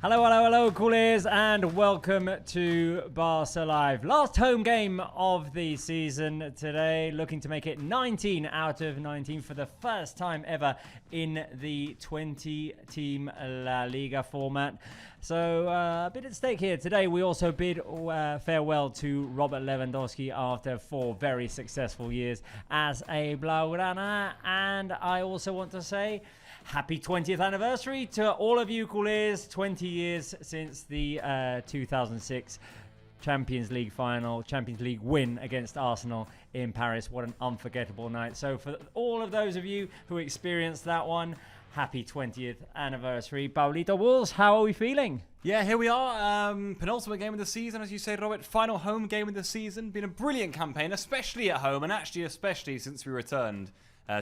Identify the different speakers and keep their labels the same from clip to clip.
Speaker 1: Hello, hello, hello, coolies, and welcome to Barça Live. Last home game of the season today, looking to make it 19 out of 19 for the first time ever in the 20-team LaLiga format. So a bit at stake here. Today we also bid farewell to Robert Lewandowski after 4 very successful years as a Blaugrana. And I also want to say happy 20th anniversary to all of you coolies. 20 years since the 2006 Champions League final, Champions League win against Arsenal in Paris. What an unforgettable night. So for all of those of you who experienced that one, happy 20th anniversary. Paulito Wolves, how are we feeling?
Speaker 2: Yeah, here we are. Penultimate game of the season, as you said, Robert. Final home game of the season. Been a brilliant campaign, especially at home, and actually especially since we returned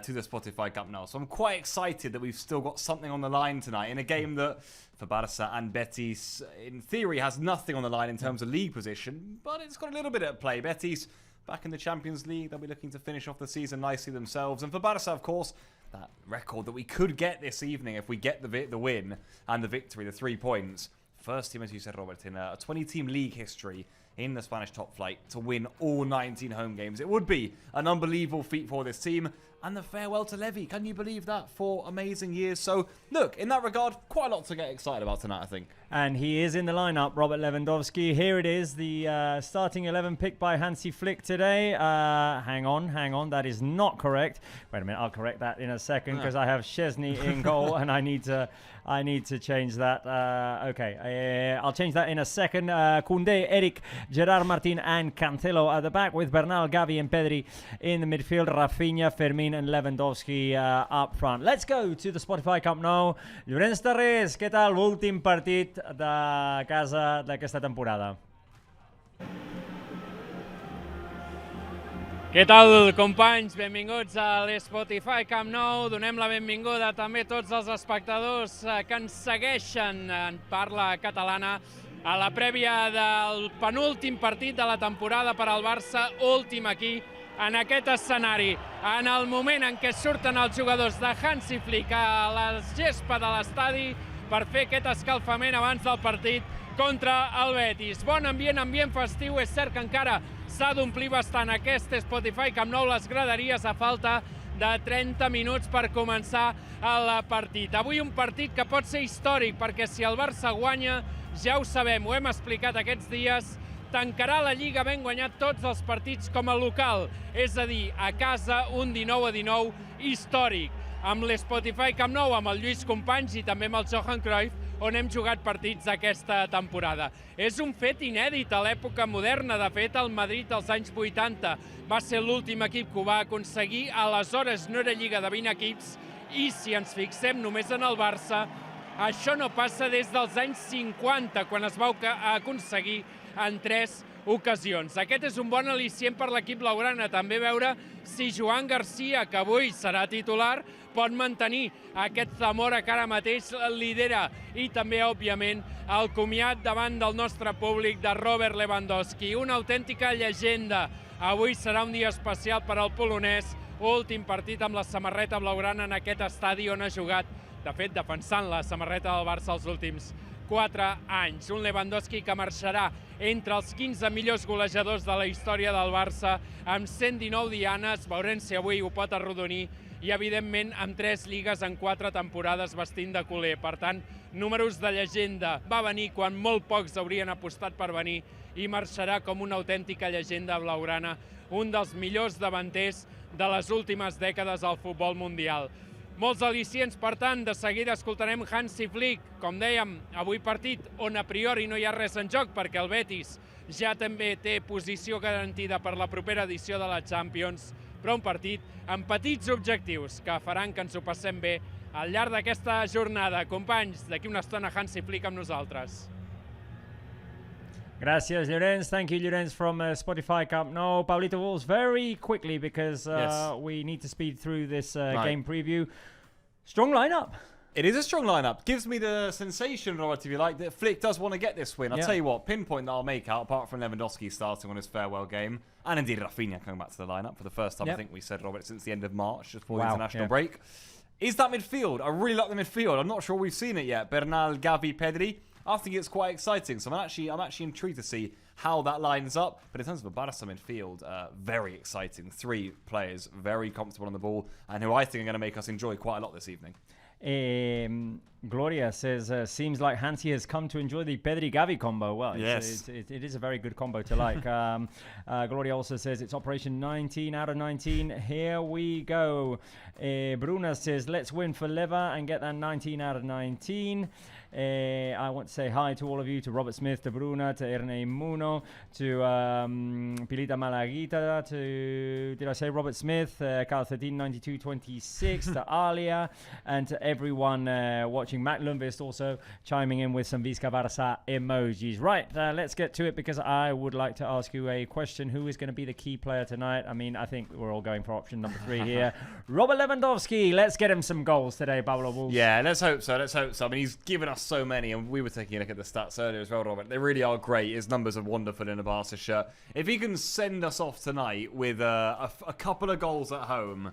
Speaker 2: to the Spotify Cup now. So I'm quite excited that we've still got something on the line tonight in a game that, for Barça and Betis, in theory has nothing on the line in terms of league position, but it's got a little bit at play. Betis back in the Champions League. They'll be looking to finish off the season nicely themselves. And for Barça, of course, that record that we could get this evening if we get the win and the victory, the 3 points. First team, as you said, Robert, in a 20-team league history in the Spanish top flight to win all 19 home games. It would be an unbelievable feat for this team. And the farewell to Levy. Can you believe that? 4 amazing years. So, look, in that regard, quite a lot to get excited about tonight, I think.
Speaker 1: And he is in the lineup, Robert Lewandowski. Here it is, the starting 11 picked by Hansi Flick today. Hang on, that is not correct. Wait a minute, I'll correct that in a second because I have Szczesny in goal and I need to change that. Okay, I'll change that in a second. Koundé, Eric, Gerard Martin and Cancelo at the back with Bernal, Gavi and Pedri in the midfield. Rafinha, Fermín and Lewandowski up front. Let's go to the Spotify Camp Nou. Llorenç Tarrés, què tal? L'últim partit de casa d'aquesta temporada.
Speaker 3: Què tal, companys? Benvinguts a l'Spotify Camp Nou. Donem la benvinguda també a tots els espectadors que ens segueixen en parla catalana a la prèvia del penúltim partit de la temporada per al Barça, últim aquí, en aquest escenari. En el moment en què surten els jugadors de Hansi Flick a la gespa de l'estadi per fer aquest escalfament abans del partit contra el Betis. Bon ambient festiu. És cert que encara s'ha d'omplir bastant aquest Spotify Camp Nou, les graderies, a falta de 30 minuts per començar el partit. Avui un partit que pot ser històric, perquè si el Barça guanya, ja ho sabem, ho hem explicat aquests dies, tancarà la Lliga havent guanyat tots els partits com a local, és a dir, a casa, un 19-19 històric. Amb l'Spotify Camp Nou, amb el Lluís Companys i també amb el Johan Cruyff, on hem jugat partits aquesta temporada. És un fet inèdit a l'època moderna. De fet, el Madrid als anys 80 va ser l'últim equip que ho va aconseguir. Aleshores no era lliga de 20 equips i si ens fixem només en el Barça, això no passa des dels anys 50, quan es va aconseguir en 3 ocasions. Aquest és un bon al·licient per l'equip blaugrana. També veure si Joan Garcia, que avui serà titular, pot mantenir aquest Zamora que ara mateix lidera. I també, òbviament, el comiat davant del nostre públic de Robert Lewandowski. Una autèntica llegenda. Avui serà un dia especial per al polonès. Últim partit amb la samarreta blaugrana en aquest estadi on ha jugat, de fet, defensant la samarreta del Barça els últims 4 anys. Un Lewandowski que marxarà entre els 15 millors golejadors de la història del Barça amb 119 dianes. Veurem si avui ho pot arrodonir i, evidentment, amb 3 lligues en 4 temporades vestint de culer. Per tant, números de llegenda. Va venir quan molt pocs haurien apostat per venir i marxarà com una autèntica llegenda blaugrana, un dels millors davanters de les últimes dècades al futbol mundial. Molts al·licients, per tant, de seguida escoltarem Hansi Flick. Com dèiem, avui partit on a priori no hi ha res en joc perquè el Betis ja també té posició garantida per la propera edició de la Champions, però un partit amb petits objectius que faran que ens ho passem bé al llarg d'aquesta jornada. Companys, d'aquí una estona Hansi Flick amb nosaltres.
Speaker 1: Gracias, Llorenç. Thank you, Llorenç, from Spotify Camp Nou. Paulito Wolves, very quickly, because we need to speed through this game preview. Strong lineup.
Speaker 2: It is a strong lineup. Gives me the sensation, Robert, if you like, that Flick does want to get this win. I'll tell you what, pinpoint that I'll make out, apart from Lewandowski starting on his farewell game, and indeed Rafinha coming back to the lineup for the first time, I think we said, Robert, since the end of March, just before the international break. Is that midfield? I really like the midfield. I'm not sure we've seen it yet. Bernal, Gavi, Pedri. I think it's quite exciting. So I'm actually intrigued to see how that lines up. But in terms of the Barça midfield, very exciting. 3 players very comfortable on the ball and who I think are going to make us enjoy quite a lot this evening.
Speaker 1: Gloria says, seems like Hansi has come to enjoy the Pedri-Gavi combo. Well,
Speaker 2: yes.
Speaker 1: it is a very good combo to like. Gloria also says it's Operation 19 out of 19. Here we go. Bruna says, let's win for Leva and get that 19 out of 19. I want to say hi to all of you, to Robert Smith, to Bruna, to Erne Muno, to Pilita Malaguita, to, did I say Robert Smith, Calcetin 9226, to Alia, and to everyone watching. Matt Lundqvist also chiming in with some Visca Barça emojis. Right, let's get to it because I would like to ask you a question. Who is going to be the key player tonight? I mean, I think we're all going for option number 3 here. Robert Lewandowski. Let's get him some goals today, Pablo Wolves.
Speaker 2: Yeah, let's hope so. I mean, he's given us so many, and we were taking a look at the stats earlier as well, Robert. They really are great. His numbers are wonderful in a Barca shirt. If he can send us off tonight with a couple of goals at home,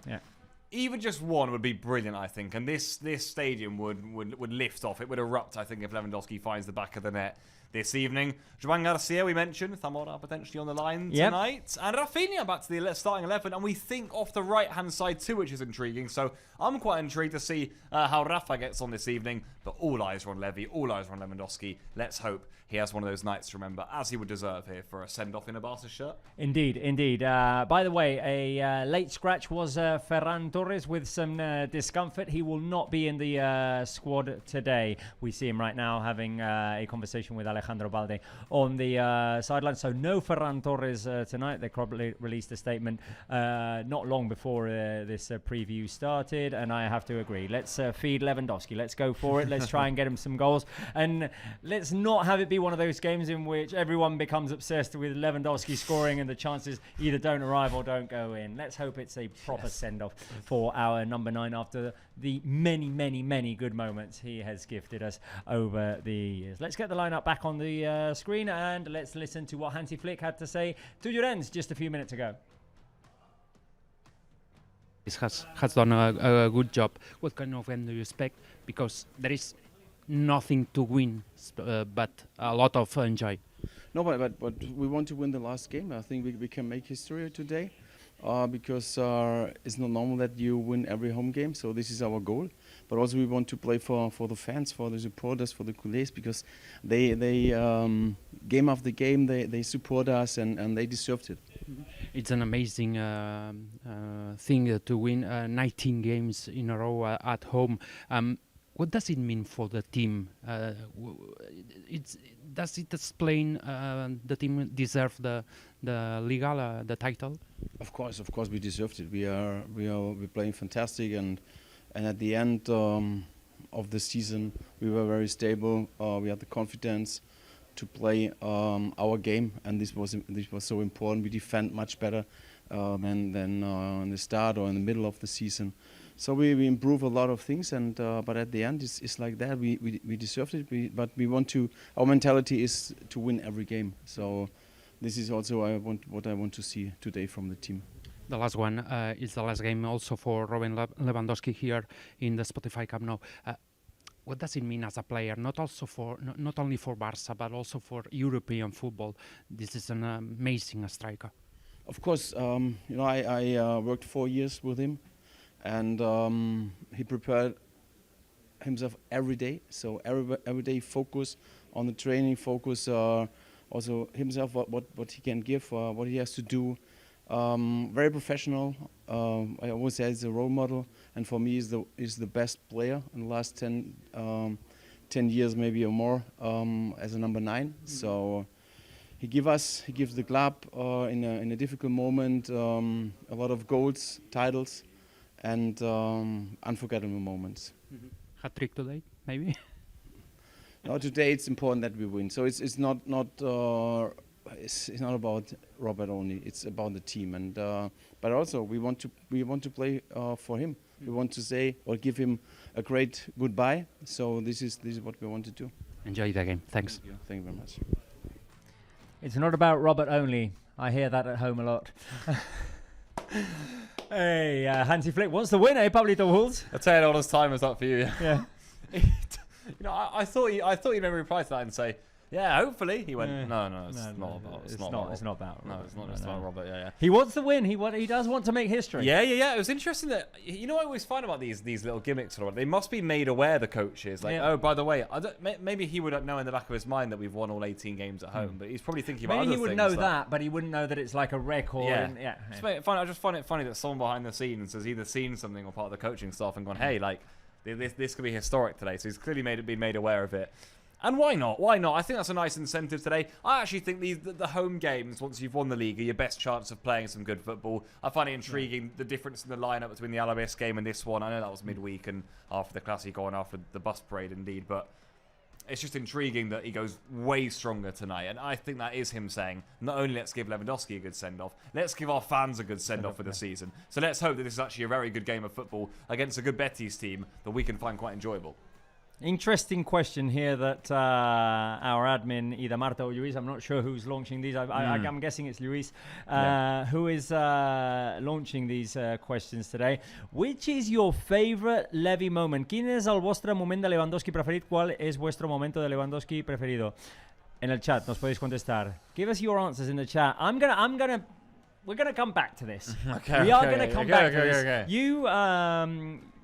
Speaker 2: even just one would be brilliant, I think. And this stadium would lift off. It would erupt, I think, if Lewandowski finds the back of the net this evening. Joan Garcia, we mentioned. Zamora potentially on the line tonight. And Rafinha back to the starting 11. And we think off the right-hand side too, which is intriguing. So I'm quite intrigued to see how Rafa gets on this evening. But all eyes are on Levy. All eyes are on Lewandowski. Let's hope he has one of those nights to remember, as he would deserve here for a send-off in a Barca shirt.
Speaker 1: Indeed, indeed. By the way, a late scratch was Ferran Torres with some discomfort. He will not be in the squad today. We see him right now having a conversation with Alejandro Balde on the sideline. So no Ferran Torres tonight. They probably released a statement not long before this preview started, and I have to agree. Let's feed Lewandowski. Let's go for it. Let's try and get him some goals, and let's not have it be one of those games in which everyone becomes obsessed with Lewandowski scoring and the chances either don't arrive or don't go in. Let's hope it's a proper send-off for our number 9 after the many, many, many good moments he has gifted us over the years. Let's get the lineup back on the screen and let's listen to what Hansi Flick had to say to your ends just a few minutes ago.
Speaker 3: Has done a good job. What kind of end do you expect? Because there is nothing to win, but a lot of enjoy.
Speaker 4: No, but we want to win the last game. I think we can make history today because it's not normal that you win every home game. So this is our goal. But also we want to play for the fans, for the supporters, for the coulées, because they game after game they support us and they deserved it.
Speaker 3: It's an amazing thing to win 19 games in a row at home. What does it mean for the team? Does it explain the team deserve the Liga, the title?
Speaker 4: Of course, we deserved it. We're playing fantastic, and at the end of the season, we were very stable. We had the confidence to play our game, and this was so important. We defend much better than in the start or in the middle of the season. So we improve a lot of things, and but at the end it's like that. We deserved it. But we want to. Our mentality is to win every game. So this is also what I want to see today from the team.
Speaker 3: The last one is the last game also for Robin Lewandowski here in the Spotify Camp Nou. What does it mean as a player? Not only for Barça, but also for European football. This is an amazing striker.
Speaker 4: Of course, I worked 4 years with him. And he prepared himself every day. So every day focus on the training, focus also himself what he can give, what he has to do. Very professional. I always say he's a role model, and for me is the best player in the last 10 years maybe or more as a number 9. So he gives the club in a difficult moment a lot of goals, titles. And unforgettable moments.
Speaker 3: Hat-trick today, maybe?
Speaker 4: No, today it's important that we win. So it's not about Robert only. It's about the team, and but also we want to play for him. We want to say or give him a great goodbye. So this is what we want to do.
Speaker 3: Enjoy the game. Thanks.
Speaker 4: Thank you very much.
Speaker 1: It's not about Robert only. I hear that at home a lot. Hey, Hansi Flick wants to win, eh, Pablito Wolves?
Speaker 2: I'll tell you all this time is up for you.
Speaker 1: Yeah.
Speaker 2: I thought he'd maybe reply to that and say, yeah, hopefully. He went, no, it's not about.
Speaker 1: It's not about.
Speaker 2: No, it's not just about Robert. Yeah.
Speaker 1: He wants to win. He does want to make history.
Speaker 2: Yeah. It was interesting that I always find about these little gimmicks. They must be made aware, the coaches. Like, oh, by the way, maybe he would know in the back of his mind that we've won all 18 games at home, but he's probably thinking about
Speaker 1: maybe
Speaker 2: other
Speaker 1: he would
Speaker 2: things
Speaker 1: know that, but he wouldn't know that it's like a record.
Speaker 2: Yeah. I just find it funny that someone behind the scenes has either seen something or part of the coaching staff and gone, hey, like this could be historic today. So he's clearly been made aware of it. And why not? I think that's a nice incentive today. I actually think the home games, once you've won the league, are your best chance of playing some good football. I find it intriguing, the difference in the lineup between the Alaves game and this one. I know that was midweek and after the Clásico and after the bus parade, indeed. But it's just intriguing that he goes way stronger tonight. And I think that is him saying, not only let's give Lewandowski a good send-off, let's give our fans a good send-off for the season. So let's hope that this is actually a very good game of football against a good Betis team that we can find quite enjoyable.
Speaker 1: Interesting question here that our admin, either Marta or Luis, I'm not sure who's launching these. I'm guessing it's Luis, who is launching these questions today. Which is your favorite Levy moment? ¿Quién es el vostre moment de Lewandowski preferit? ¿Cuál es vuestro momento de Lewandowski preferido? En el chat nos podéis contestar. Give us your answers in the chat. We're gonna come back to this. We are gonna come back to this.
Speaker 2: Okay.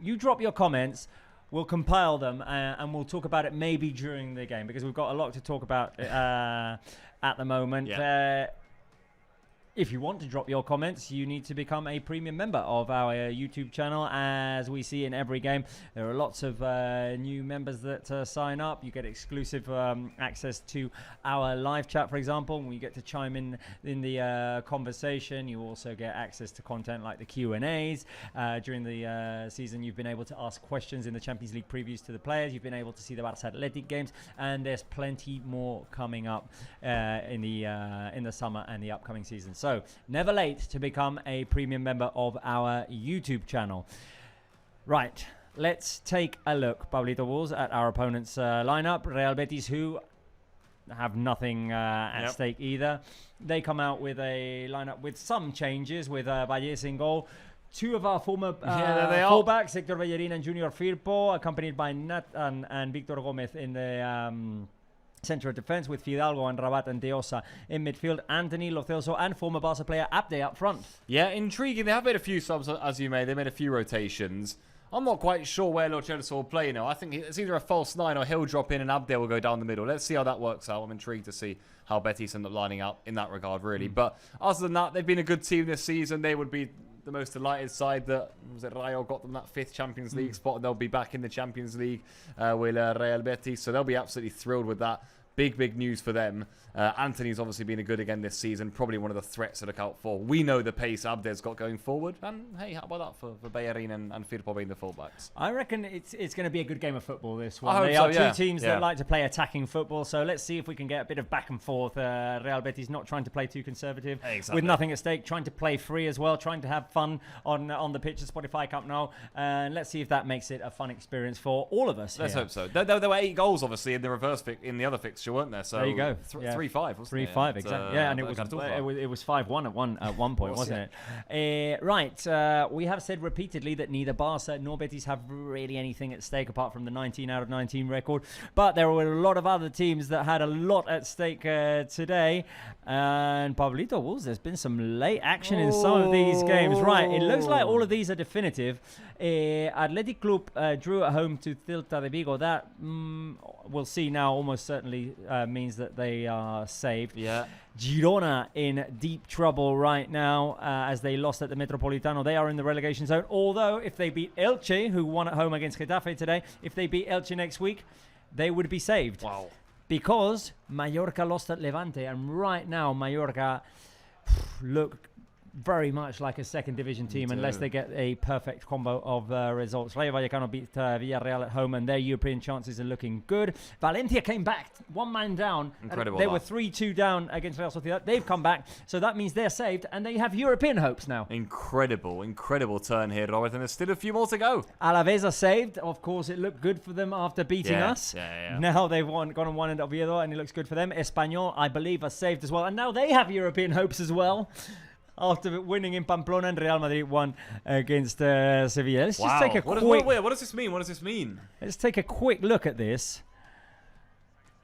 Speaker 1: You drop your comments. We'll compile them and we'll talk about it maybe during the game because we've got a lot to talk about at the moment.
Speaker 2: Yeah.
Speaker 1: If you want to drop your comments, you need to become a premium member of our YouTube channel. As we see in every game, there are lots of new members that sign up. You get exclusive access to our live chat, for example, and we get to chime in the conversation. You also get access to content like the Q&As. During the season, you've been able to ask questions in the Champions League previews to the players. You've been able to see the Barça Athletic games, and there's plenty more coming up in the summer and the upcoming season. So never late to become a premium member of our YouTube channel. Right, let's take a look, Pablito Walls, at our opponent's lineup. Real Betis, who have nothing at stake either. They come out with a lineup with some changes, with Valles in goal. Two of our former fullbacks, Hector Bellerin and Junior Firpo, accompanied by Nat and Victor Gomez in the centre of defence, with Fidalgo and Rabat and Deosa in midfield, Anthony, Lo Celso and former Barca player Abde up front. Yeah,
Speaker 2: intriguing. They have made a few subs, as you made. They made a few rotations. I'm not quite sure where Lo Celso will play now. I think it's either a false nine or he'll drop in and Abde will go down the middle. Let's see how that works out. I'm intrigued to see how Betis end up lining up in that regard, really. But other than that, they've been a good team this season. They would be the most delighted side that Rayo got them that 5th Champions League spot, and they'll be back in the Champions League with Real Betis, so they'll be absolutely thrilled with that. Big news for them. Anthony's obviously been good again this season, probably one of the threats to look out for. We know the pace Abde's got going forward, and hey, how about that for Bellerin and Firpo being the fullbacks?
Speaker 1: I reckon it's going to be a good game of football, this one. They are two teams that like to play attacking football, so let's see if we can get a bit of back and forth. Real Betis not trying to play too conservative, with nothing at stake, trying to play free as well, trying to have fun on the pitch at Spotify Cup now, and let's see if that makes it a fun experience for all of us.
Speaker 2: Let's hope so. There were 8 goals, obviously, in the other fixture, weren't there? So
Speaker 1: there you go.
Speaker 2: 3-5, wasn't it?
Speaker 1: 3-5, exactly. And it was 5-1 at one point, wasn't it? Right. We have said repeatedly that neither Barca nor Betis have really anything at stake apart from the 19 out of 19 record. But there were a lot of other teams that had a lot at stake today. And Pablito Wolves, there's been some late action in some of these games. Right. It looks like all of these are definitive. Athletic Club drew at home to Celta de Vigo. That we'll see now almost certainly means that they are saved.
Speaker 2: Yeah.
Speaker 1: Girona in deep trouble right now as they lost at the Metropolitano. They are in the relegation zone. Although if they beat Elche, who won at home against Getafe today, if they beat Elche next week, they would be saved.
Speaker 2: Wow.
Speaker 1: Because Mallorca lost at Levante, and right now Mallorca look very much like a second division team unless they get a perfect combo of results. Rayo Vallecano beat Villarreal at home, and their European chances are looking good. Valencia came back, one man down.
Speaker 2: Incredible.
Speaker 1: They were 3-2 down against Real Sociedad. They've come back, so that means they're saved, and they have European hopes now.
Speaker 2: Incredible turn here, Robert, and there's still a few more to go.
Speaker 1: Alaves are saved. Of course, it looked good for them after beating us.
Speaker 2: Yeah.
Speaker 1: Now they've gone and won at Oviedo, and it looks good for them. Espanyol, I believe, are saved as well, and now they have European hopes as well. after winning in Pamplona, and Real Madrid won against Sevilla. Let's just take a quick...
Speaker 2: What does this mean? What does this mean?
Speaker 1: Let's take a quick look at this.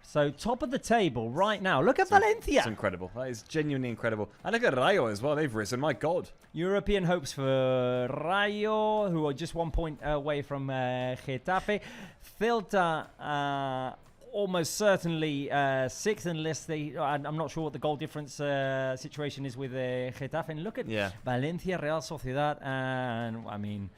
Speaker 1: So, top of the table right now. Look at Valencia.
Speaker 2: It's incredible. That is genuinely incredible. And look at Rayo as well. They've risen. My God.
Speaker 1: European hopes for Rayo, who are just 1 point away from Getafe. Celta, almost certainly sixth, unless they... I'm not sure what the goal difference situation is with Getafe. And look at Valencia, Real Sociedad, and, I mean...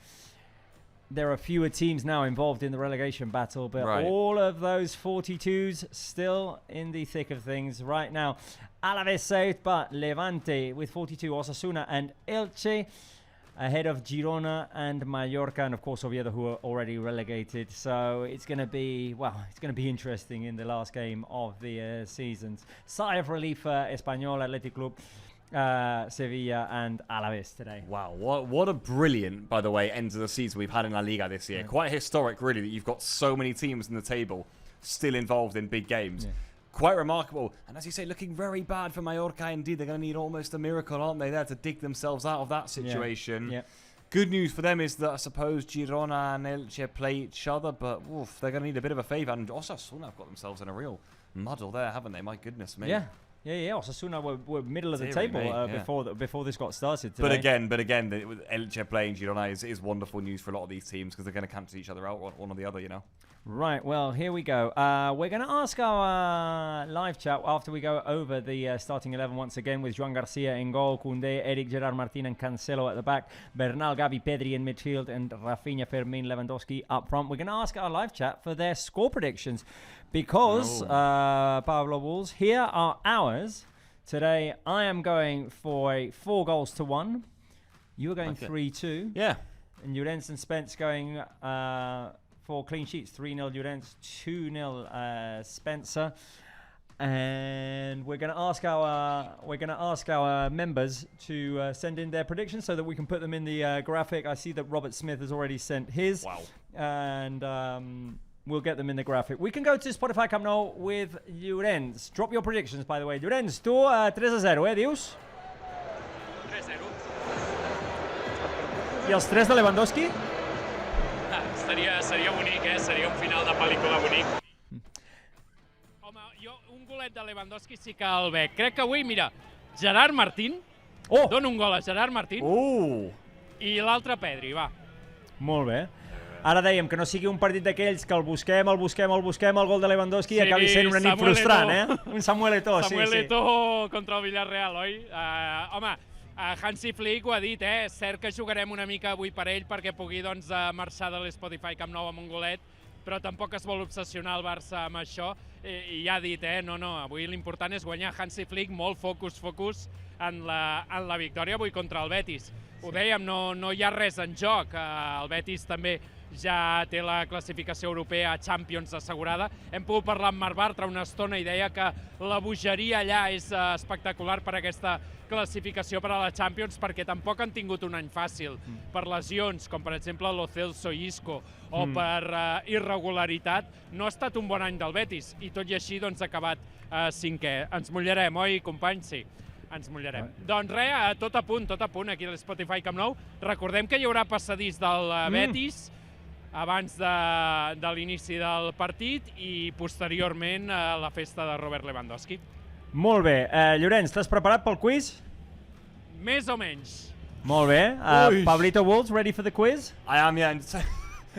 Speaker 1: There are fewer teams now involved in the relegation battle, but all of those 42s still in the thick of things right now. Alaves safe, but Levante with 42, Osasuna and Elche ahead of Girona and Mallorca, and of course Oviedo, who are already relegated. So it's going to be, it's going to be interesting in the last game of the seasons. Sigh of relief for Espanyol, Athletic Club, Sevilla and Alaves today.
Speaker 2: Wow, what a brilliant, by the way, end of the season we've had in LaLiga this year. Quite historic, really, that you've got so many teams in the table still involved in big games. Quite remarkable. And as you say, looking very bad for Mallorca indeed. They're going to need almost a miracle, aren't they, there to dig themselves out of that situation. Good news for them is that I suppose Girona and Elche play each other, but they're going to need a bit of a favour. And Osasuna have got themselves in a real muddle there, haven't they? My goodness me.
Speaker 1: Yeah. Osasuna were middle of the table before this got started today.
Speaker 2: But again, Elche playing Girona is wonderful news for a lot of these teams because they're going to cancel each other out, one or the other, you know.
Speaker 1: Right, well, here we go. We're going to ask our live chat after we go over the starting 11 once again with Joan Garcia in goal, Koundé, Eric, Gerard Martin and Cancelo at the back, Bernal, Gavi, Pedri in midfield and Rafinha, Fermin, Lewandowski up front. We're going to ask our live chat for their score predictions because, Pablo Bulls, here are ours. Today, I am going for a 4-1. You are going 3-2.
Speaker 2: Yeah.
Speaker 1: And Llorens and Spence going... for clean sheets, 3-0 Llorens, 2-0 Spencer, and we're going to ask our members to send in their predictions so that we can put them in the graphic. I see that Robert Smith has already sent his, and we'll get them in the graphic. We can go to Spotify Camp Nou with Llorens. Drop your predictions, by the way. Llorens, tu 3-0, dius?
Speaker 3: 3-0.
Speaker 1: I els 3 de Lewandowski?
Speaker 3: Seria bonic, seria un final de pel·lícula bonic. Home, jo un golet de Lewandowski sí que el veig. Crec que avui, mira, Gerard Martín, dona un gol a Gerard Martín i l'altre Pedri, va.
Speaker 1: Molt bé. Ara dèiem que no sigui un partit d'aquells que el busquem, el gol de Lewandowski i acabi sent una nit frustrant, Un Samuel Eto'o,
Speaker 3: Samuel Eto'o contra el Villarreal, oi? Home, Hansi Flick ho ha dit, és cert que jugarem una mica avui per ell perquè pugui marxar de l'Spotify Camp Nou amb un golet, però tampoc es vol obsessionar el Barça amb això i ja ha dit, no, avui l'important és guanyar. Hansi Flick, molt focus en la victòria avui contra el Betis. Ho dèiem, no hi ha res en joc, el Betis també ja té la classificació europea a Champions assegurada. Hem pogut parlar amb Marc Bartra una estona i deia que la bogeria allà és espectacular per aquesta classificació per a la Champions perquè tampoc han tingut un any fàcil per lesions, com per exemple Lo Celso i Isco, o per irregularitat. No ha estat un bon any del Betis i tot i així ha acabat 5è. Ens mullarem, oi, companys? Sí. Ens mullarem. Doncs res, tot a punt aquí a l'Spotify Camp Nou. Recordem que hi haurà passadís del Betis abans de l'inici del partit i posteriorment la festa de Robert Lewandowski.
Speaker 1: Molt bé. Llorenç, t'has preparat pel quiz?
Speaker 3: Més o menys.
Speaker 1: Molt bé. Pablito Wolves, ready for the quiz?
Speaker 2: I am, yeah.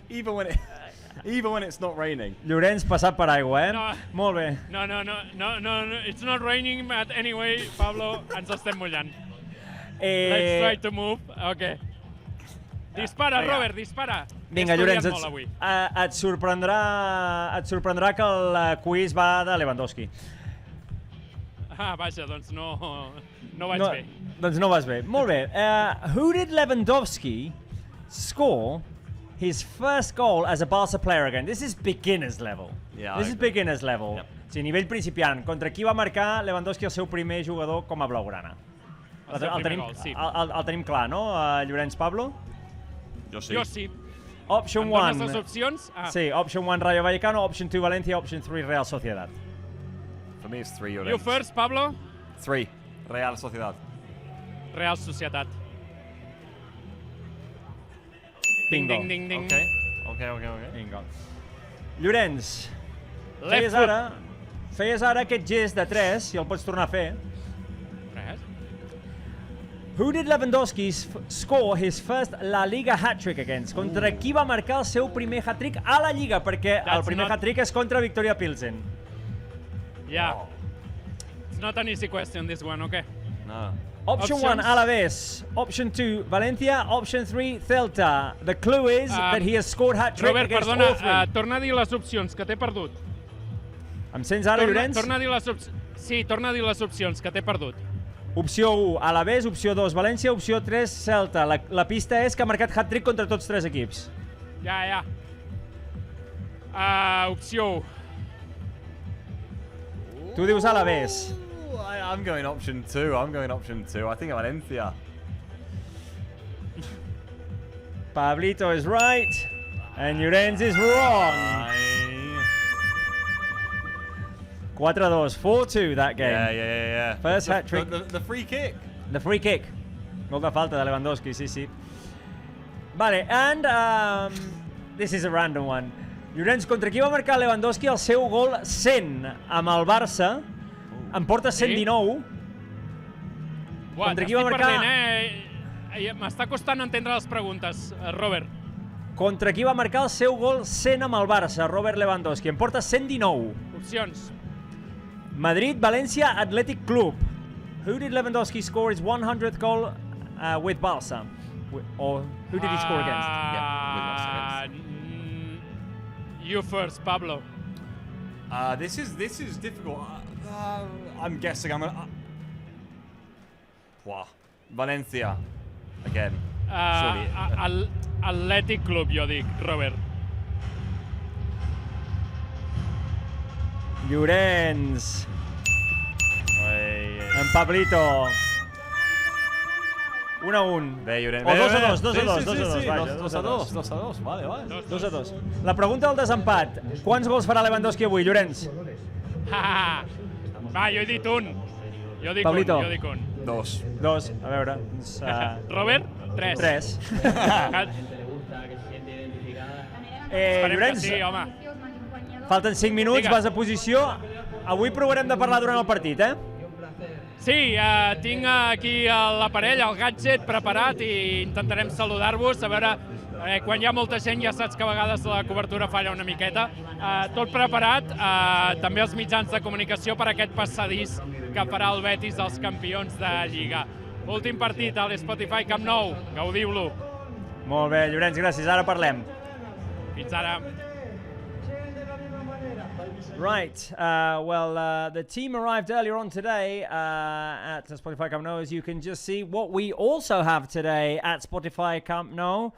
Speaker 2: Even when it's not raining.
Speaker 1: Llorenç passat per aigua,
Speaker 3: No.
Speaker 1: Molt bé.
Speaker 3: No, it's not raining, but anyway, Pablo, ens estem mullant. Let's try to move. Okay. Dispara, Robert, dispara.
Speaker 1: Vinga, Llorenç, et sorprendrà que el quiz va de Lewandowski.
Speaker 3: Vaja, doncs no vaig bé.
Speaker 1: Doncs no vas bé. Molt bé. Who did Lewandowski score his first goal as a Barça player again? This is beginner's level.
Speaker 2: Yeah,
Speaker 1: This is beginner's level.
Speaker 2: Yep.
Speaker 1: O sigui, nivell principiant. Contra qui va marcar Lewandowski el seu primer jugador com a blaugrana? El tenim clar, no, Llorenç Pablo?
Speaker 2: Jo sí.
Speaker 3: Jo sí.
Speaker 1: Option 1.
Speaker 3: Em dones les opcions?
Speaker 1: Sí, option 1 Rayo Vallecano, option 2 Valencia, option 3 Real Sociedad.
Speaker 2: For me it's 3.
Speaker 3: You first, Pablo?
Speaker 2: 3. Real Sociedad.
Speaker 3: Real Societat.
Speaker 1: Bingo.
Speaker 3: Ding, ding, ding.
Speaker 2: Okay.
Speaker 1: Bingo. Llorenç,
Speaker 3: Left
Speaker 1: feies ara aquest gest de 3, si el pots tornar a fer.
Speaker 3: Res.
Speaker 1: Who did Lewandowski score his first LaLiga hat-trick against? Contra qui va marcar el seu primer hat-trick a la Lliga? Perquè el primer hat-trick és contra Victoria Pilsen.
Speaker 3: Yeah. It's not an easy question, this one, okay?
Speaker 2: No.
Speaker 1: Option 1,
Speaker 3: Options?
Speaker 1: Alaves. Option 2, Valencia. Option 3, Celta. The clue is that he has scored hat-trick
Speaker 3: Robert,
Speaker 1: against
Speaker 3: perdona,
Speaker 1: all three.
Speaker 3: torna a dir les opcions, que t'he perdut.
Speaker 1: Em sents ara, Llorenç?
Speaker 3: Torna a dir les opcions. Sí, torna a dir les opcions, que t'he perdut.
Speaker 1: Opció 1, Alavés. Opció 2, València. Opció 3, Celta. La pista és que ha marcat hat-trick contra tots 3 equips.
Speaker 3: Ja. Opció 1.
Speaker 1: Tu dius Alavés.
Speaker 2: I'm going option 2. I think Valencia.
Speaker 1: Pablito is right, and Llorenç is wrong. 4-2, 4-2 that game.
Speaker 2: Yeah.
Speaker 1: First hat-trick.
Speaker 2: The free kick.
Speaker 1: The free kick. Gol de falta de Lewandowski, sí. Vale, and this is a random one. Llorenç, contra qui va marcar Lewandowski el seu gol 100 amb el Barça? En porta 119. Contra qui va marcar...
Speaker 3: M'està costant entendre les preguntes, Robert.
Speaker 1: Contra qui va marcar el seu gol 100 amb el Barça, Robert Lewandowski? En porta 119.
Speaker 3: Opcions.
Speaker 1: Madrid, València, Athletic Club. Who did Lewandowski score his 100th goal with Barça? Or who did he score against?
Speaker 2: Yeah, with Barça,
Speaker 3: You first, Pablo.
Speaker 2: This is difficult. I'm guessing I'm gonna. Valencia again. Surely.
Speaker 3: Athletic Club, jo dic, Robert.
Speaker 1: Llorenç. En Pablito. 1-1.
Speaker 2: Bé, Llorenç.
Speaker 1: O 2-2,
Speaker 2: 2-2. Vale.
Speaker 1: 2-2. La pregunta del desempat. Quants gols farà Lewandowski avui, Llorenç?
Speaker 3: Va, jo he dit un.
Speaker 1: Pablito.
Speaker 3: Jo dic un.
Speaker 2: 2.
Speaker 1: 2. A veure.
Speaker 3: Robert, 3.
Speaker 1: 3.
Speaker 3: Esperem que
Speaker 1: Llorenç,
Speaker 3: sí, home.
Speaker 1: falten 5 minuts,
Speaker 3: Digues.
Speaker 1: vas a posició. Avui provarem de parlar durant el partit,
Speaker 3: Sí, tinc aquí l'aparell, el gadget preparat i intentarem saludar-vos. A veure, quan hi ha molta gent ja saps que a vegades la cobertura falla una miqueta. Tot preparat, també els mitjans de comunicació per aquest passadís que farà el Betis dels campions de Lliga. Últim partit a l'Spotify Camp Nou, gaudiu-lo.
Speaker 1: Molt bé, Llorenç, gràcies. Ara parlem.
Speaker 3: Fins ara.
Speaker 1: Right, the team arrived earlier on today at Spotify Camp Nou. As you can just see, what we also have today at Spotify Camp Nou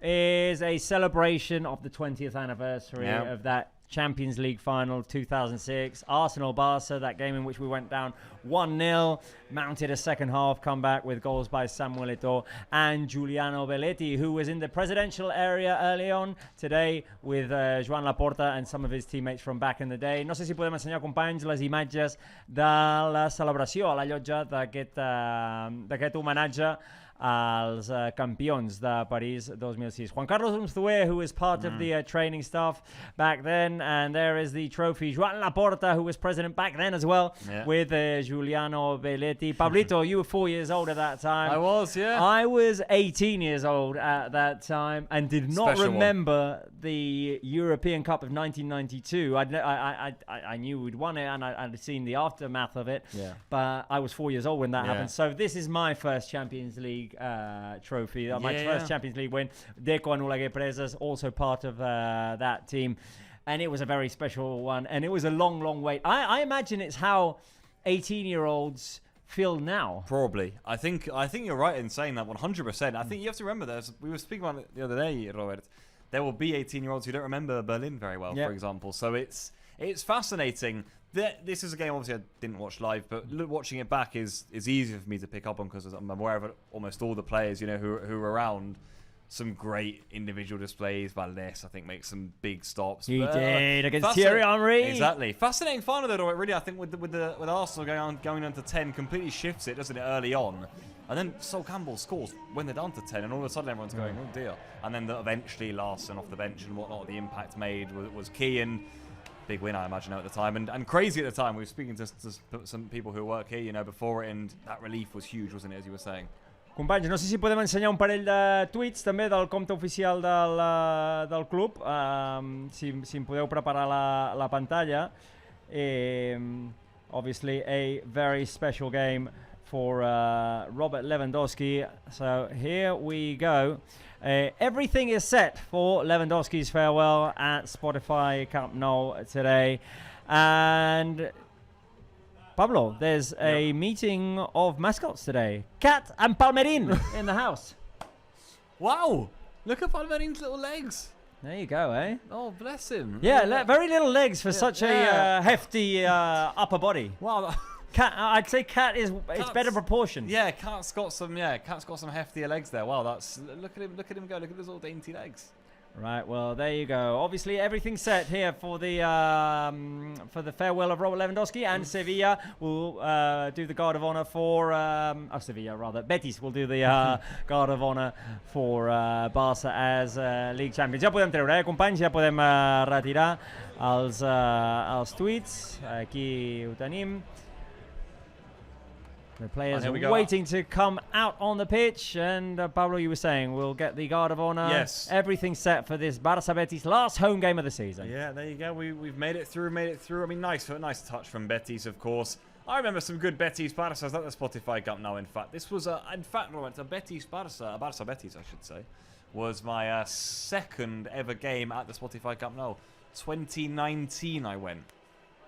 Speaker 1: is a celebration of the 20th anniversary of that Champions League final 2006. Arsenal-Barça, that game in which we went down 1-0, mounted a second half comeback with goals by Samuel Eto'o and Giuliano Belletti, who was in the presidential area early on today with Joan Laporta and some of his teammates from back in the day. No sé si podem ensenyar, companys, les imatges de la celebració a la llotja d'aquest homenatge als campions de París 2006. Juan Carlos Unzué, who was part of the training staff back then, and there is the trophy. Joan Laporta, who was president back then as well, with Giuliano Belletti. Pablito, you were 4 years old at that time.
Speaker 2: I was, yeah.
Speaker 1: I was 18 years old at that time and did not remember the European Cup of 1992. I knew we'd won it and I'd seen the aftermath of it, but I was 4 years old when that happened. So this is my first Champions League trophy, my first Champions League win. Deco and Oleguer Presas, also part of that team, and it was a very special one, and it was a long wait. I imagine it's how 18-year-olds feel now.
Speaker 2: Probably. I think you're right in saying that 100%. I think you have to remember this. We were speaking about it the other day, Robert. There will be 18-year-olds who don't remember Berlin very well, for example. So it's fascinating. This is a game, obviously, I didn't watch live, but watching it back is easier for me to pick up on because I'm aware of almost all the players, who are around. some great individual displays. Valdés, I think, makes some big stops.
Speaker 1: He did against Thierry Henry.
Speaker 2: Exactly. Fascinating final though, really. I think with Arsenal going on to 10, completely shifts it, doesn't it, early on. And then Sol Campbell scores when they're down to 10, and all of a sudden everyone's going, oh dear. And then eventually Larson off the bench and whatnot, the impact made was key, and big win, I imagine, at the time. And crazy at the time. We were speaking to some people who work here, you know, before it, and that relief was huge, wasn't it, as you were saying?
Speaker 1: Companys, no sé si podem ensenyar un parell de tuits també del compte oficial del club, si em podeu preparar la pantalla. Obviously a very special game for Robert Lewandowski. So here we go. Everything is set for Lewandowski's farewell at Spotify Camp Nou today. And Pablo, there's a meeting of mascots today. Cat and Palmerin in the house.
Speaker 2: Wow! Look at Palmerin's little legs.
Speaker 1: There you go, eh?
Speaker 2: Oh, bless him.
Speaker 1: Yeah, very little legs for such a hefty upper body.
Speaker 2: Wow.
Speaker 1: Cat, I'd say Cat it's better proportioned.
Speaker 2: Yeah, Cat's got some heftier legs there. Wow, look at him go. Look at those little dainty legs.
Speaker 1: Right, well, there you go. Obviously, everything's set here for the farewell of Robert Lewandowski, and Sevilla will do the guard of honor for Betis will do the guard of honor for Barça as League Champions. Ja podem treure, companys, ja podem retirar els tweets. Aquí ho tenim. The players are waiting to come out on the pitch, and Pablo, you were saying we'll get the guard of honor.
Speaker 2: Yes.
Speaker 1: Everything set for this Barça Betis last home game of the season.
Speaker 2: Yeah, there you go. We've made it through. I mean, nice touch from Betis, of course. I remember some good Betis Barças at the Spotify Cup now. In fact, this was a Betis Barça, a Barça Betis, I should say, was my second ever game at the Spotify Cup now. 2019, I went.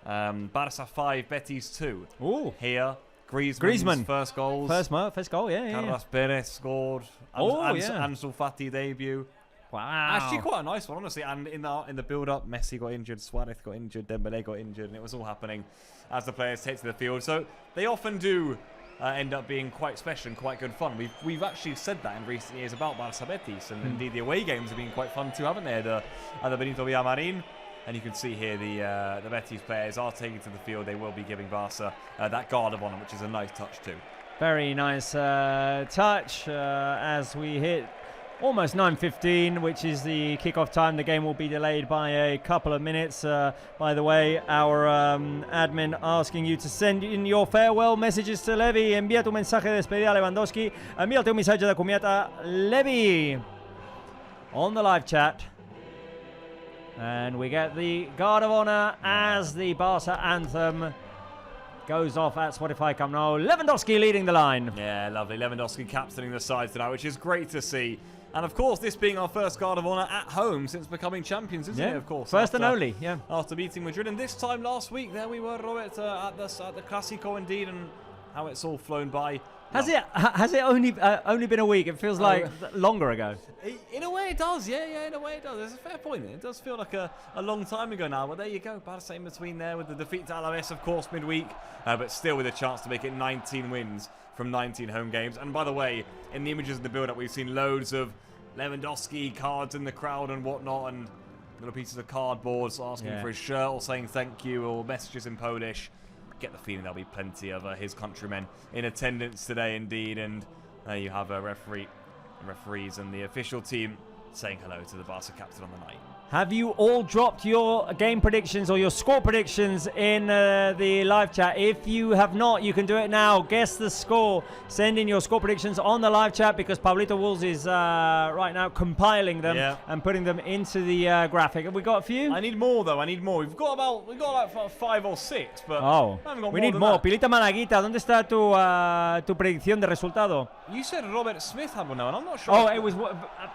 Speaker 2: Barça 5, Betis 2.
Speaker 1: Ooh.
Speaker 2: Here. Griezmann's first goals.
Speaker 1: First goal, yeah.
Speaker 2: Carlos Perez scored. Ansu Fati debut.
Speaker 1: Wow.
Speaker 2: Actually, quite a nice one, honestly. And in the build-up, Messi got injured, Suarez got injured, Dembele got injured, and it was all happening as the players take to the field. So they often do end up being quite special and quite good fun. We've actually said that in recent years about Barça Betis, and indeed the away games have been quite fun too, haven't they? At the Benito Villamarín. And you can see here the Betis players are taking to the field. They will be giving Barça that guard of honor, which is a nice touch too.
Speaker 1: Very nice touch as we hit almost 9:15, which is the kickoff time. The game will be delayed by a couple of minutes. By the way, our admin asking you to send in your farewell messages to Levi. Envía tu mensaje de despedida a Lewandowski. Envía el teu missatge de comiat a Levi on the live chat. And we get the guard of honor as the Barça anthem goes off at Spotify Camp Nou. Lewandowski leading the line.
Speaker 2: Yeah, lovely. Lewandowski captaining the side tonight, which is great to see. And of course, this being our first guard of honor at home since becoming champions, isn't it? Of course,
Speaker 1: first and only. Yeah.
Speaker 2: After beating Madrid, and this time last week, there we were, Robert, at the Clásico, indeed, and how it's all flown by.
Speaker 1: Has it only been a week? It feels like longer ago.
Speaker 2: In a way it does, yeah, in a way it does. There's a fair point. It does feel like a long time ago now, but there you go. Barça in between there with the defeat to Alaves, of course, midweek, but still with a chance to make it 19 wins from 19 home games. And by the way, in the images in the build-up, we've seen loads of Lewandowski cards in the crowd and whatnot, and little pieces of cardboard asking for his shirt or saying thank you, or messages in Polish. Get the feeling there'll be plenty of his countrymen in attendance today, indeed. And there you have a referees and the official team saying hello to the Barca captain on the night.
Speaker 1: Have you all dropped your game predictions or your score predictions in the live chat? If you have not, you can do it now. Guess the score. Send in your score predictions on the live chat, because Pablito Wolves is right now compiling them and putting them into the graphic. Have we got a few?
Speaker 2: I need more though. I need more. We've got about 5 or 6, but I haven't got
Speaker 1: we need more. Pilita Malaguita, ¿dónde está tu predicción de resultado?
Speaker 2: You said Robert Smith had one now, and I'm not sure.
Speaker 1: Oh, it was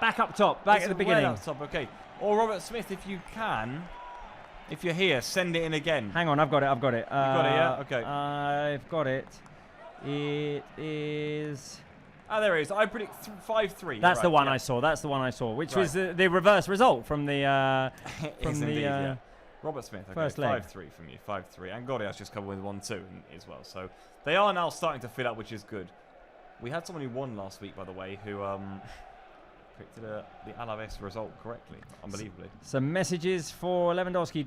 Speaker 1: back up top, back at the beginning.
Speaker 2: Up top, okay. Or Robert Smith, if you can, if you're here, send it in again.
Speaker 1: Hang on, I've got it.
Speaker 2: You've got it, yeah? Okay.
Speaker 1: I've got it. It is...
Speaker 2: there it is. I predict 5-3.
Speaker 1: That's the one I saw. That's the one I saw, which was the reverse result from the...
Speaker 2: Robert Smith, okay.
Speaker 1: First leg.
Speaker 2: 5-3 from you, 5-3. And Goria's just covered with 1-2 as well. So they are now starting to fill up, which is good. We had someone who won last week, by the way, who Picked the Alaves result correctly, unbelievably.
Speaker 1: Some messages for Lewandowski.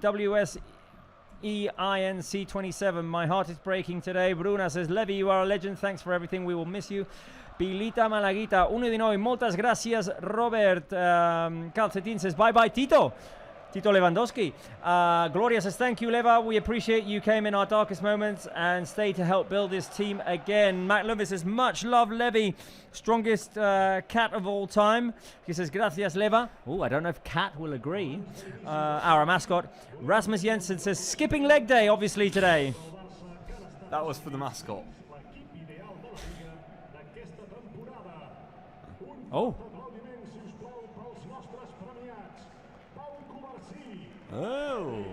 Speaker 1: WSEINC27. My heart is breaking today. Bruna says, Levi, you are a legend. Thanks for everything. We will miss you. Pilita Malaguita. Uno di noi. Moltas gracias, Robert. Calcetin says, bye-bye, Tito. Tito Lewandowski. Gloria says, thank you, Leva. We appreciate you came in our darkest moments and stay to help build this team again. Matt Lewis says, much love, Levy. Strongest cat of all time. He says, gracias, Leva. Oh, I don't know if Cat will agree. Our mascot. Rasmus Jensen says, skipping leg day, obviously, today.
Speaker 2: That was for the mascot.
Speaker 1: Oh.
Speaker 2: Oh.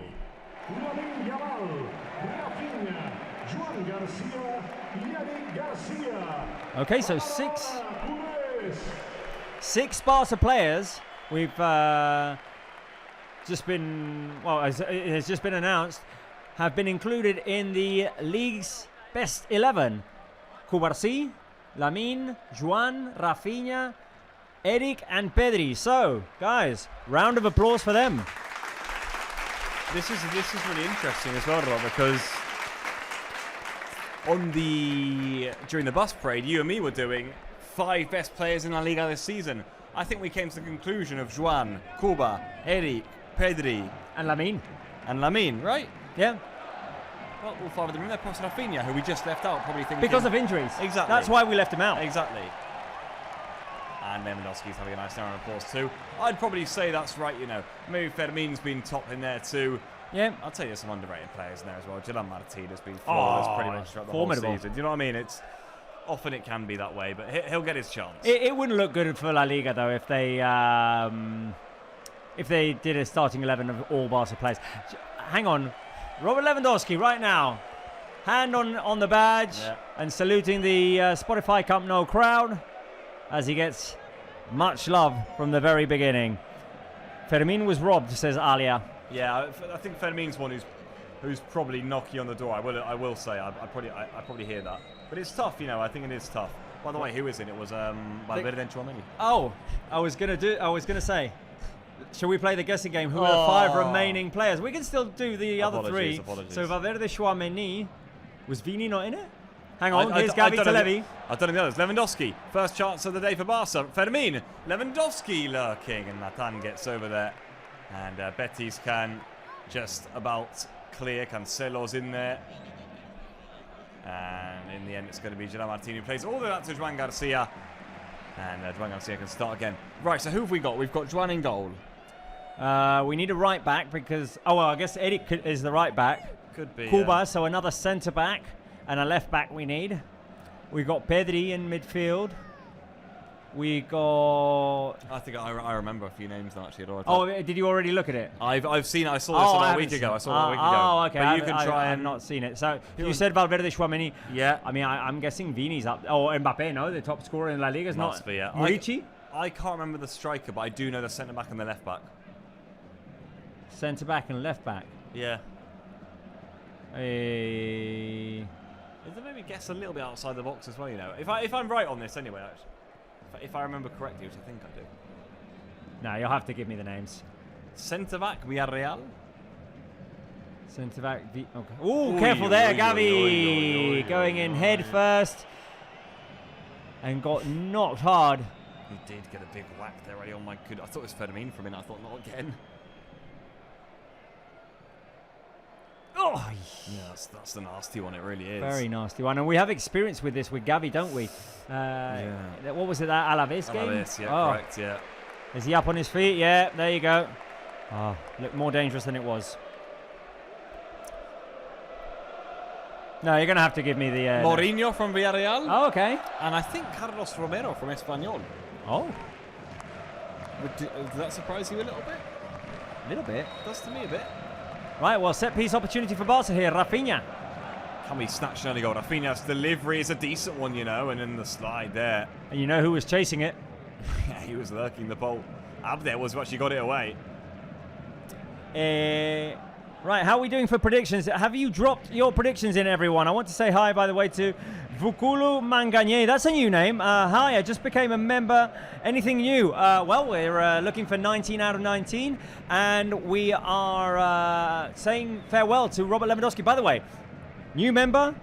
Speaker 1: Okay, so six Barca players. We've just been, well, it has just been announced, have been included in the league's best 11. Cubarsí, Lamine, Juan, Rafinha, Eric, and Pedri. So, guys, round of applause for them.
Speaker 2: This is really interesting as well, Rob, because during the bus parade, you and me were doing 5 best players in LaLiga this season. I think we came to the conclusion of Juan, Cuba, Eric, Pedri,
Speaker 1: And Lamine.
Speaker 2: and Lamine, right?
Speaker 1: Yeah.
Speaker 2: Well, all 5 of them in there, plus Rafinha, who we just left out, probably thinking
Speaker 1: Because of injuries.
Speaker 2: Exactly.
Speaker 1: That's why we left him out.
Speaker 2: Exactly. And Lewandowski's having a nice round of applause too. I'd probably say that's right, you know. Maybe Fermin's been top in there too.
Speaker 1: Yeah.
Speaker 2: I'll tell you some underrated players in there as well. Gilan Martin has been flawless pretty much throughout the whole season. Do you know what I mean? It's often it can be that way, but he'll get his chance.
Speaker 1: It wouldn't look good for La Liga though if they did a starting 11 of all Barca players. Hang on, Robert Lewandowski right now, hand on the badge and saluting the Spotify Camp Nou crowd as he gets much love from the very beginning. Fermin was robbed, says Alia.
Speaker 2: Yeah, I think Fermin's one who's probably knocking on the door. I will say I probably hear that, but it's tough, you know. I think it is tough. By the way, who is it? It was Valverde and Tchouaméni.
Speaker 1: Oh, I was gonna say, shall we play the guessing game? Who are the 5 remaining players? We can still do the other 3.
Speaker 2: Apologies.
Speaker 1: So Valverde, Tchouaméni, was Vini not in it? Hang on, here's Gavi to Levy.
Speaker 2: I've done the others. Lewandowski, first chance of the day for Barca. Fermin, Lewandowski lurking, and Nathan gets over there. And Betis can just about clear. Cancelo's in there. And in the end, it's going to be Gilan Martin who plays all the way out to Juan Garcia. And Juan Garcia can start again. Right, so who have we got? We've got Juan in goal.
Speaker 1: We need a right back because, I guess Eric is the right back.
Speaker 2: Could be.
Speaker 1: Cuba, so another centre back. And a left back we need. We've got Pedri in midfield. We got.
Speaker 2: I think I remember a few names now, actually.
Speaker 1: Oh, did you already look at it?
Speaker 2: I've seen it. I saw this about a week ago.
Speaker 1: Oh, okay.
Speaker 2: But you can try
Speaker 1: I've
Speaker 2: and
Speaker 1: not seen it. So you said Valverde, Tchouaméni.
Speaker 2: Yeah.
Speaker 1: I mean, I'm guessing Vini's up. Oh, Mbappe, no, the top scorer in La Liga is not.
Speaker 2: Must be, yeah.
Speaker 1: Murici?
Speaker 2: I can't remember the striker, but I do know the centre back and the left back.
Speaker 1: Centre back and left back.
Speaker 2: Yeah. Is there maybe guess a little bit outside the box as well, you know? If I'm right on this anyway, actually. If I remember correctly, which I think I do.
Speaker 1: No, you'll have to give me the names.
Speaker 2: Centre back, Villarreal.
Speaker 1: Centre back. Okay. Oh, careful there, Gavi. Going in head first. And got knocked hard.
Speaker 2: He did get a big whack there already. Oh my goodness. I thought it was Fermin for a minute. I thought, not again.
Speaker 1: Oh,
Speaker 2: yeah, that's the nasty one. It really is.
Speaker 1: Very nasty one. And we have experience with this with Gavi, don't we? What was it, that Alaves game?
Speaker 2: Alaves, yeah, correct, yeah.
Speaker 1: Is he up on his feet? Yeah, there you go. Oh, looked more dangerous than it was. No, you're going to have to give me the...
Speaker 2: Mourinho from Villarreal.
Speaker 1: Oh, okay.
Speaker 2: And I think Carlos Romero from Espanyol.
Speaker 1: Oh.
Speaker 2: Does that surprise you a little bit?
Speaker 1: A little bit.
Speaker 2: Does to me a bit.
Speaker 1: Right, well, set-piece opportunity for Barca here. Rafinha.
Speaker 2: Can we snatch an early goal? Rafinha's delivery is a decent one, you know, and then the slide there.
Speaker 1: And you know who was chasing it?
Speaker 2: Yeah, he was lurking the ball. Abder was what she got it away.
Speaker 1: Right, how are we doing for predictions? Have you dropped your predictions in, everyone? I want to say hi, by the way, to Vukulu Manganye. That's a new name. Hi, I just became a member. Anything new? Well, we're looking for 19 out of 19, and we are saying farewell to Robert Lewandowski. By the way, new member?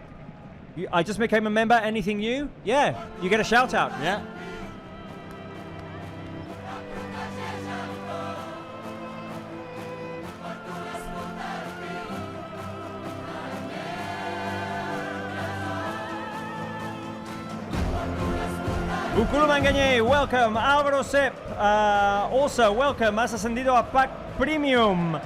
Speaker 1: I just became a member. Anything new? Yeah, you get a shout out.
Speaker 2: Yeah.
Speaker 1: Ukulu Manganye, welcome. Álvaro Sepp, also welcome. Has ascendido a Pack Premium.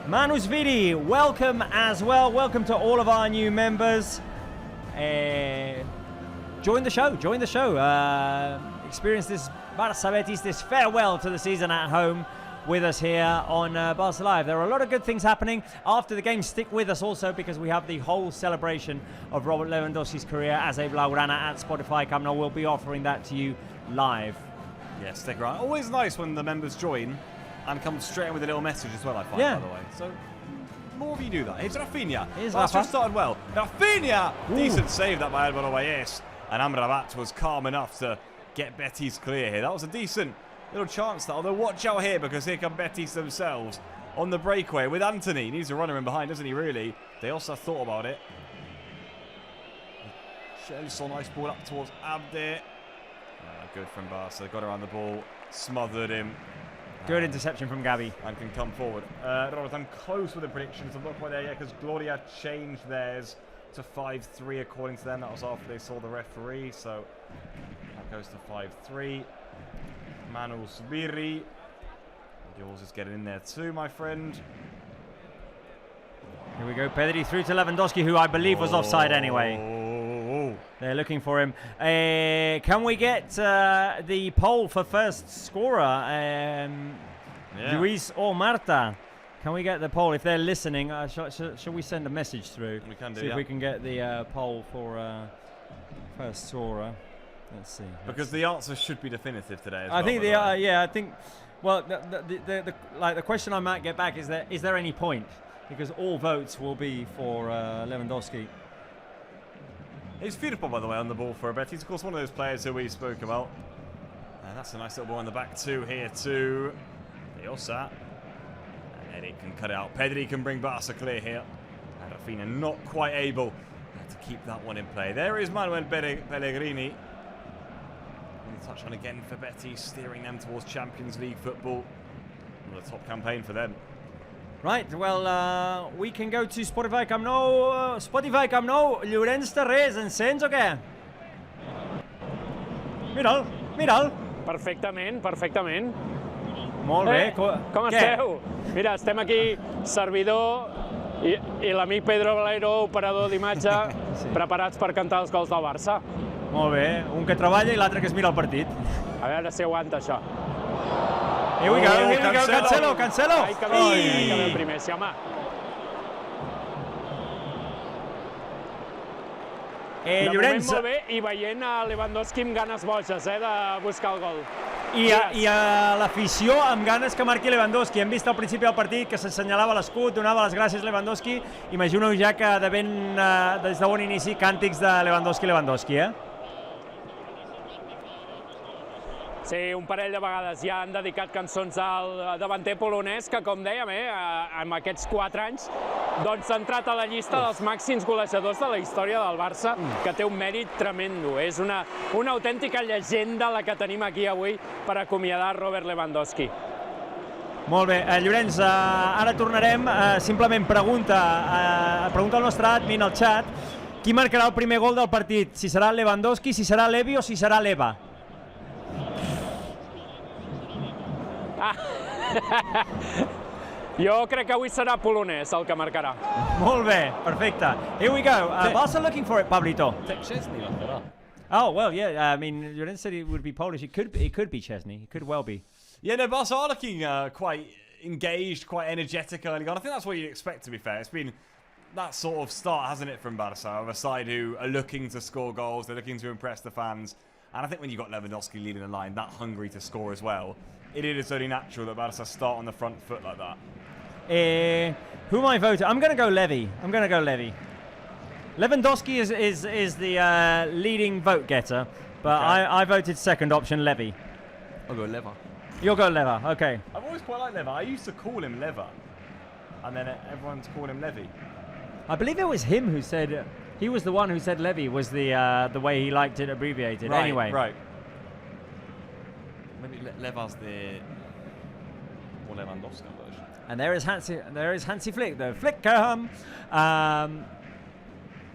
Speaker 1: Manus Vidi, welcome as well. Welcome to all of our new members. Join the show. Experience this Barça Betis, this farewell to the season at home with us here on Barça Live. There are a lot of good things happening after the game. Stick with us also because we have the whole celebration of Robert Lewandowski's career as a Blaugrana at Spotify Camp Nou. We'll be offering that to you live.
Speaker 2: Yeah, stick around. Always nice when the members join and come straight in with a little message as well, I find, by the way. So, more of you do that. Here's Rafinha. Barça started well. Rafinha!
Speaker 1: Ooh.
Speaker 2: Decent save that by Alvaro Valles. And Amrabat was calm enough to get Betis clear here. That was a decent little chance, that. Although watch out here, because here come Betis themselves on the breakaway with Anthony. He needs a runner in behind, doesn't he, really? They also thought about it. Chelsea, nice ball up towards Abde. Good from Barca. Got around the ball, smothered him.
Speaker 1: Good interception from Gavi.
Speaker 2: And can come forward. Robert, I'm close with the predictions. I'm not quite there yet because Gloria changed theirs to 5-3 according to them. That was after they saw the referee. So that goes to 5-3. Manuel Subiri. Yours is getting in there too, my friend.
Speaker 1: Here we go. Pedri through to Lewandowski, who I believe was offside anyway. They're looking for him. Can we get the poll for first scorer? Luis or Marta? Can we get the poll? If they're listening, shall we send a message through?
Speaker 2: We can do,
Speaker 1: see if we can get the poll for first scorer. Let's see.
Speaker 2: Because the answer should be definitive today.
Speaker 1: I think I think. Well, the question I might get back is there any point? Because all votes will be for Lewandowski.
Speaker 2: He's Firpo, by the way, on the ball for Betis. Of course, one of those players who we spoke about. And that's a nice little ball in the back too here to Diosa. And Eric can cut it out. Pedri can bring Barca clear here. And Rafinha not quite able to keep that one in play. There is Manuel Pellegrini. Touch on again for Betis, steering them towards Champions League football. Another top campaign for them.
Speaker 1: Right, well, we can go to Spotify Camp Nou. Spotify Camp Nou, Llorenç Terrés, encens o què? Mira'l.
Speaker 3: Perfectament.
Speaker 1: Molt bé.
Speaker 3: Com esteu? Mira, estem aquí, servidor i l'amic Pedro Valero, operador d'imatge, preparats per cantar els gols del Barça.
Speaker 1: Molt bé, un que treballa i l'altre que es mira el partit.
Speaker 3: A veure si aguanta això.
Speaker 1: Here we go, Cancelo.
Speaker 3: Ai, que ve el primer, sí, home. De moment molt bé, i veient a Lewandowski amb ganes boges de buscar el gol.
Speaker 1: I a l'afició amb ganes que marqui Lewandowski. Hem vist al principi del partit que s'assenyalava l'escut, donava les gràcies a Lewandowski. Imagino ja que des de bon inici càntics de Lewandowski,
Speaker 3: Sí, un parell de vegades ja han dedicat cançons al davanter polonès que, com dèiem, amb aquests 4 anys, doncs s'ha entrat a la llista dels màxims golejadors de la història del Barça, que té un mèrit tremendo. És una autèntica llegenda la que tenim aquí avui per acomiadar Robert Lewandowski.
Speaker 1: Molt bé, Llorenç, ara tornarem. Simplement pregunta al nostre admin al xat qui marcarà el primer gol del partit, si serà Lewandowski, si serà Levi o si serà Leva.
Speaker 3: Jo crec que avui serà polonès el que marcarà.
Speaker 1: Molt bé, perfecte. Here we go. Barca looking for it, Pablito.
Speaker 2: Chesney marcarà.
Speaker 1: Oh, well, yeah. I mean, Llorenç said it would be Polish. It could be Chesney. It could well be.
Speaker 2: Yeah, no, Barca are looking quite engaged, quite energetic early on. I think that's what you'd expect, to be fair. It's been that sort of start, hasn't it, from Barca, of a side who are looking to score goals. They're looking to impress the fans. And I think when you've got Lewandowski leading the line, that hungry to score as well, it is only natural that Barca start on the front foot like that.
Speaker 1: Who am I voting? I'm going to go Levy. Lewandowski is the leading vote getter, but
Speaker 2: Okay.
Speaker 1: I voted second option, Levy.
Speaker 2: I'll go Lever.
Speaker 1: You'll go Lever, okay.
Speaker 2: I've always quite liked Lever. I used to call him Lever, and then everyone's called him Levy.
Speaker 1: I believe it was him who said, he was the one who said Levy was the way he liked it abbreviated.
Speaker 2: Right,
Speaker 1: Anyway.
Speaker 2: Right. Maybe Lever's the more Lewandowski version.
Speaker 1: And there is Hansi Flick, the Flick.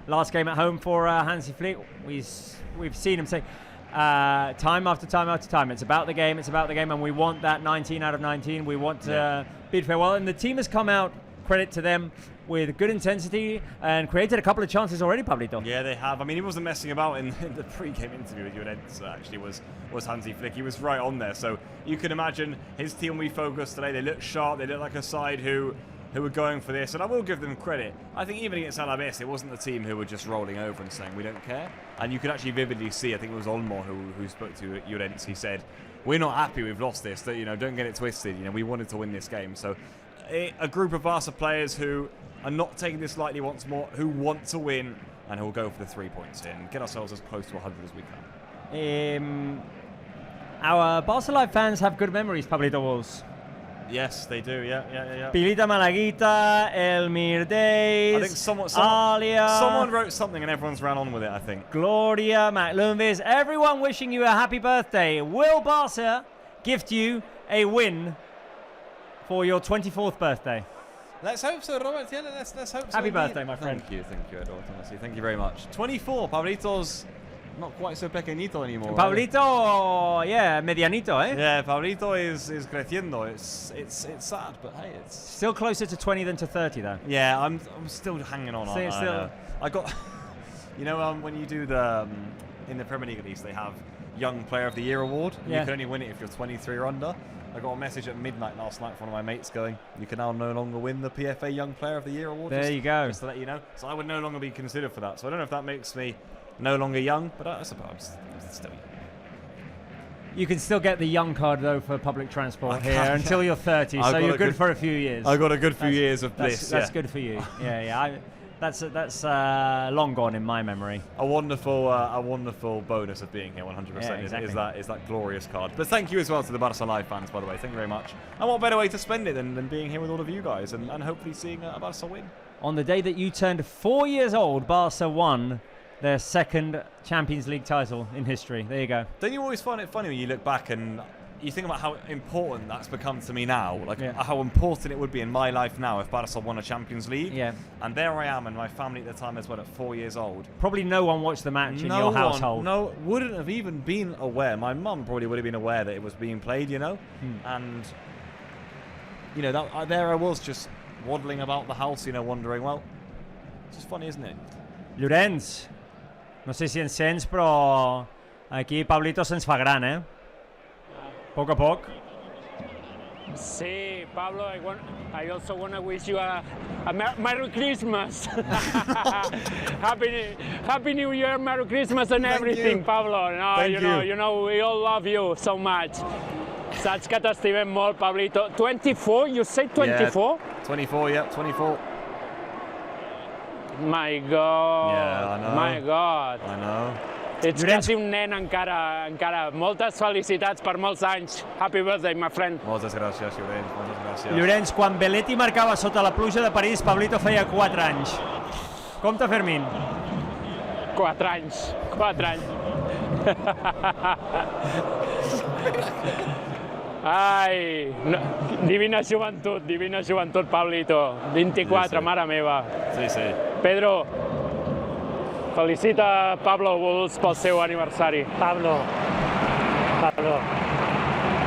Speaker 1: Last game at home for Hansi Flick. We've seen him say time after time after time, it's about the game, and we want that 19 out of 19. We want to bid farewell, and the team has come out, credit to them, with good intensity and created a couple of chances already, Pablito.
Speaker 2: Yeah, they have. I mean, he wasn't messing about in the pre-game interview with Juventus. Actually, was Hansi Flick. He was right on there. So you can imagine his team will be focused today. They look sharp. They look like a side who were going for this. And I will give them credit. I think even against Alaves, it wasn't the team who were just rolling over and saying we don't care. And you could actually vividly see. I think it was Olmo who spoke to Juventus. He said, "We're not happy. We've lost this. Don't get it twisted. We wanted to win this game." So a group of Barca players who are not taking this lightly once more, who want to win and who will go for the 3 points and get ourselves as close to 100 as we can.
Speaker 1: Our Barca Live fans have good memories, Pablito Walls.
Speaker 2: Yes, they do. Yeah.
Speaker 1: Pilita Malaguita, Elmir Days,
Speaker 2: I think
Speaker 1: Alia,
Speaker 2: someone wrote something and everyone's ran on with it, I think.
Speaker 1: Gloria, Matt Lumbis, everyone wishing you a happy birthday. Will Barca gift you a win for your 24th birthday?
Speaker 2: Let's hope so, Robert. Yeah, let's hope so.
Speaker 1: Happy
Speaker 2: indeed.
Speaker 1: birthday, my friend.
Speaker 2: Thank you, Eduardo. Honestly, thank you very much. 24. Pablito's not quite so pequeñito anymore.
Speaker 1: Pablito, yeah, medianito, eh?
Speaker 2: Yeah, Pablito is creciendo. It's sad, but hey, it's
Speaker 1: Still closer to 20 than to 30, though.
Speaker 2: yeah. I'm still hanging on. I got when you do the in the Premier League at least they have Young Player of the Year award.
Speaker 1: Yeah.
Speaker 2: You can only win it if you're 23 or under. I got a message at midnight last night from one of my mates going, "You can now no longer win the PFA Young Player of the Year award."
Speaker 1: There you go.
Speaker 2: Just to let you know. So I would no longer be considered for that. So I don't know if that makes me no longer young, but I suppose I'm still young.
Speaker 1: You can still get the young card, though, for public transport
Speaker 2: I
Speaker 1: here
Speaker 2: can,
Speaker 1: until you're 30,
Speaker 2: I've
Speaker 1: so
Speaker 2: got
Speaker 1: you're
Speaker 2: a
Speaker 1: good
Speaker 2: good-
Speaker 1: for a few years.
Speaker 2: I got a good few years of bliss.
Speaker 1: That's good for you. Yeah. That's long gone in my memory.
Speaker 2: A wonderful bonus of being here. 100%
Speaker 1: Yeah, exactly.
Speaker 2: is that glorious card. But thank you as well to the Barca Live fans, by the way. Thank you very much. And what better way to spend it than being here with all of you guys and hopefully seeing a Barca win.
Speaker 1: On the day that you turned 4 years old, Barca won their second Champions League title in history. There you go.
Speaker 2: Don't you always find it funny when you look back and you think about how important that's become to me now, like how important it would be in my life now if Barca won a Champions League.
Speaker 1: Yeah.
Speaker 2: And there I am, and my family at the time as well at 4 years old.
Speaker 1: Probably no one watched the match in your household.
Speaker 2: No, wouldn't have even been aware. My mum probably would have been aware that it was being played, and there I was just waddling about the house, wondering. Well, it's just funny, isn't it?
Speaker 1: Llorenç, no sé si encens, però aquí Pablito se'ns fa gran, eh? Poc a poc.
Speaker 3: Sí, Pablo, I also want to wish you a Merry Christmas. Happy New Year, Merry Christmas and everything,
Speaker 2: you.
Speaker 3: Pablo. No,
Speaker 2: Thank
Speaker 3: you know, we all love you so much. Saps que t'estimem molt, Pablito. 24, you say 24?
Speaker 2: Yeah, 24, yeah, 24.
Speaker 3: My God.
Speaker 2: Yeah, I know.
Speaker 3: My God.
Speaker 2: I know.
Speaker 3: Ets quasi un nen encara. Moltes felicitats per molts anys. Happy birthday, my friend.
Speaker 2: Moltes gràcies, Llorenç, moltes gràcies.
Speaker 1: Llorenç, quan Belletti marcava sota la pluja de París, Pablito feia 4 anys. Compte, Fermín.
Speaker 3: 4 anys. 4 anys. Ai, no, divina joventut, Pablito. 24,
Speaker 2: Sí.
Speaker 3: mare meva.
Speaker 2: Sí.
Speaker 3: Pedro, felicita Pablo Bulls pel seu aniversari.
Speaker 5: Pablo,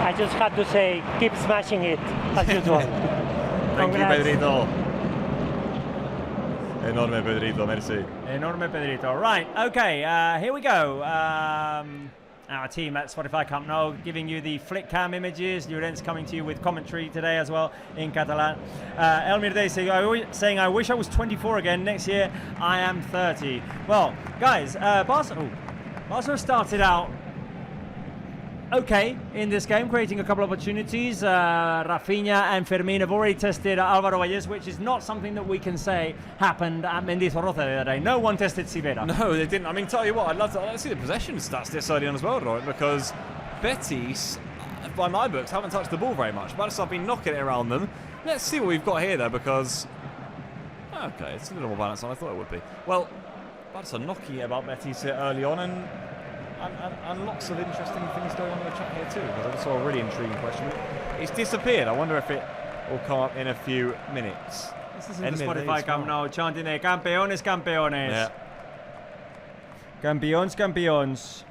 Speaker 5: I just had to say, keep smashing it, as usual.
Speaker 2: Thank you,
Speaker 5: Congrats.
Speaker 2: Pedrito. Enorme, Pedrito, merci.
Speaker 1: Enorme Pedrito. Right, okay, here we go. Our team at Spotify Camp Nou giving you the flick cam images. Llorenç coming to you with commentary today as well in Catalan. Elmir Day saying, I wish I was 24 again. Next year, I am 30. Well, guys, Barca started out okay in this game, creating a couple of opportunities. Rafinha and Fermin have already tested Álvaro Valles, which is not something that we can say happened at Mendizorroza the other day. No one tested Sivera.
Speaker 2: No, they didn't. I mean, tell you what, I'd love to see the possession stats this early on as well, right? Because Betis, by my books, haven't touched the ball very much. Barça have been knocking it around them. Let's see what we've got here, though, because... Okay, it's a little more balanced than I thought it would be. Well, Barça knocking it about Betis here early on, and lots of interesting things going on in the chat here too, because I saw a really intriguing question. It's disappeared. I wonder if it will come up in a few minutes.
Speaker 1: This is in the Spotify Camp Nou, chanting there, campeones, campeones.
Speaker 2: Yeah.
Speaker 1: Campeons, campeons.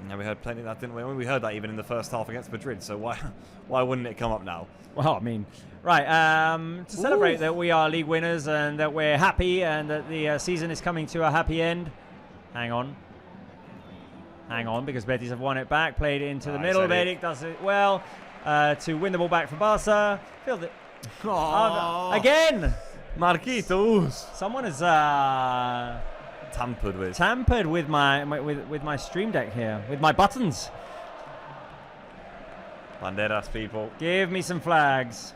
Speaker 2: Yeah, we heard plenty of that, didn't we? We heard that even in the first half against Madrid, so why wouldn't it come up now?
Speaker 1: Well, I mean, right, to celebrate that we are league winners and that we're happy and that the season is coming to a happy end. Hang on, because Betis have won it back, played it into the middle. Betis does it well to win the ball back for Barça. Feel that again,
Speaker 2: Marquitos.
Speaker 1: someone has
Speaker 2: Tampered
Speaker 1: with my stream deck here, with my buttons.
Speaker 2: Banderas, people.
Speaker 1: Give me some flags.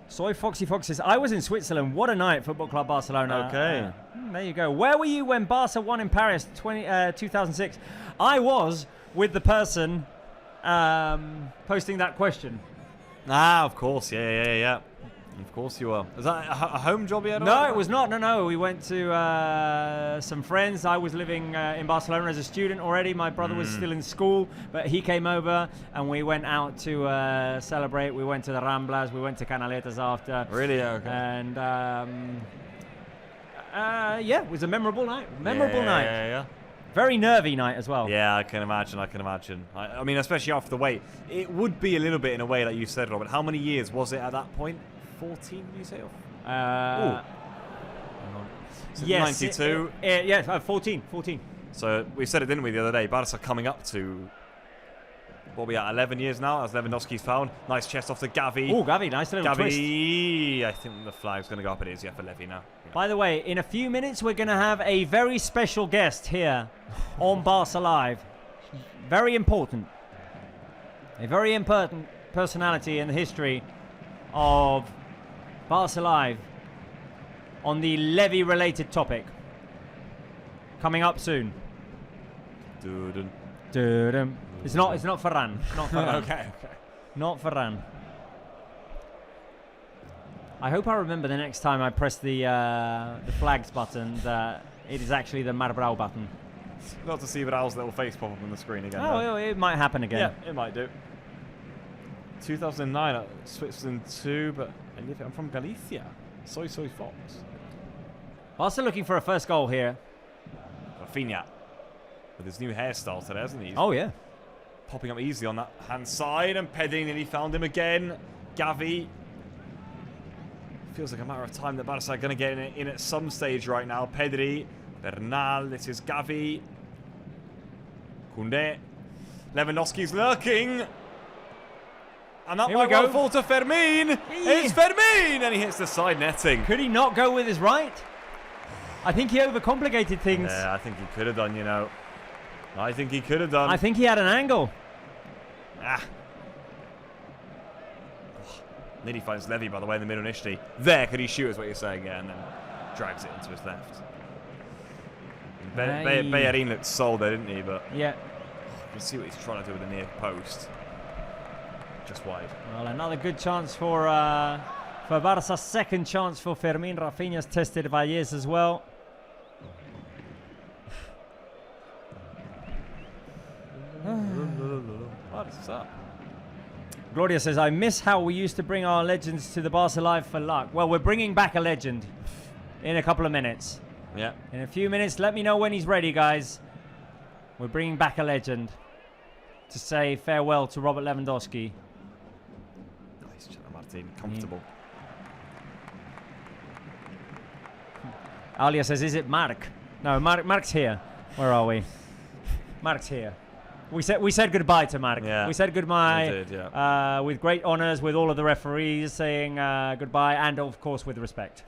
Speaker 1: Soy Foxy Fox says, I was in Switzerland. What a night, Football Club Barcelona.
Speaker 2: Okay.
Speaker 1: There you go. Where were you when Barca won in Paris 2006? I was with the person posting that question.
Speaker 2: Ah, of course. Yeah. Of course you are. Is that a home job yet?
Speaker 1: No, it was not. No. We went to some friends. I was living in Barcelona as a student already. My brother was still in school, but he came over and we went out to celebrate. We went to the Ramblas. We went to Canaletas after.
Speaker 2: Really? Okay.
Speaker 1: And yeah, it was a memorable night. Night.
Speaker 2: Yeah.
Speaker 1: Very nervy night as well.
Speaker 2: Yeah, I can imagine. I mean, especially after the wait. It would be a little bit in a way, like you said, Robert. How many years was it at that point? 14, you say?
Speaker 1: Yes.
Speaker 2: 92?
Speaker 1: Yeah, 14.
Speaker 2: So we said it, didn't we, the other day? Barca coming up to, what are we at, 11 years now, as Lewandowski's found. Nice chest off to Gavi.
Speaker 1: Oh, Gavi, nice little twist.
Speaker 2: I think the flag's going to go up. It is, for Levy now. Yeah.
Speaker 1: By the way, in a few minutes, we're going to have a very special guest here on Barca Live. Very important. A very important personality in the history of Barca Live on the Levy-related topic. Coming up soon. It's not Ferran. Not Ferran.
Speaker 2: Okay.
Speaker 1: Not Ferran. I hope I remember the next time I press the flags button that it is actually the Marbrau button.
Speaker 2: Not to see Raul's little face pop up on the screen again.
Speaker 1: Oh, it might happen again.
Speaker 2: Yeah, it might do. 2009 at Switzerland 2, but I'm from Galicia. Soy Fox.
Speaker 1: Also looking for a first goal here.
Speaker 2: Rafinha with his new hairstyle today, hasn't he?
Speaker 1: Oh, yeah.
Speaker 2: Popping up easily on that hand side, and Pedri nearly found him again. Gavi. Feels like a matter of time that Barca are going to get in at some stage right now. Pedri, Bernal, this is Gavi. Koundé. Lewandowski's lurking. And that might go fall to Fermin. It's Fermin! And he hits the side netting.
Speaker 1: Could he not go with his right? I think he overcomplicated things.
Speaker 2: Yeah, I think he could have done, I think he could have done.
Speaker 1: I think he had an angle.
Speaker 2: Nearly finds Levy, by the way, in the middle initially. There, could he shoot, is what you're saying, yeah, and then drags it into his left. Bellerin looked sold there, didn't he? But
Speaker 1: yeah.
Speaker 2: You can see what he's trying to do with the near post. Just wide.
Speaker 1: Well, another good chance for Barca's second chance for Fermin. Rafinha's tested Valles as well.
Speaker 2: What's up?
Speaker 1: Gloria says, I miss how we used to bring our legends to the Barca Live for luck. Well, we're bringing back a legend in a couple of minutes.
Speaker 2: Yeah.
Speaker 1: In a few minutes, let me know when he's ready, guys. We're bringing back a legend to say farewell to Robert Lewandowski.
Speaker 2: Nice, Martin. Comfortable.
Speaker 1: Alia says, is it Mark? No, Mark's here. Where are we? Mark's here. We said goodbye to Mark.
Speaker 2: Yeah.
Speaker 1: We said goodbye.
Speaker 2: We did, yeah.
Speaker 1: With great honours, with all of the referees saying goodbye, and of course with respect.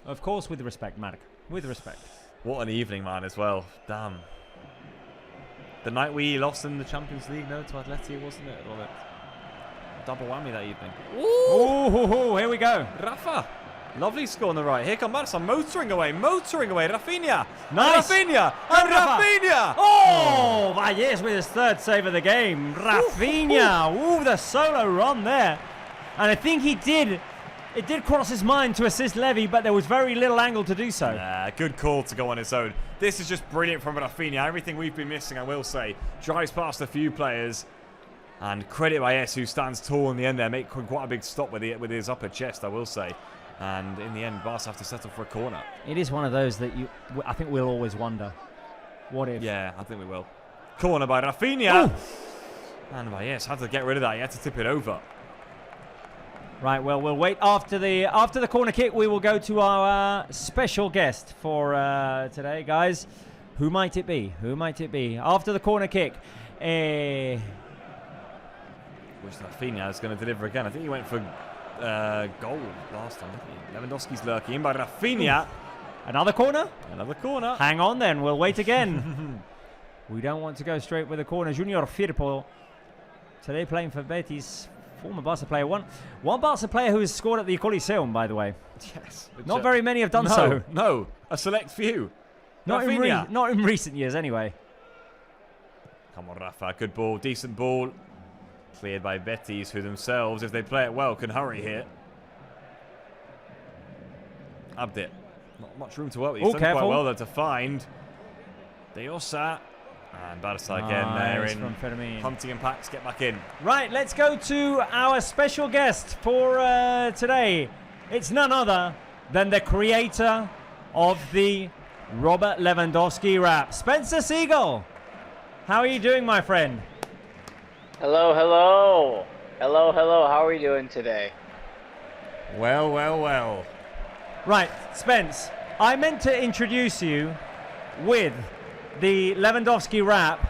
Speaker 1: Of course with respect, Mark. With respect.
Speaker 2: What an evening, man, as well. Damn. The night we lost in the Champions League, no, to Atleti, wasn't it? Or double whammy that evening.
Speaker 1: Ooh, here we go.
Speaker 2: Rafa. Lovely score on the right. Here come Barça, motoring away. Rafinha.
Speaker 1: Nice.
Speaker 2: Rafinha. And Rafinha.
Speaker 1: Oh, Valles with his third save of the game. Rafinha. Ooh, the solo run there. And I think it did cross his mind to assist Levy, but there was very little angle to do so.
Speaker 2: Good call to go on his own. This is just brilliant from Rafinha. Everything we've been missing, I will say. Drives past a few players. And credit Valles, who stands tall in the end there, make quite a big stop with his upper chest, I will say. And in the end, Barça have to settle for a corner.
Speaker 1: It is one of those that I think we'll always wonder. What if?
Speaker 2: Yeah, I think we will. Corner by Rafinha.
Speaker 1: Ooh.
Speaker 2: And Valles had to get rid of that. He had to tip it over.
Speaker 1: Right, well, we'll wait after the corner kick. We will go to our special guest for today, guys. Who might it be? After the corner kick.
Speaker 2: Which Rafinha is going to deliver again. I think he went for goal last time, didn't he? Lewandowski's lurking in by Rafinha.
Speaker 1: Another corner?
Speaker 2: Another corner.
Speaker 1: Hang on then, we'll wait again. We don't want to go straight with the corner. Junior Firpo, today playing for Betis. Former Barca player. One Barca player who has scored at the Coliseum, by the way.
Speaker 2: Yes.
Speaker 1: Not very many have done so.
Speaker 2: No, a select few.
Speaker 1: Not in recent years, anyway.
Speaker 2: Come on, Rafa. Good ball. Decent ball. Cleared by Betis, who themselves, if they play it well, can hurry here. Abdit. Not much room to work with. He's done quite well there to find. Deosa. And Barça again there in hunting and packs. Get back in.
Speaker 1: Right, let's go to our special guest for today. It's none other than the creator of the Robert Lewandowski rap, Spencer Siegel. How are you doing, my friend?
Speaker 6: Hello, hello. Hello, hello. How are we doing today?
Speaker 2: Well, well, well.
Speaker 1: Right, Spence, I meant to introduce you with the Lewandowski rap.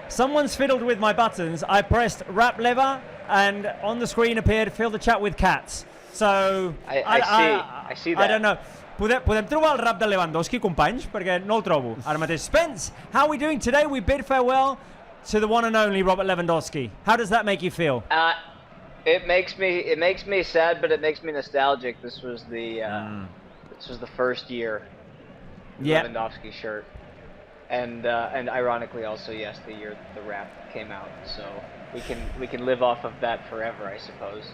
Speaker 1: Someone's fiddled with my buttons. I pressed rap lever, and on the screen appeared fill the chat with cats. So
Speaker 6: I see that.
Speaker 1: I don't know. Podem trobar el rap de Lewandowski, companys? Perquè no el trobo ara mateix. Spence, how are we doing today? We bid farewell to the one and only Robert Lewandowski. How does that make you feel?
Speaker 6: It makes me sad, but it makes me nostalgic. This was the first year Lewandowski shirt, and ironically also, yes, the year the rap came out. So we can live off of that forever, I suppose.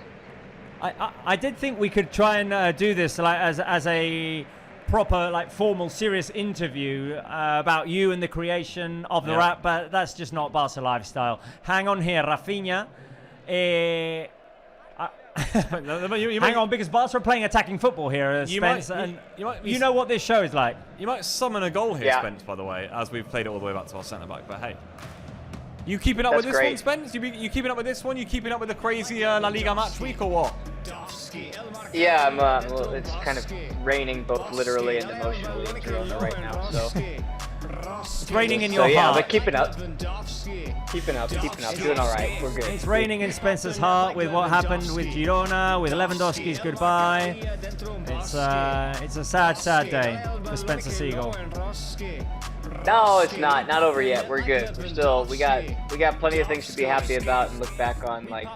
Speaker 1: I did think we could try and do this like as a proper, like, formal, serious interview about you and the creation of the rap, but that's just not Barca lifestyle. Hang on here, Rafinha. Hang on, because Barca are playing attacking football here, Spence. You know what this show is like.
Speaker 2: You might summon a goal here, Spence, by the way, as we've played it all the way back to our centre-back, but hey. You keeping up with this one, Spence? You keeping up with this one? You keeping up with the crazy La Liga match week or what?
Speaker 6: Yeah, well, it's kind of raining both literally and emotionally in Girona right now, so.
Speaker 1: It's raining in your heart.
Speaker 6: Yeah, but keeping up, doing all right. We're good.
Speaker 1: It's raining in Spencer's heart with what happened with Girona, with Lewandowski's goodbye. It's a sad, sad day for Spencer Siegel.
Speaker 6: No, it's not over yet. We're good. We got plenty of things to be happy about and look back on, like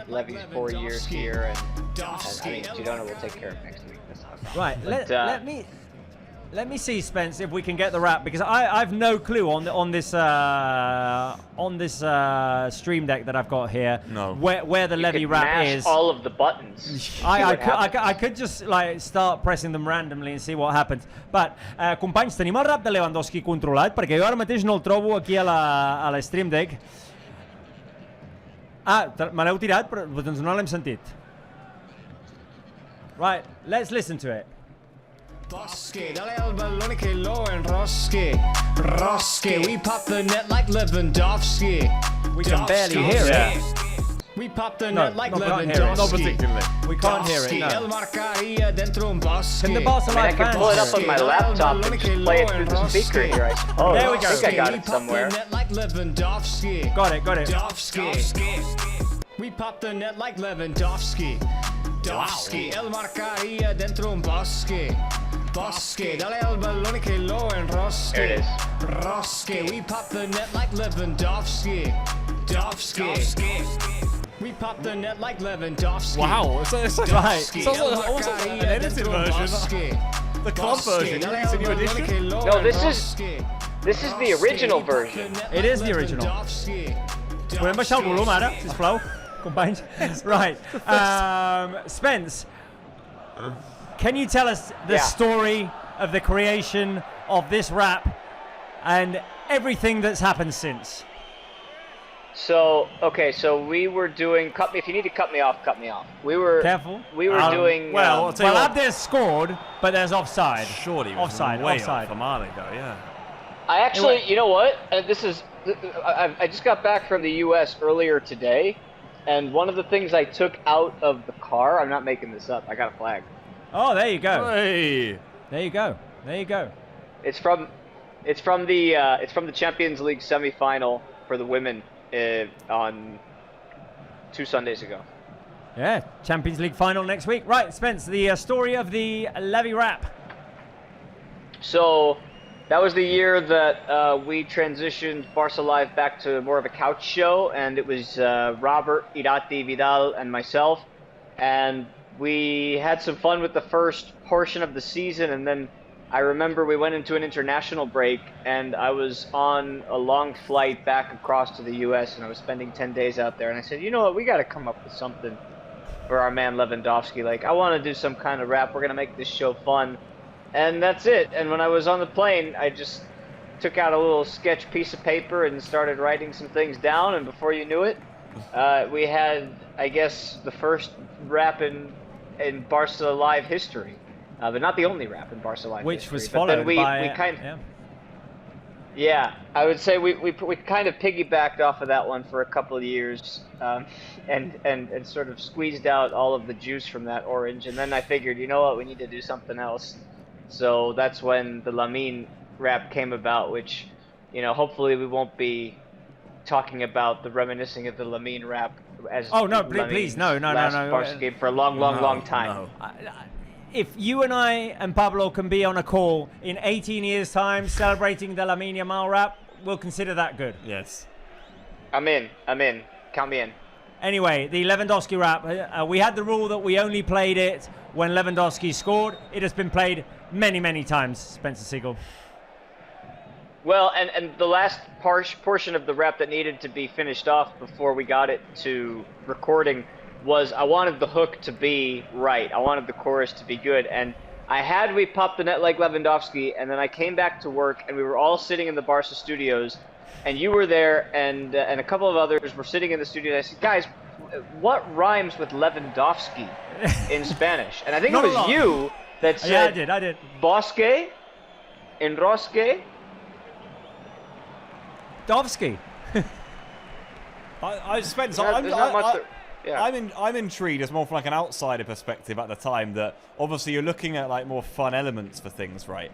Speaker 6: Levy's 4 years here, and I mean Girona will take care of next week. That's not a problem.
Speaker 1: Right. Let me see, Spence, if we can get the rap, because I've no clue on this stream deck that I've got here.
Speaker 2: No.
Speaker 1: Where the Levy rap is.
Speaker 6: All of the buttons.
Speaker 1: I could just like start pressing them randomly and see what happens. But companys, tenim el rap de Lewandowski controlat, perquè jo ara mateix no el trobo aquí a la stream deck. Me l'heu tirat, però doncs no l'hem sentit. Right, let's listen to it.
Speaker 7: Bosque, dale al ballone che lo enrosque. Rosque, we pop the net like Lewandowski.
Speaker 1: We can barely hear it.
Speaker 7: We pop the net like Lewandowski.
Speaker 2: Not particularly.
Speaker 1: We can't hear it, no. Can the Barca
Speaker 6: I can pull it up on my laptop and just play it through the speaker here, I suppose.
Speaker 1: There we go.
Speaker 6: I think I got it somewhere.
Speaker 1: Got it.
Speaker 7: We pop the net like Lewandowski. Dowski, El marcaría dentro un bosque. Bosque, dale al balone che lo enrosque.
Speaker 6: There it is.
Speaker 7: Rosque, we pop the net like Lewandowski. Dovsky. We pop the net like Lewandowski.
Speaker 2: Wow, it's like
Speaker 7: Dovsky.
Speaker 2: almost like an edited version. The club version. It's a new edition.
Speaker 6: No, this is the original version.
Speaker 1: It is the original. Podem baixar el volum ara, sisplau, companys? Right. Spence, can you tell us the story of the creation of this rap and everything that's happened since?
Speaker 6: So, okay, so we were doing, if you need to cut me off, cut me off. We were doing,
Speaker 2: well, I'll tell you what.
Speaker 1: Abder's scored, but there's offside.
Speaker 2: Shorty was
Speaker 1: offside.
Speaker 2: Way off a mile ago, yeah.
Speaker 6: I actually, you know what? I just got back from the U.S. earlier today, and one of the things I took out of the car, I'm not making this up, I got a flag.
Speaker 1: Oh, there you go.
Speaker 2: Hey.
Speaker 1: There you go. There you go.
Speaker 6: It's from the Champions League semifinal for the women on 2 Sundays ago.
Speaker 1: Yeah, Champions League final next week. Right, Spence, the story of the Levy rap.
Speaker 6: So that was the year that we transitioned Barça Live back to more of a couch show, and it was Robert, Irati, Vidal, and myself, and we had some fun with the first portion of the season, and then I remember we went into an international break, and I was on a long flight back across to the U.S., and I was spending 10 days out there, and I said, you know what, we got to come up with something for our man Lewandowski. Like, I want to do some kind of rap. We're going to make this show fun. And that's it. And when I was on the plane, I just took out a little sketch piece of paper and started writing some things down, and before you knew it, we had, I guess, the first rap in Barca Live history. But not the only rap in Barca Live
Speaker 1: Which
Speaker 6: history.
Speaker 1: was followed by...
Speaker 6: Yeah, I would say we kind of piggybacked off of that one for a couple of years, and sort of squeezed out all of the juice from that orange. And then I figured, you know what, we need to do something else. So that's when the Lamine rap came about, which, you know, hopefully we won't be talking about the reminiscing of the Lamine rap as
Speaker 1: please, no.
Speaker 6: Barca game for a long time.
Speaker 1: No. If you and I and Pablo can be on a call in 18 years' time celebrating the Lamine Yamal rap, we'll consider that good.
Speaker 2: Yes.
Speaker 6: I'm in. Count me in.
Speaker 1: Anyway, the Lewandowski rap. We had the rule that we only played it when Lewandowski scored. It has been played many, many times, Spencer Siegel.
Speaker 6: Well, and the last portion of the rap that needed to be finished off before we got it to recording was I wanted the hook to be right. I wanted the chorus to be good. And we popped the net like Lewandowski, and then I came back to work, and we were all sitting in the Barca studios, and you were there, and a couple of others were sitting in the studio, and I said, guys, what rhymes with Lewandowski in Spanish? And I think it was you that said,
Speaker 1: yeah, I did.
Speaker 6: Bosque, Enrosque.
Speaker 1: Dovsky.
Speaker 2: I'm intrigued as more from like an outsider perspective at the time that obviously you're looking at like more fun elements for things, right?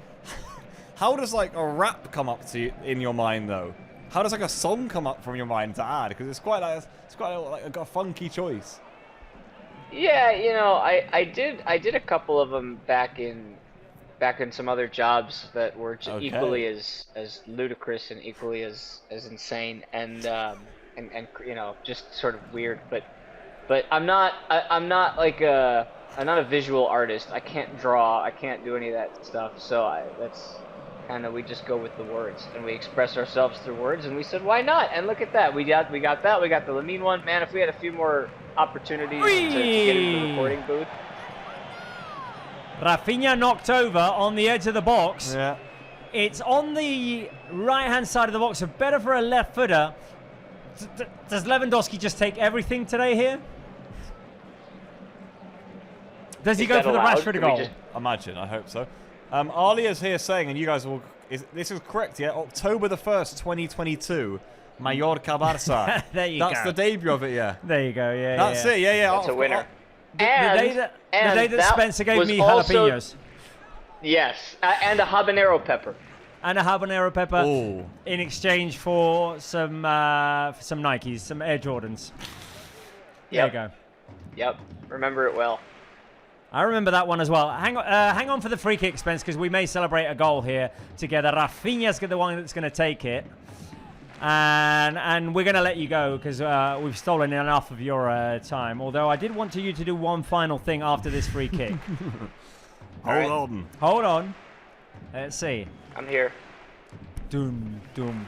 Speaker 2: How does like a rap come up to you in your mind though? How does like a song come up from your mind to add? Because it's quite a funky choice.
Speaker 6: Yeah, you know, I did a couple of them back in some other jobs that were equally as ludicrous and equally as insane and you know, just sort of weird, but I'm not a visual artist. I can't draw. I can't do any of that stuff. So that's kind of, we just go with the words and we express ourselves through words. And we said, why not? And look at that. We got that. We got the Lamine one. Man, if we had a few more opportunities to get into the recording booth.
Speaker 1: Rafinha knocked over on the edge of the box.
Speaker 2: Yeah.
Speaker 1: It's on the right-hand side of the box, so better for a left footer. Does Lewandowski just take everything today here? Does he go for the Rashford goal?
Speaker 2: Imagine, I hope so. Alia's here saying, and you guys will... This is correct, yeah? October the 1st, 2022. Mallorca Barça.
Speaker 1: There you go.
Speaker 2: That's the debut of it, yeah.
Speaker 1: There you go, yeah.
Speaker 2: That's it, yeah.
Speaker 6: That's a winner.
Speaker 1: The day that Spencer gave me jalapenos.
Speaker 6: Yes, and a habanero pepper.
Speaker 1: And a habanero pepper in exchange for some Nikes, some Air Jordans. There you go.
Speaker 6: Yep, remember it well.
Speaker 1: I remember that one as well. Hang on for the free kick, Spence, because we may celebrate a goal here together. Rafinha's the one that's going to take it. And we're going to let you go because we've stolen enough of your time. Although I did want you to do one final thing after this free kick. Hold on. Let's see.
Speaker 6: I'm here.
Speaker 1: Doom, doom.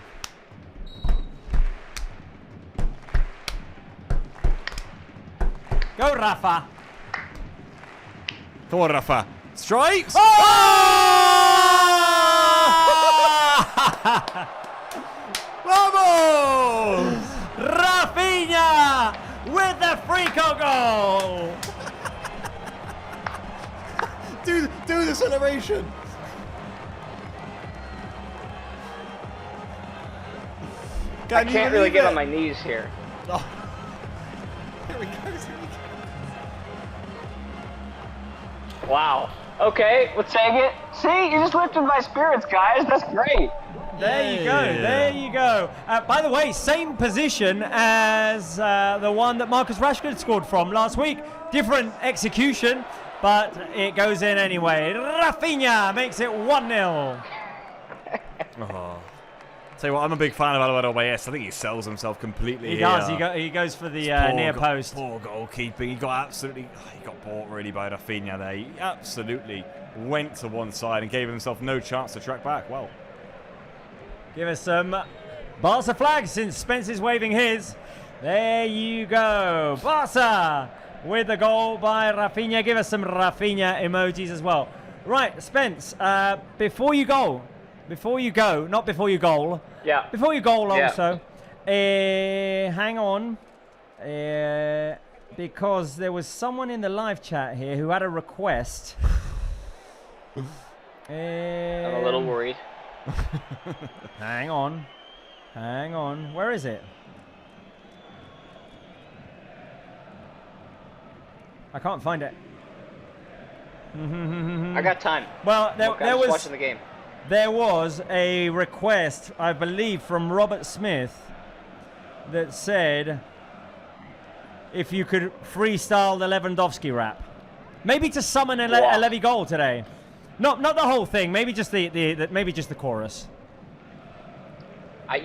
Speaker 1: Go, Rafa.
Speaker 2: Come on, Rafa. Strikes!
Speaker 1: Oh!
Speaker 2: Vamos!
Speaker 1: Rafinha with the free kick goal.
Speaker 2: do the celebration.
Speaker 6: I can't really get on my knees here.
Speaker 2: Oh. Here we go.
Speaker 6: Wow. Okay, we'll take it. See, you just lifted my spirits, guys. That's great.
Speaker 1: There you go. There you go. By the way, same position as the one that Marcus Rashford scored from last week. Different execution, but it goes in anyway. Rafinha makes it 1-0.
Speaker 2: Tell you what, I'm a big fan of Alvaro Baez. I think he sells himself completely.
Speaker 1: He does. He goes for the near post.
Speaker 2: Poor goalkeeping. He got bought really by Rafinha there. He absolutely went to one side and gave himself no chance to track back. Well,
Speaker 1: give us some Barca flags since Spence is waving his. There you go. Barca with the goal by Rafinha. Give us some Rafinha emojis as well. Right, Spence, before you go, not before you goal.
Speaker 6: Yeah.
Speaker 1: Before you goal also. Hang on. Because there was someone in the live chat here who had a request.
Speaker 6: I'm a little worried.
Speaker 1: Hang on. Where is it? I can't find it.
Speaker 6: I got time.
Speaker 1: Well, there was
Speaker 6: watching the game.
Speaker 1: There was a request, I believe, from Robert Smith that said if you could freestyle the Lewandowski rap, maybe to summon a Levy goal today. Not the whole thing. Maybe just maybe just the chorus.
Speaker 6: I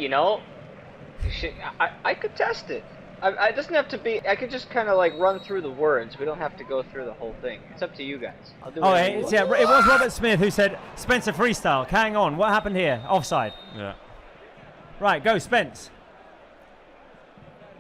Speaker 6: could test it. It doesn't have to be. I could just kind of like run through the words. We don't have to go through the whole thing. It's up to you guys. I'll do it.
Speaker 1: It was Robert Smith who said Spencer freestyle. Hang on, what happened here? Offside.
Speaker 2: Yeah.
Speaker 1: Right, go Spence.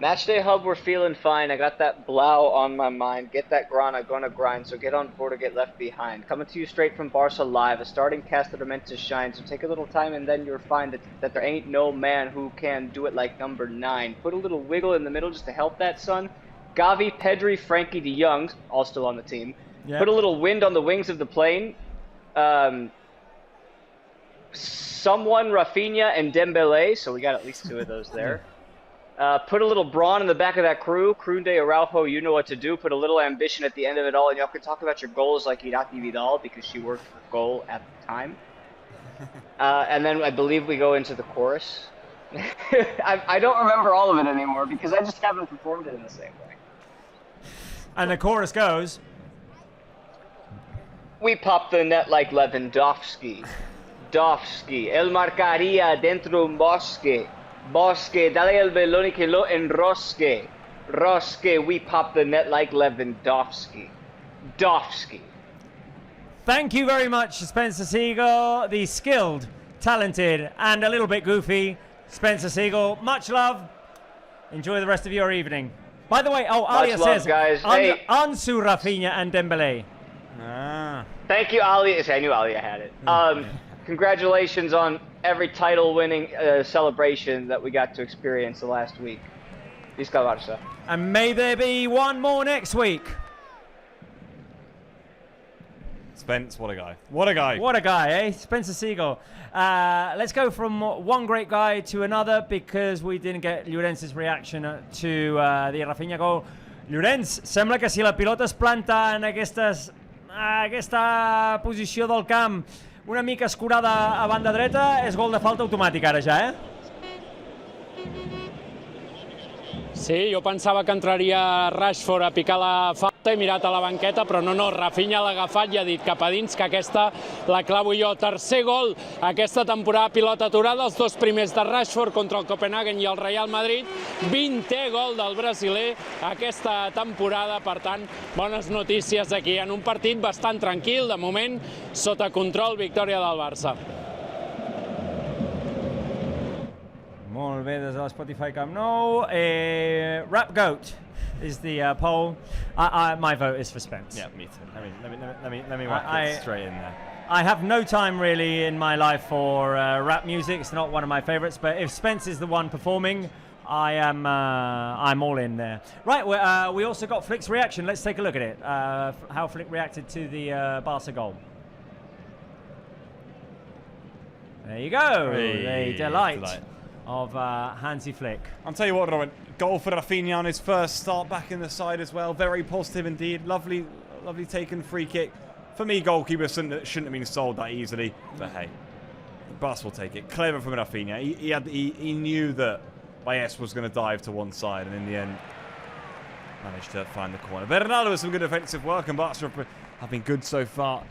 Speaker 6: Matchday Hub, we're feeling fine. I got that Blau on my mind. Get that Grana, gonna grind. So get on board or get left behind. Coming to you straight from Barça Live, a starting cast that are meant to shine. So take a little time and then you'll find that there ain't no man who can do it like number 9. Put a little wiggle in the middle just to help that son. Gavi, Pedri, Frankie de Jong, all still on the team. Yep. Put a little wind on the wings of the plane. Someone, Rafinha, and Dembele. So we got at least 2 of those there. Put a little brawn in the back of that crew. Krunde, Araujo, you know what to do. Put a little ambition at the end of it all. And y'all can talk about your goals like Irati Vidal because she worked for goal at the time. And then I believe we go into the chorus. I don't remember all of it anymore because I just haven't performed it in the same way.
Speaker 1: And the chorus goes...
Speaker 6: We pop the net like Lewandowski. Dovski. El marcaría dentro un bosque. Bosque, dale el balón que lo enrosque. Rosque, we pop the net like Lewandowski. Dovski.
Speaker 1: Thank you very much, Spencer Siegel, the skilled, talented, and a little bit goofy Spencer Siegel. Much love. Enjoy the rest of your evening. By the way, Alia says,
Speaker 6: guys.
Speaker 1: Ansu, Rafinha, and Dembele.
Speaker 6: Thank you, Ali. I knew Alia had it. Congratulations on every title-winning celebration that we got to experience the last week. Visca Barça.
Speaker 1: And may there be one more next week.
Speaker 2: Spence, what a guy. What a guy.
Speaker 1: What a guy, eh? Spencer Siegel. Let's go from one great guy to another because we didn't get Llorenz's reaction to the Rafinha goal. Llorenç, sembla que si la pilota es planta en aquesta posició del camp una mica escurada a banda dreta, és gol de falta automàtica ara ja, eh?
Speaker 3: Sí, jo pensava que entraria Rashford a picar la falta. he mirat a la banqueta, però no, Rafinha l'ha agafat i ha dit cap a dins que aquesta la clavo jo. Tercer gol aquesta temporada, pilota aturada, els dos primers de Rashford contra el Copenhagen i el Real Madrid, 20è gol del brasiler aquesta temporada, per tant, bones notícies aquí, en un partit bastant tranquil, de moment, sota control, victòria del Barça.
Speaker 1: Molt bé, des de Spotify Camp Nou. Rap Goat is the poll. My vote is for Spence.
Speaker 2: Yeah, me too. Let me whack it straight in there.
Speaker 1: I have no time really in my life for rap music. It's not one of my favorites, but if Spence is the one performing, I'm all in there. Right, we also got Flick's reaction. Let's take a look at it. How Flick reacted to the Barca goal. There you go. The delight of Hansi Flick.
Speaker 2: I'll tell you what, Robin, goal for Rafinha on his first start back in the side as well. Very positive indeed. Lovely taken free kick. For me, goalkeeper shouldn't have been sold that easily. But hey, Barca will take it. Clever from Rafinha. He knew that Baez was going to dive to one side, and in the end, managed to find the corner. Bernardo with some good defensive work, and Barca have been good so far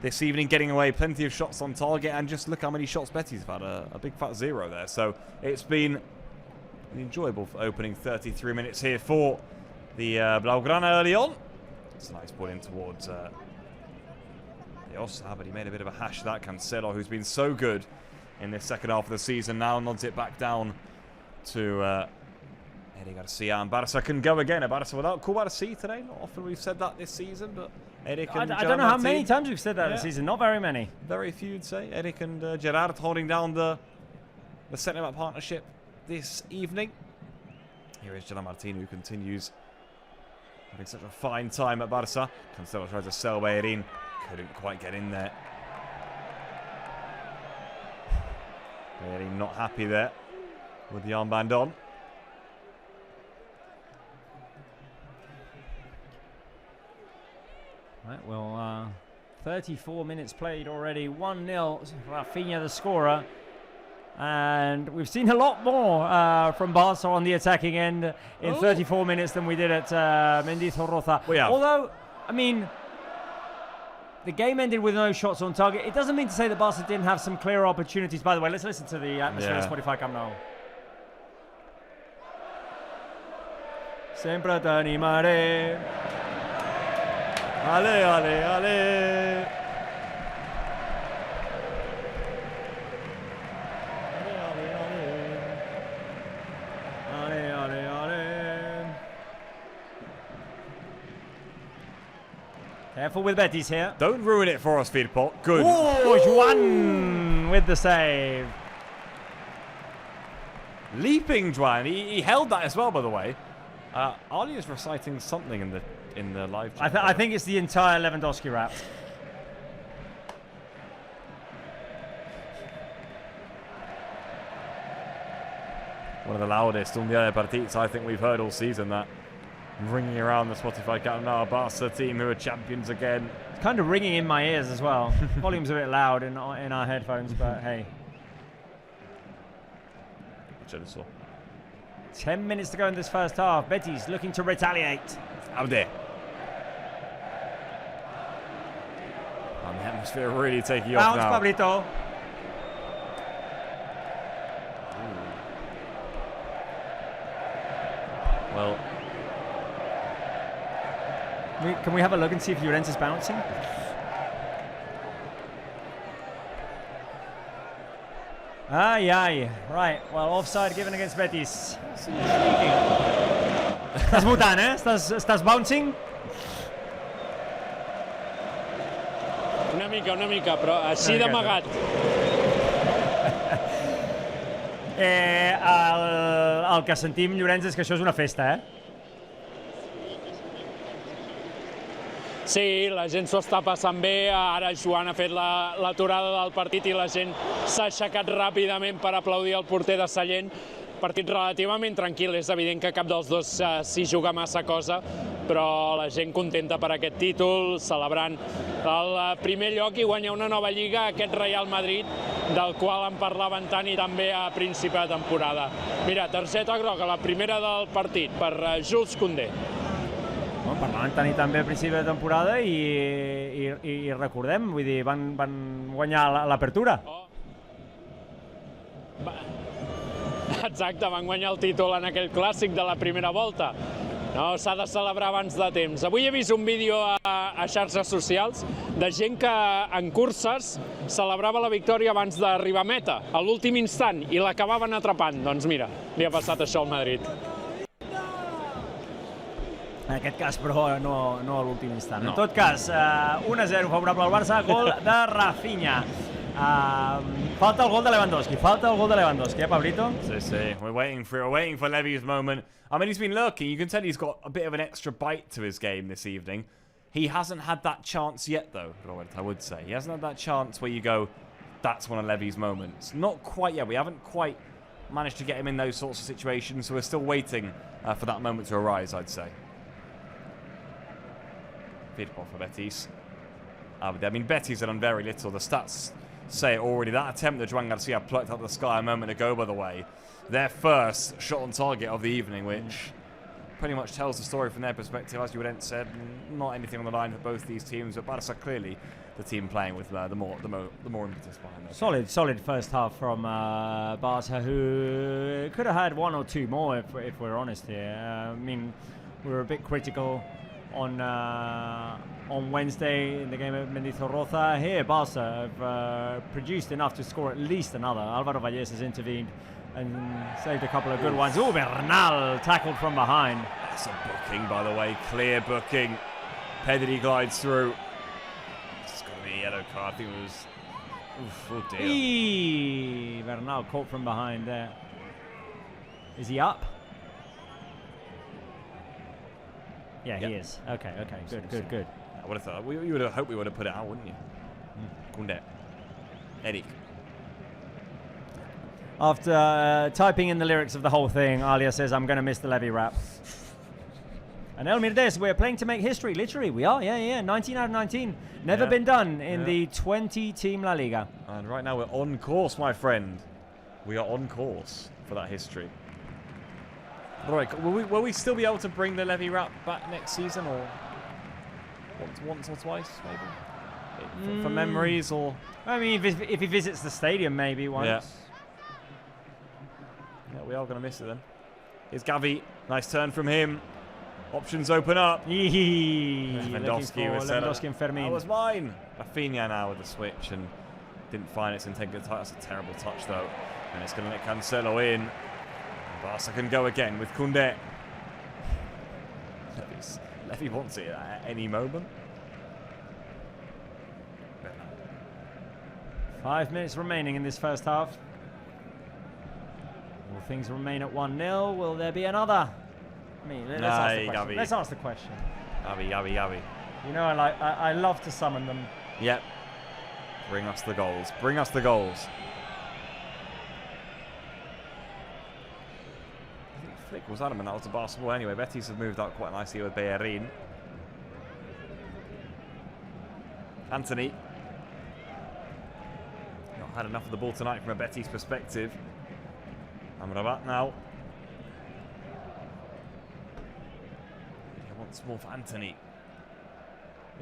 Speaker 2: this evening, getting away plenty of shots on target, and just look how many shots Betis have had, a big fat 0 there. So it's been an enjoyable opening 33 minutes here for the Blaugrana early on. It's a nice ball in towards the Osa, but he made a bit of a hash of that. Cancelo, who's been so good in this second half of the season, now nods it back down to Eric Garcia, and Barca can go again. A Barca without Cubarsí today. Not often we've said that this season, but Eric and
Speaker 1: I don't know how many times we've said that this season. Not very many.
Speaker 2: Very few, you'd say. Eric and Gerard holding down the centre-back partnership this evening. Here is Gerard Martin, who continues having such a fine time at Barca. Cancelo tries to sell Bellerin. Couldn't quite get in there. Bellerin not happy there with the armband on.
Speaker 1: Right, well, 34 minutes played already. 1-0, Rafinha the scorer. And we've seen a lot more from Barca on the attacking end in 34 minutes than we did at Mendizorroza. Although, I mean, the game ended with no shots on target. It doesn't mean to say that Barca didn't have some clear opportunities. By the way, let's listen to the atmosphere of Spotify Camp Nou. Sempre te animaré.
Speaker 2: Ale, ale, ale.
Speaker 1: Ale, ale, ale. Careful with Betis here.
Speaker 2: Don't ruin it for us, Firpo. Good.
Speaker 1: Oh, Juan with the save.
Speaker 2: Leaping Juan. He held that as well, by the way. Ali is reciting something in the live chat.
Speaker 1: I think it's the entire Lewandowski rap.
Speaker 2: One of the loudest Un Día de Partidos I think we've heard all season, that ringing around the Spotify Camp Nou. Barca team who are champions again.
Speaker 1: It's kind of ringing in my ears as well. Volume's a bit loud in our headphones, but hey. 10 minutes to go in this first half. Betis looking to retaliate.
Speaker 2: Out there. And the atmosphere really taking off now.
Speaker 1: Bounce, Pablito.
Speaker 2: Well,
Speaker 1: can we have a look and see if Llorente's bouncing? Aye. Right, well, offside given against Betis. Estàs mutant, eh? Estàs bouncing?
Speaker 3: Una mica, però així d'amagat.
Speaker 1: El que sentim, Llorenç, és que això és una festa, eh?
Speaker 3: Sí, la gent s'ho està passant bé. Ara Joan ha fet l'aturada del partit i la gent s'ha aixecat ràpidament per aplaudir el porter de Sallent. Partit relativament tranquil, és evident que cap dels dos s'hi juga massa cosa, però la gent contenta per aquest títol, celebrant el primer lloc i guanyar una nova lliga, aquest Real Madrid, del qual en parlaven tant i també a principi de temporada. Mira, targeta groga, la primera del partit per Jules Koundé.
Speaker 1: Per no tenir també a principi de temporada i recordem, vull dir, van guanyar l'apertura.
Speaker 3: Exacte, van guanyar el títol en aquell clàssic de la primera volta. No, s'ha de celebrar abans de temps. Avui he vist un vídeo a xarxes socials de gent que en curses celebrava la victòria abans d'arribar a meta, a l'últim instant, i l'acabaven atrapant. Doncs mira, li ha passat això al Madrid.
Speaker 1: En aquest cas, però, no a l'últim instant. En tot cas, 1-0 favorable al Barça, gol de Rafinha. Falta el gol de Lewandowski, Pablito?
Speaker 2: Sí. We're waiting for Levy's moment. I mean, he's been lurking. You can tell he's got a bit of an extra bite to his game this evening. He hasn't had that chance yet, though, Robert, I would say. He hasn't had that chance where you go, that's one of Levy's moments. Not quite yet. We haven't quite managed to get him in those sorts of situations, so we're still waiting for that moment to arise, I'd say. Feedback for Betis. I mean, Betis have done very little. The stats say it already. That attempt that Juan Garcia plucked out of the sky a moment ago, by the way, their first shot on target of the evening, which pretty much tells the story from their perspective. As you had said, not anything on the line for both these teams, but Barça clearly the team playing with the more impetus behind them.
Speaker 1: Solid first half from Barça, who could have had one or two more if we're honest here. I mean, we were a bit critical on Wednesday in the game at Mendizorroza. Here, Barça have produced enough to score at least another. Álvaro Vallés has intervened and saved a couple of good ones. Oh, Bernal tackled from behind.
Speaker 2: That's a booking, by the way. Clear booking. Pedri glides through. It's got to be a yellow card. I think it was... Oof, oh dear.
Speaker 1: Bernal caught from behind there. Is he up? Yeah, he is. Okay. Good.
Speaker 2: I would have thought. You would have hoped we would have put it out, wouldn't you? Koundé. Eric.
Speaker 1: After typing in the lyrics of the whole thing, Alia says, I'm going to miss the Levy rap. And Elmir Des, we're playing to make history. Literally, we are. Yeah. 19 out of 19. Never been done in the 20-team La Liga.
Speaker 2: And right now we're on course, my friend. We are on course for that history. Right, will we still be able to bring the Levy rap back next season, or once or twice, maybe? For memories, or...
Speaker 1: I mean, if he visits the stadium, maybe once.
Speaker 2: Yeah, we are going to miss it then. Here's Gavi. Nice turn from him. Options open up.
Speaker 1: Lewandowski and Fermin.
Speaker 2: That was mine. Rafinha now with the switch and didn't find its intended touch. That's a terrible touch, though. And it's going to let Cancelo in. Barça can go again with Koundé. Levy wants it at any moment.
Speaker 1: 5 minutes remaining in this first half. Will things remain at 1-0? Will there be another? I mean, let's ask the question.
Speaker 2: Gavi.
Speaker 1: You know, I love to summon them.
Speaker 2: Yep. Bring us the goals. Flick was adamant that was a Barça ball anyway. Betis have moved out quite nicely with Bellerin. Anthony. Not had enough of the ball tonight from a Betis perspective. Amrabat now. Once more for Anthony.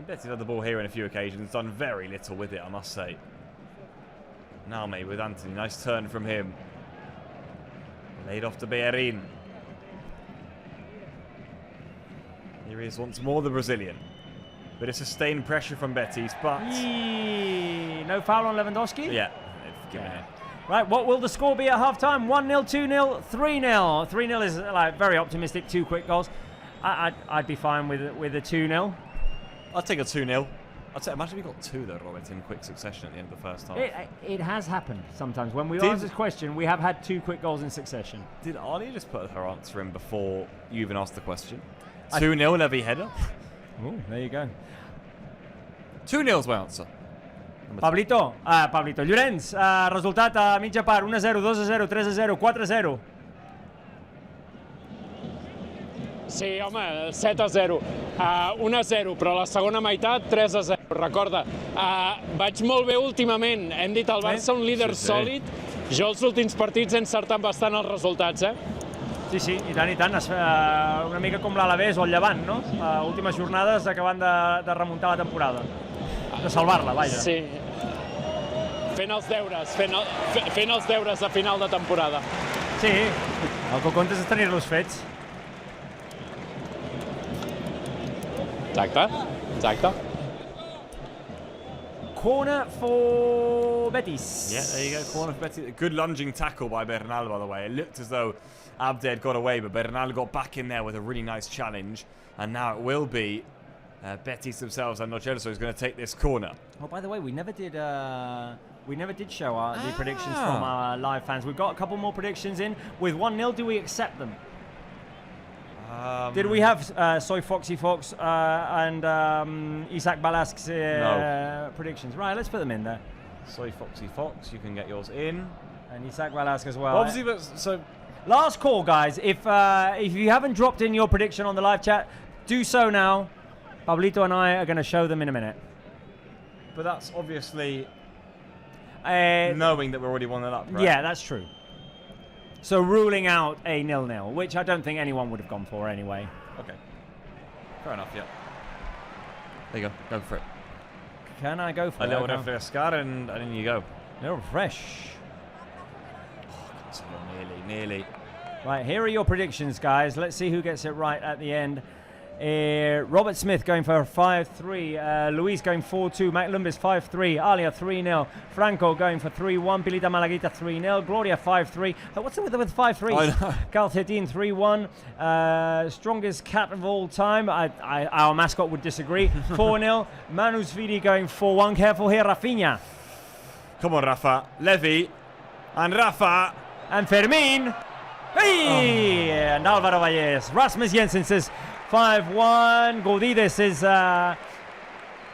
Speaker 2: Betis had the ball here on a few occasions. Done very little with it, I must say. Now maybe with Anthony. Nice turn from him. Laid off to Bellerin. Here he is once more, the Brazilian. Bit of sustained pressure from Betis, but...
Speaker 1: No foul on Lewandowski?
Speaker 2: Yeah, they've given it.
Speaker 1: Right, what will the score be at half-time? 1-0, 2-0, 3-0. 3-0 is like very optimistic, 2 quick goals. I'd be fine with a 2-0.
Speaker 2: I'd take a 2-0. Imagine we got 2 though, Robert, in quick succession at the end of the first half.
Speaker 1: It has happened sometimes. When we ask this question, we have had 2 quick goals in succession.
Speaker 2: Did Arnie just put her answer in before you even asked the question? 2-0 Levy header.
Speaker 1: Oh, there you go.
Speaker 2: 2-0's my answer.
Speaker 1: Pablito. Llorenç, resultat a mitja part. 1-0, 2-0, 3-0, 4-0.
Speaker 3: Sí, home, 7-0. 1-0, però la segona meitat 3-0. Recorda, vaig molt bé últimament. Hem dit el Barça un líder sòlid. Jo els últims partits he encertat bastant els resultats,
Speaker 1: Sí, sí, i tant, i tant. Una mica com l'Alavés o el Llevant, no? Últimes jornades acabant de remuntar la temporada. De salvar-la, vaja.
Speaker 3: Sí. Fent els deures a final de temporada.
Speaker 1: Sí, el que comptes és tenir-los fets.
Speaker 3: Exacte.
Speaker 1: Corner for Betis.
Speaker 2: Yeah, there you go. Corner for Betis. Good lunging tackle by Bernal, by the way. It looked as though Abde had got away, but Bernal got back in there with a really nice challenge. And now it will be Betis themselves, and Lo Celso is going to take this corner.
Speaker 1: Oh, by the way, we never did show the predictions from our live fans. We've got a couple more predictions in. With 1-0, do we accept them? Did we have Soy Foxy Fox and Isaac Balasque's predictions? Right, let's put them in there.
Speaker 2: Soy Foxy Fox, you can get yours in.
Speaker 1: And Isaac Balasque as well.
Speaker 2: Well, obviously, but so
Speaker 1: last call, guys. If you haven't dropped in your prediction on the live chat, do so now. Pablito and I are going to show them in a minute.
Speaker 2: But that's obviously knowing that we're already 1-0 up, right?
Speaker 1: Yeah, that's true. So ruling out a 0-0, which I don't think anyone would have gone for anyway.
Speaker 2: Okay. Fair enough, yeah. There you go. Go for it.
Speaker 1: Can I go for it?
Speaker 2: A little refrescar and in you go.
Speaker 1: A little fresh.
Speaker 2: Oh, nearly.
Speaker 1: Right, here are your predictions, guys. Let's see who gets it right at the end. Robert Smith going for 5-3. Luis going 4-2. Mac Lumbis 5-3. Alia 3-0. Franco going for 3-1. Pilita Malaguita 3-0. Gloria 5-3. What's the with 5-3? Carl Hedin 3-1. Strongest cat of all time. Our mascot would disagree. 4-0. Manus Vidi going 4-1. Careful here, Rafinha.
Speaker 2: Come on, Rafa. Levy. And Rafa.
Speaker 1: And Fermin. Hey! And Álvaro Valles. Rasmus Jensen says 5-1. Gaudides is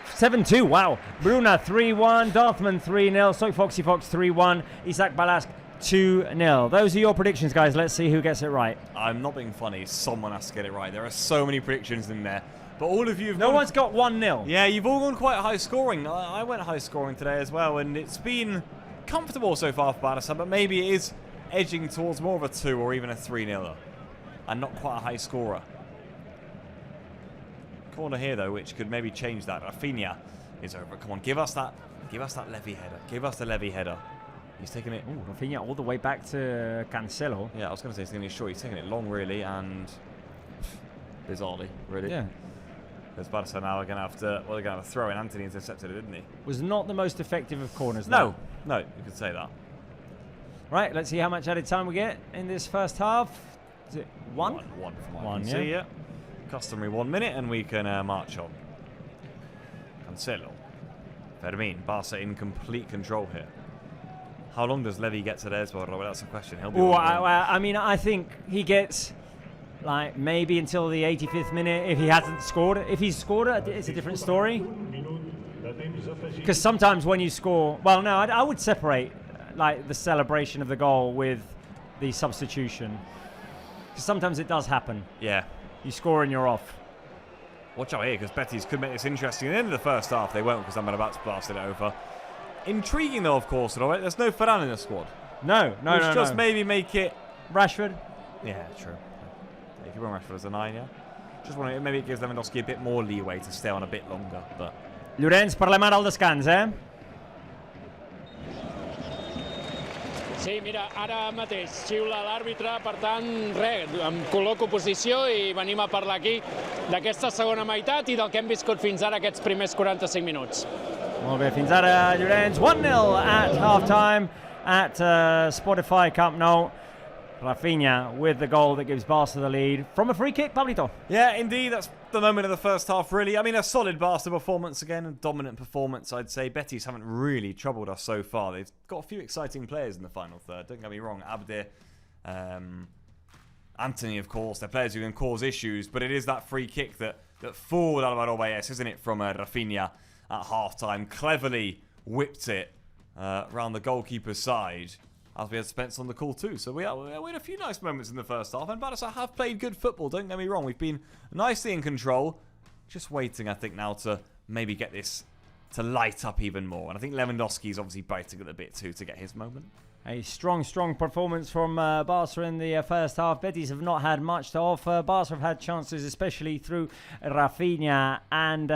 Speaker 1: 7-2. Wow. Bruna 3-1. Darthman 3-0. Soy Foxy Fox 3-1. Isaac Balasque 2-0. Those are your predictions, guys. Let's see who gets it right.
Speaker 2: I'm not being funny. Someone has to get it right. There are so many predictions in there. But all of you have
Speaker 1: No one's got 1-0.
Speaker 2: Yeah, you've all gone quite high scoring. I went high scoring today as well, and it's been comfortable so far for Barça, but maybe it is edging towards more of a 2 or even a 3-0. And not quite a high scorer. Corner here though, which could maybe change that. Rafinha is over. Come on, give us that Levy header. Give us the Levy header. He's taking it.
Speaker 1: Ooh, Rafinha all the way back to Cancelo.
Speaker 2: Yeah, I was going to say he's going to be short. He's taking it long, really, and bizarrely, really.
Speaker 1: Yeah.
Speaker 2: Because Barça now are going to have to. Well, they're going to have to throw in. Anthony intercepted it, didn't he?
Speaker 1: Was not the most effective of corners.
Speaker 2: No, you could say that.
Speaker 1: Right, let's see how much added time we get in this first half. Is it 1?
Speaker 2: 1 from what
Speaker 1: One,
Speaker 2: I can see, yeah. Customary 1 minute, and we can march on. Cancelo. Fermin. Barca in complete control here. How long does Levy get today as well, Robert? That's a question. He'll be
Speaker 1: I mean, I think he gets like maybe until the 85th minute if he hasn't scored. If he's scored, it's a different story. Because sometimes when you score, well, no, I would separate like the celebration of the goal with the substitution. Because sometimes it does happen.
Speaker 2: Yeah.
Speaker 1: You score and you're off.
Speaker 2: Watch out here, because Betis could make this interesting. At the end of the first half, they won't, because I'm about to blast it over. Intriguing, though, of course, Robert. There's no Ferran in the squad.
Speaker 1: No.
Speaker 2: Which just maybe make it...
Speaker 1: Rashford?
Speaker 2: Yeah, true. If you want Rashford as a 9, yeah. Just wondering, maybe it gives Lewandowski a bit more leeway to stay on a bit longer, but...
Speaker 1: Llorenç, parlem ara al descans,
Speaker 3: Sí, mira, ara mateix xiula l'àrbitre, per tant, res, em col·loco posició i venim a parlar aquí d'aquesta segona meitat i del que hem viscut fins ara aquests primers 45 minuts.
Speaker 1: Molt bé, fins ara, Llorenç. 1-0 at half-time at Spotify Camp Nou. Rafinha with the goal that gives Barca the lead from a free kick, Pablito.
Speaker 2: Yeah, indeed, that's the moment of the first half, really. I mean, a solid Barca performance again, a dominant performance, I'd say. Betis haven't really troubled us so far. They've got a few exciting players in the final third, don't get me wrong. Abde, Anthony, of course, they're players who can cause issues, but it is that free kick that fooled Álvaro Valles, isn't it, from Rafinha at half-time. Cleverly whipped it around the goalkeeper's side. As we had Spence on the call too. So we had a few nice moments in the first half. And Barca have played good football, don't get me wrong. We've been nicely in control. Just waiting, I think, now to maybe get this to light up even more. And I think Lewandowski is obviously biting at the bit too to get his moment.
Speaker 1: A strong performance from Barça in the first half. Betis have not had much to offer. Barça have had chances, especially through Rafinha and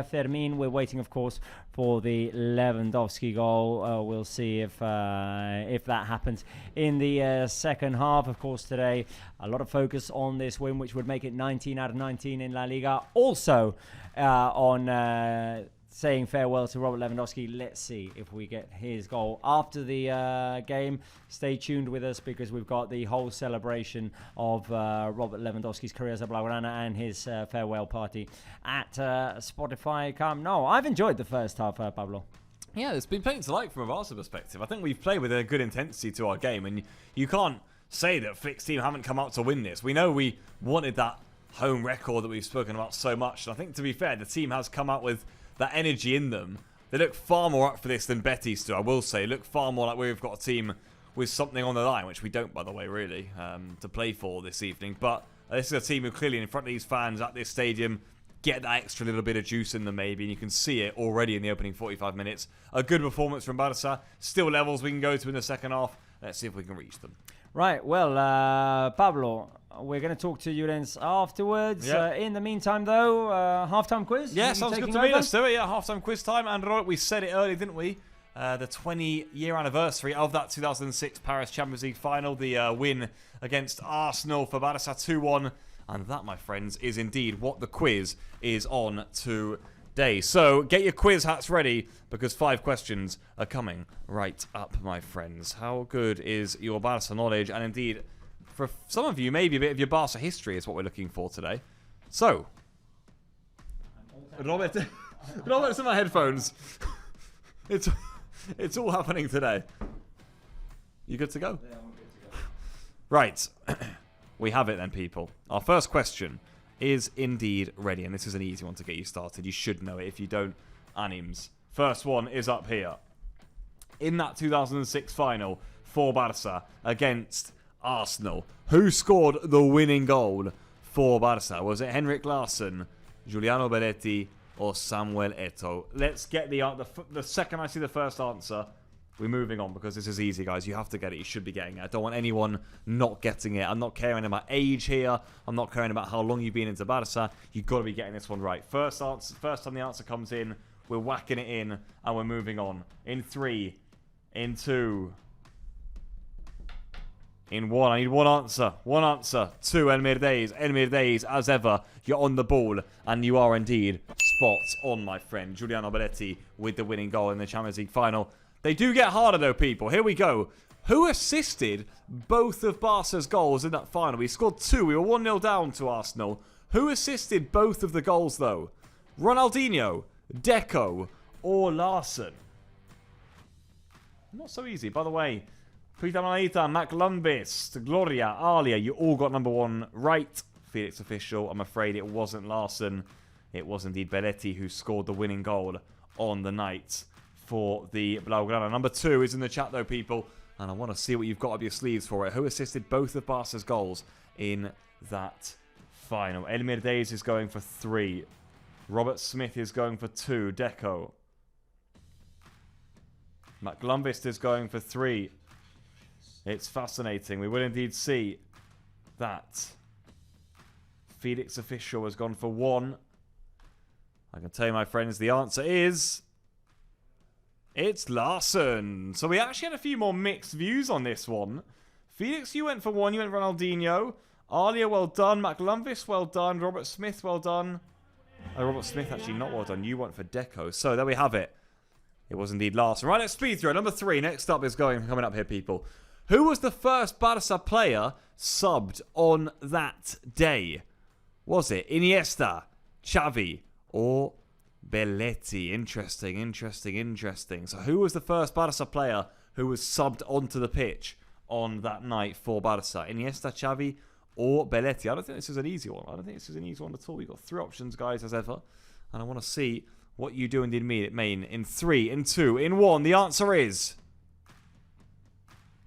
Speaker 1: Fermin. We're waiting, of course, for the Lewandowski goal. We'll see if that happens in the second half. Of course, today, a lot of focus on this win, which would make it 19 out of 19 in La Liga. Also on saying farewell to Robert Lewandowski. Let's see if we get his goal after the game. Stay tuned with us because we've got the whole celebration of Robert Lewandowski's career as a Blaugrana and his farewell party at Spotify Camp Nou. I've enjoyed the first half, Pablo.
Speaker 2: Yeah, there's been plenty to like from a Barca perspective. I think we've played with a good intensity to our game, and you can't say that Flick's team haven't come out to win this. We know we wanted that home record that we've spoken about so much, and I think, to be fair, the team has come out with that energy in them. They look far more up for this than Betis do, I will say. Look far more like we've got a team with something on the line, which we don't, by the way, really, to play for this evening. But this is a team who clearly, in front of these fans at this stadium, get that extra little bit of juice in them maybe, and you can see it already in the opening 45 minutes. A good performance from Barça. Still levels we can go to in the second half. Let's see if we can reach them.
Speaker 1: Right, well, Pablo, we're going to talk to Llorens afterwards.
Speaker 2: Yep.
Speaker 1: In the meantime, though, halftime quiz?
Speaker 2: Yeah, sounds good to me. Let's do it. Yeah, halftime quiz time. And Robert, we said it earlier, didn't we? The 20-year anniversary of that 2006 Paris Champions League final. The win against Arsenal for Barça 2-1. And that, my friends, is indeed what the quiz is on today. So get your quiz hats ready because 5 questions are coming right up, my friends. How good is your Barça knowledge? And indeed, for some of you, maybe a bit of your Barça history is what we're looking for today. So, Robert's in my headphones. It's all happening today. You good to go? Yeah, I'm good to go. Right. We have it then, people. Our first question is indeed ready, and this is an easy one to get you started. You should know it. If you don't, anims. First one is up here. In that 2006 final for Barça against Arsenal, who scored the winning goal for Barça? Was it Henrik Larsson, Giuliano Belletti, or Samuel Eto'o? Let's get the second I see the first answer, we're moving on because this is easy, guys. You have to get it. You should be getting it. I don't want anyone not getting it. I'm not caring about age here. I'm not caring about how long you've been into Barça. You've got to be getting this one right. First time the answer comes in, we're whacking it in and we're moving on. In 3, in 2, in 1. I need one answer. One answer. 2, Elmir Days. Elmir Days, as ever, you're on the ball and you are indeed spot on, my friend. Giuliano Belletti with the winning goal in the Champions League final. They do get harder, though, people. Here we go. Who assisted both of Barca's goals in that final? We scored 2. We were 1-0 down to Arsenal. Who assisted both of the goals, though? Ronaldinho, Deco, or Larsson? Not so easy. By the way, Prita Manita, Mac Lumbis, Gloria, Alia, you all got number 1 right. Felix official. I'm afraid it wasn't Larsson. It was indeed Belletti who scored the winning goal on the night for the Blaugrana. Number 2 is in the chat, though, people. And I want to see what you've got up your sleeves for it. Who assisted both of Barca's goals in that final? Elmir Days is going for 3. Robert Smith is going for 2. Deco. Mac Lumbist is going for 3. It's fascinating. We will indeed see that. Felix official has gone for 1. I can tell you, my friends, the answer is... it's Larsson. So we actually had a few more mixed views on this one. Felix, you went for 1. You went Ronaldinho. Alia, well done. Mac Lumbis, well done. Robert Smith, well done. Robert Smith, actually not well done. You went for Deco. So there we have it. It was indeed Larsson. Right, let's speed through it. Number 3. Next up is coming up here, people. Who was the first Barça player subbed on that day? Was it Iniesta, Xavi, or Belletti? Interesting. So who was the first Barça player who was subbed onto the pitch on that night for Barça? Iniesta, Xavi, or Belletti? I don't think this is an easy one. At all. We've got 3 options, guys, as ever. And I want to see what you do in the immediate main. In 3, in 2, in 1. The answer is...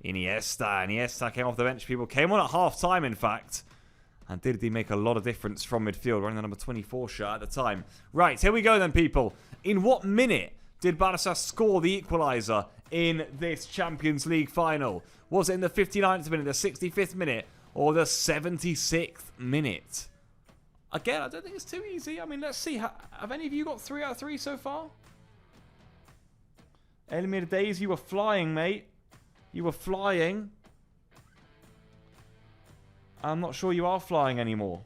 Speaker 2: Iniesta. Iniesta came off the bench, people. Came on at half-time, in fact. And did he make a lot of difference from midfield, wearing the number 24 shirt at the time. Right, here we go then, people. In what minute did Barça score the equaliser in this Champions League final? Was it in the 59th minute, the 65th minute, or the 76th minute? Again, I don't think it's too easy. I mean, let's see. Have any of you got 3 out of 3 so far? Elmir Days, you were flying, mate. You were flying. I'm not sure you are flying anymore.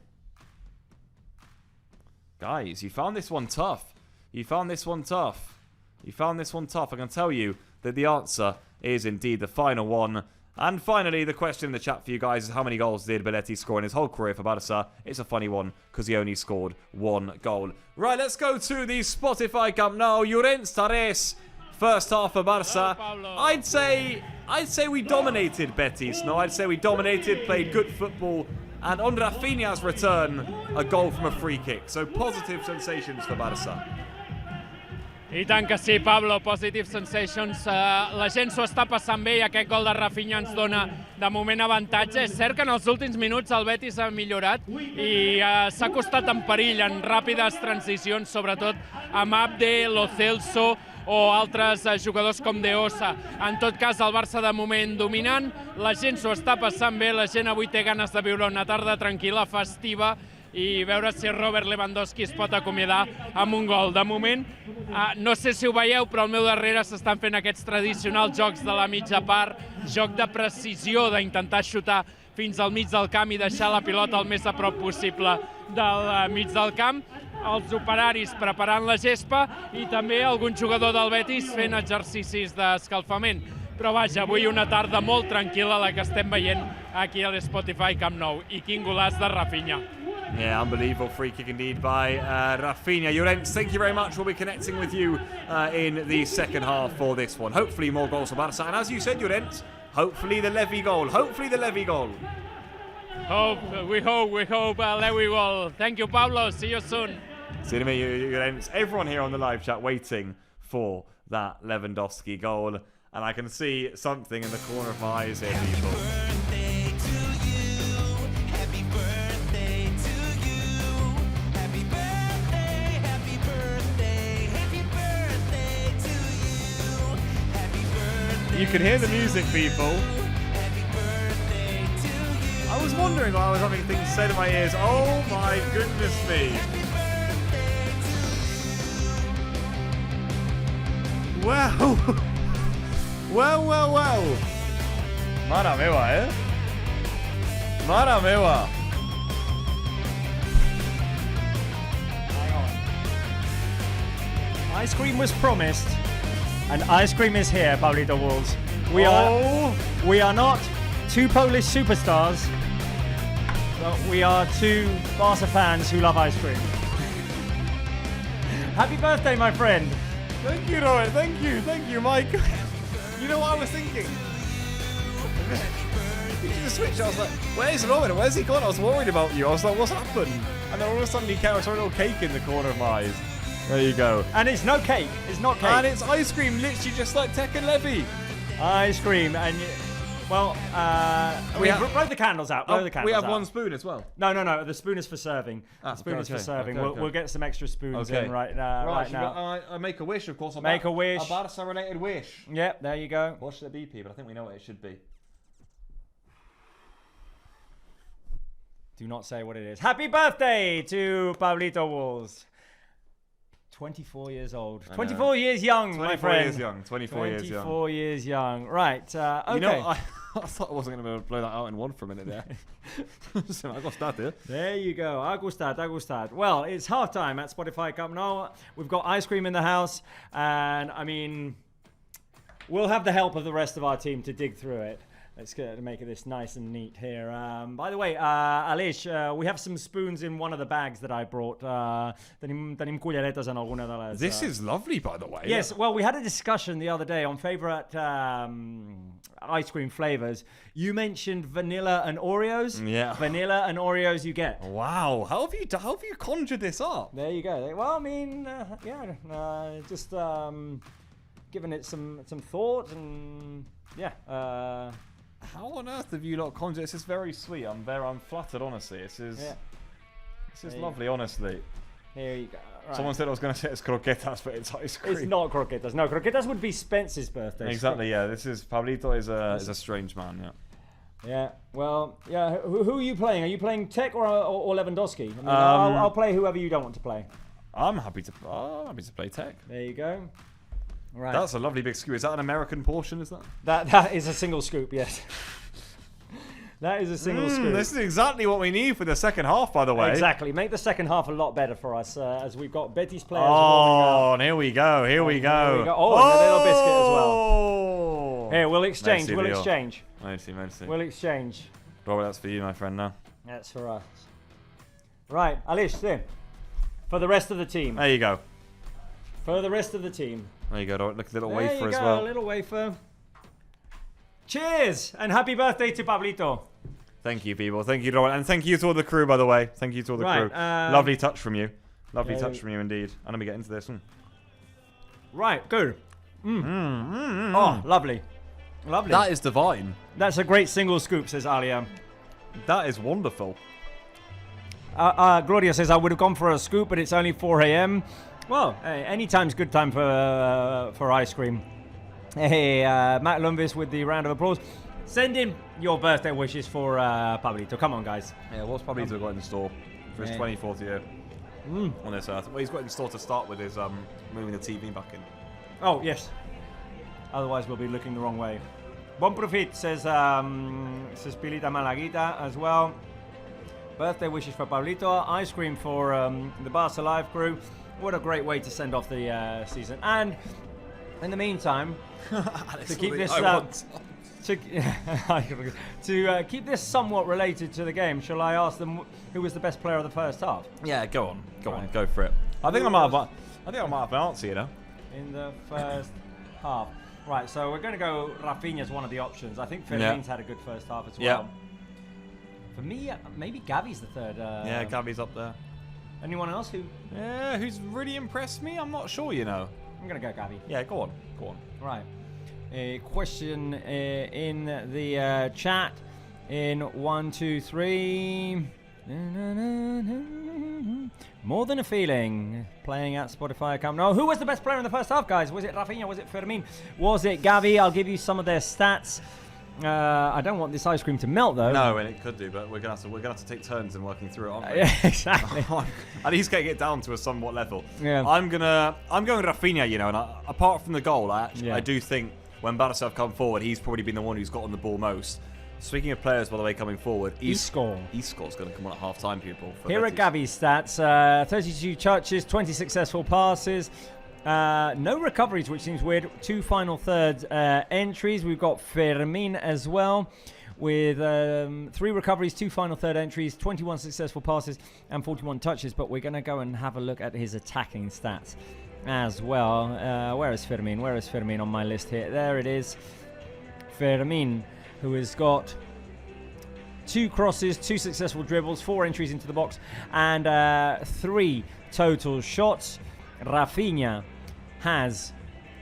Speaker 2: Guys, you found this one tough. You found this one tough. You found this one tough. I can tell you that the answer is indeed the final one. And finally, the question in the chat for you guys is how many goals did Betis score in his whole career for Barça? It's a funny one because he only scored 1 goal. Right, let's go to the Spotify Camp Nou. Llorens Tares, first half for Barça. I'd say we dominated Betis. No, I'd say we dominated, played good football, and on Rafinha's return, a goal from a free kick. So positive sensations for Barça.
Speaker 3: I tant que sí, Pablo, positive sensations. La gent s'ho està passant bé i aquest gol de Rafinha ens dona de moment avantatge. És cert que en els últims minuts el Betis ha millorat i s'ha acostat en perill en ràpides transicions, sobretot amb Abde, Lo Celso o altres jugadors com De Osa. En tot cas, el Barça de moment dominant, la gent s'ho està passant bé, la gent avui té ganes de viure una tarda tranquil·la, festiva, i veure si Robert Lewandowski es pot acomiadar amb un gol. De moment, no sé si ho veieu, però al meu darrere s'estan fent aquests tradicionals jocs de la mitja part, joc de precisió, d'intentar xutar fins al mig del camp i deixar la pilota el més a prop possible del mig del camp. Els operaris preparant la gespa i també algun jugador del Betis fent exercicis d'escalfament. Però vaja, avui una tarda molt tranquil·la la que estem veient aquí a l'Spotify Camp Nou. I quin golaç de Rafinha.
Speaker 2: Yeah, unbelievable free kick indeed by Rafinha. Llorens, thank you very much. We'll be connecting with you in the second half for this one. Hopefully more goals for Barça. And as you said, Llorens, hopefully the Levy goal. Hopefully the Levy goal.
Speaker 3: We hope Levy goal. Thank you, Pablo. See you soon.
Speaker 2: See you in a minute, Llorens. Everyone here on the live chat waiting for that Lewandowski goal. And I can see something in the corner of my eyes here, people. You can hear the music, people. I was wondering why I was having things said in my ears. Oh my goodness me. Wow. Well. Mare meva, eh? Mare meva.
Speaker 1: Hang on. Ice cream was promised. And ice cream is here, Pablito Wolves. We are not 2 Polish superstars, but we are 2 Barca fans who love ice cream. Happy birthday, my friend.
Speaker 2: Thank you, Robert. Thank you, Mike. You know what I was thinking? You did the switch. I was like, where's Robert? Where's he gone? I was worried about you. I was like, what's happened? And then all of a sudden he came, I saw a little cake in the corner of my eyes. There you go.
Speaker 1: And it's no cake. It's not cake.
Speaker 2: And it's ice cream, literally just like Tekken Levy.
Speaker 1: Ice cream. And, well, we blow the candles out. Blow the candles out.
Speaker 2: We have 1 spoon as well.
Speaker 1: No. The spoon is for serving. The spoon is for serving.
Speaker 2: Okay.
Speaker 1: We'll get some extra spoons in right now.
Speaker 2: I make a wish, of course.
Speaker 1: Make a wish.
Speaker 2: A Barca-related wish.
Speaker 1: Yep, there you go.
Speaker 2: What should it be, people? I think we know what it should be.
Speaker 1: Do not say what it is. Happy birthday to Pablito Wolves. 24 years old. 24 years young, my friend.
Speaker 2: 24 years young.
Speaker 1: 24 years young. Right. Okay.
Speaker 2: You know, I thought I wasn't going to be able to blow that out in one for a minute there. So I got started.
Speaker 1: There you go. I gustat. Well, it's halftime at Spotify Camp Nou. We've got ice cream in the house. And, I mean, we'll have the help of the rest of our team to dig through it. Let's make this nice and neat here. By the way, Aleix, we have some spoons in one of the bags that I brought. Tenim culleretes en alguna de les...
Speaker 2: This is lovely, by the way.
Speaker 1: Yes, well, we had a discussion the other day on favourite ice cream flavours. You mentioned vanilla and Oreos.
Speaker 2: Yeah.
Speaker 1: Vanilla and Oreos you get.
Speaker 2: Wow. How have you conjured this up?
Speaker 1: There you go. Well, I mean, just giving it some thought and, yeah.
Speaker 2: How on earth have you lot conjured? This is very sweet. I'm flattered, honestly. This is lovely, honestly.
Speaker 1: Here you go. Right.
Speaker 2: Someone said I was going to say it's croquetas, but it's ice cream.
Speaker 1: It's not croquetas. No, croquetas would be Spence's birthday.
Speaker 2: Exactly, yeah. This is Pablito is a strange man, yeah.
Speaker 1: Yeah, well, yeah. Who are you playing? Are you playing Tech or Lewandowski? I mean, I'll play whoever you don't want to play.
Speaker 2: I'm happy to play Tech.
Speaker 1: There you go. Right.
Speaker 2: That's a lovely big scoop. Is that an American portion? Is that?
Speaker 1: That is a single scoop. Yes. That is a single scoop.
Speaker 2: This is exactly what we need for the second half, by the way.
Speaker 1: Exactly. Make the second half a lot better for us, as we've got Betis players.
Speaker 2: Oh, and here we go. Here we go.
Speaker 1: Oh, and a little biscuit as well. Here, we'll exchange. We'll exchange.
Speaker 2: Merci.
Speaker 1: We'll exchange.
Speaker 2: Robert, that's for you, my friend, now.
Speaker 1: That's for us. Right, Alish, there. For the rest of the team.
Speaker 2: There you go.
Speaker 1: For the rest of the team.
Speaker 2: There you go. Look at the little
Speaker 1: there
Speaker 2: wafer
Speaker 1: you
Speaker 2: as
Speaker 1: go,
Speaker 2: well.
Speaker 1: A little wafer. Cheers and happy birthday to Pablito.
Speaker 2: Thank you, people. Thank you, Robert. And thank you to all the crew, by the way. Thank you to all the crew. Lovely touch from you. Lovely touch from you indeed. And let me get into this.
Speaker 1: Right, good. Oh, lovely. Lovely.
Speaker 2: That is divine.
Speaker 1: That's a great single scoop, says Alia.
Speaker 2: That is wonderful.
Speaker 1: Gloria says, I would have gone for a scoop, but it's only 4 a.m. Well, hey, any time's good time for ice cream. Hey, Matt Lumbis with the round of applause. Send in your birthday wishes for Pablito. Come on, guys.
Speaker 2: Yeah, what's Pablito got in store for his 24th year on this earth? What he's got in store to start with is moving the TV back in.
Speaker 1: Oh, yes. Otherwise, we'll be looking the wrong way. Bon Profit says Pilita Malaguita as well. Birthday wishes for Pablito. Ice cream for the Barça Live crew. What a great way to send off the season. And in the meantime, to keep this to keep this somewhat related to the game, shall I ask them who was the best player of the first half?
Speaker 2: Yeah, go on, go for it. I think I might have an answer, you know.
Speaker 1: In the first half, right? So we're going to go. Rafinha's one of the options. I think Firmin's had a good first half as well.
Speaker 2: Yeah.
Speaker 1: For me, maybe Gavi's the third.
Speaker 2: Yeah, Gavi's up there.
Speaker 1: Anyone else who?
Speaker 2: Yeah, who's really impressed me? I'm not sure, you know.
Speaker 1: I'm going to go Gavi.
Speaker 2: Yeah, go on.
Speaker 1: Right. A question in the chat in 1, 2, 3. More than a feeling. Playing at Spotify Camp Nou. Who was the best player in the first half, guys? Was it Rafinha? Was it Fermin? Was it Gavi? I'll give you some of their stats. I don't want this ice cream to melt, though.
Speaker 2: No, and it could do, but we're gonna have to take turns in working through it, aren't we?
Speaker 1: Yeah, exactly.
Speaker 2: At least getting it down to a somewhat level.
Speaker 1: Yeah.
Speaker 2: I'm going Rafinha, you know, and apart from the goal, I do think when Barça have come forward, he's probably been the one who's gotten the ball most. Speaking of players, by the way, coming forward,
Speaker 1: Isco's
Speaker 2: going to come on at half-time, people.
Speaker 1: Here are Gavi's stats. 32 touches, 20 successful passes. No recoveries, which seems weird. 2 final third entries. We've got Fermin as well with 3 recoveries, 2 final third entries, 21 successful passes and 41 touches. But we're going to go and have a look at his attacking stats as well. Where is Fermin? Where is Fermin on my list here? There it is. Fermin, who has got 2 crosses, 2 successful dribbles, 4 entries into the box, and 3 total shots. Rafinha has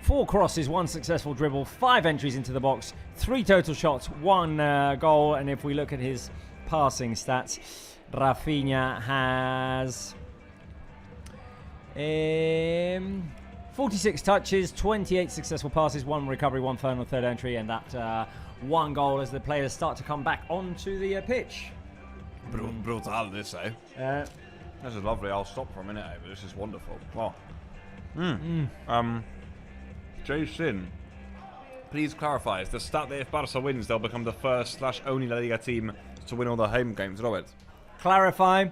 Speaker 1: 4 crosses, 1 successful dribble, 5 entries into the box, 3 total shots, 1 goal. And if we look at his passing stats, Rafinha has 46 touches, 28 successful passes, 1 recovery, 1 final third entry, and that 1 goal as the players start to come back onto the pitch.
Speaker 2: Brutal, this, eh? This is lovely. I'll stop for a minute, but this is wonderful. Wow. Jason, please clarify, is the stat that if Barça wins, they'll become the first/only La Liga team to win all their home games, Robert?
Speaker 1: Clarify,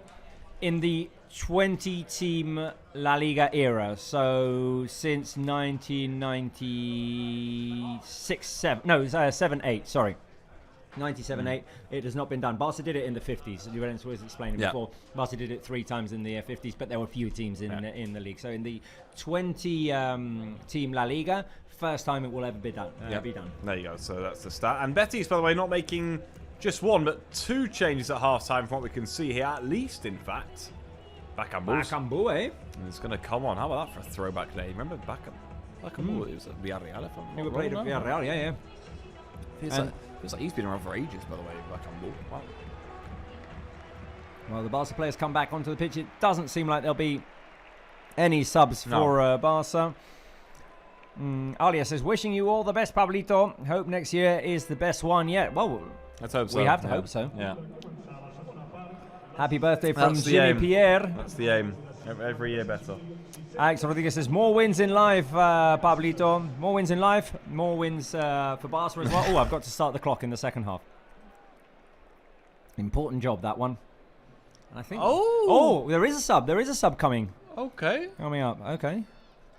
Speaker 1: in the 20-team La Liga era, so since 1996, 7-8, sorry. 97-8, it has not been done. Barca did it in the 50s. Juventus was explaining before. Barca did it 3 times in the 50s, but there were fewer teams in the league. So in the 20-team La Liga, first time it will ever be done.
Speaker 2: There you go. So that's the stat. And Betis, by the way, not making just 1 but 2 changes at half-time from what we can see here, at least, in fact. Bakambu, eh? And it's going to come on. How about that for a throwback day? Remember Bakambu? It was at Villarreal.
Speaker 1: We played at Villarreal, yeah.
Speaker 2: Feels like he's been around for ages, by the way, Bakambu. Wow.
Speaker 1: Well, the Barca players come back onto the pitch. It doesn't seem like they'll be any subs
Speaker 2: No.
Speaker 1: for Barca. Alia says, wishing you all the best, Pablito. Hope next year is the best one yet. Well,
Speaker 2: Let's hope so.
Speaker 1: we have to hope so.
Speaker 2: Yeah.
Speaker 1: Happy birthday from
Speaker 2: That's the
Speaker 1: Jimmy
Speaker 2: aim.
Speaker 1: Pierre.
Speaker 2: That's the aim. Every year better.
Speaker 1: Alex Rodriguez says, more wins in life, Pablito. More wins in life. More wins for Barca as well. Oh, I've got to start the clock in the second half. Important job, that one. And I think. Oh, there is a sub. There is a sub coming.
Speaker 2: Okay.
Speaker 1: Coming up. Okay.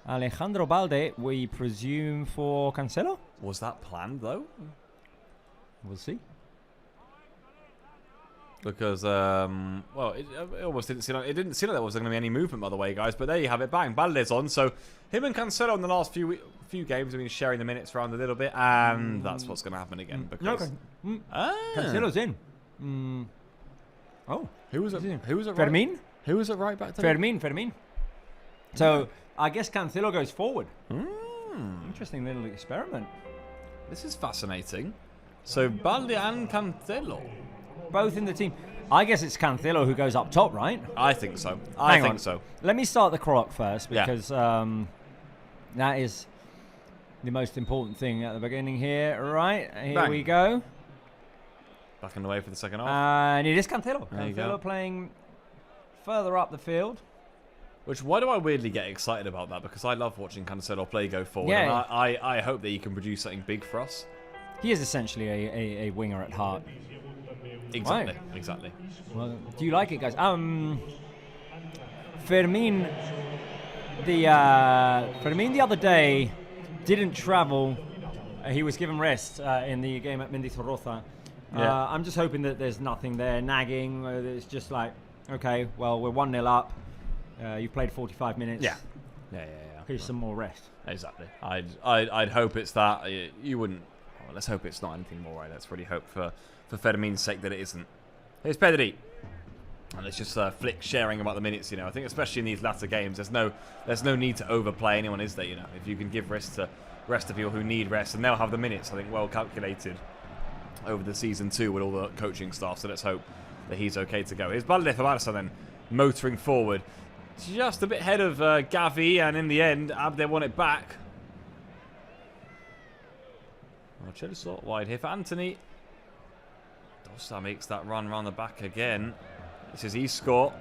Speaker 1: Alejandro Balde, we presume for Cancelo?
Speaker 2: Was that planned though?
Speaker 1: We'll see.
Speaker 2: Because well, it almost didn't seem like there was going to be any movement, by the way, guys. But there you have it. Bang, Balde's on. So him and Cancelo in the last few games have been sharing the minutes around a little bit, and that's what's going to happen again. Because
Speaker 1: Cancelo's in. Oh,
Speaker 2: who was it? Who was it?
Speaker 1: Fermin?
Speaker 2: Who was it right back to?
Speaker 1: Fermin. So I guess Cancelo goes forward. Interesting little experiment.
Speaker 2: This is fascinating. So Balde and Cancelo.
Speaker 1: Both in the team. I guess it's Cancelo who goes up top, right?
Speaker 2: I think so.
Speaker 1: Hang
Speaker 2: I think
Speaker 1: on.
Speaker 2: so.
Speaker 1: Let me start the clock first
Speaker 2: Yeah.
Speaker 1: because that is the most important thing at the beginning here. Right, here
Speaker 2: Bang.
Speaker 1: we go.
Speaker 2: Back in the way for the second half.
Speaker 1: And it is Cancelo.
Speaker 2: There you go.
Speaker 1: Cancelo playing further up the field.
Speaker 2: Why do I weirdly get excited about that? Because I love watching Cancelo play go forward.
Speaker 1: Yeah.
Speaker 2: And I hope that he can produce something big for us.
Speaker 1: He is essentially a winger at heart.
Speaker 2: Exactly.
Speaker 1: Right.
Speaker 2: Exactly.
Speaker 1: Well, do you like it, guys? Fermin the other day didn't travel. He was given rest in the game at Mendizorroza.
Speaker 2: Yeah.
Speaker 1: I'm just hoping that there's nothing there nagging. It's just like, okay, well, we're 1-0 up. You've played 45 minutes.
Speaker 2: Yeah.
Speaker 1: Here's some more rest.
Speaker 2: Exactly. I'd hope it's that. You wouldn't. Well, let's hope it's not anything more. Right. Let's really hope for Fermin's sake that it isn't. Here's Pedri. And it's just Flick sharing about the minutes. I think especially in these latter games, there's no need to overplay anyone, is there? If you can give rest to people who need rest, and they'll have the minutes. I think well calculated over the season too with all the coaching staff. So let's hope that he's okay to go. Here's Balde for Barça then, motoring forward, just a bit ahead of Gavi, and in the end, Abde won it back. Chelsea wide here for Anthony. Dosa makes that run round the back again. This is Isco.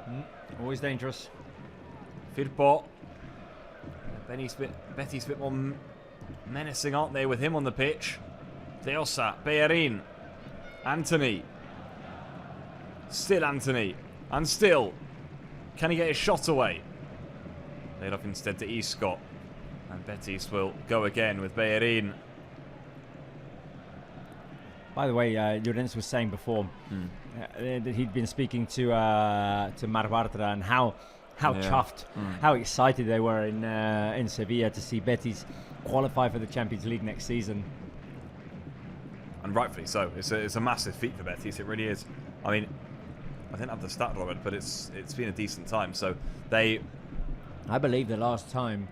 Speaker 1: Always dangerous.
Speaker 2: Firpo. Betis a bit more menacing, aren't they, with him on the pitch? Deosa, Bellerin, Anthony. Still Anthony. And still. Can he get his shot away? Laid off instead to Isco. And Betis will go again with Bellerin.
Speaker 1: By the way, Llorens was saying before that he'd been speaking to Marc Bartra and how chuffed, how excited they were in Sevilla to see Betis qualify for the Champions League next season.
Speaker 2: And rightfully so. It's a massive feat for Betis. It really is. I mean, I didn't have the stat, Robert, but it's been a decent time. So I
Speaker 1: believe the last time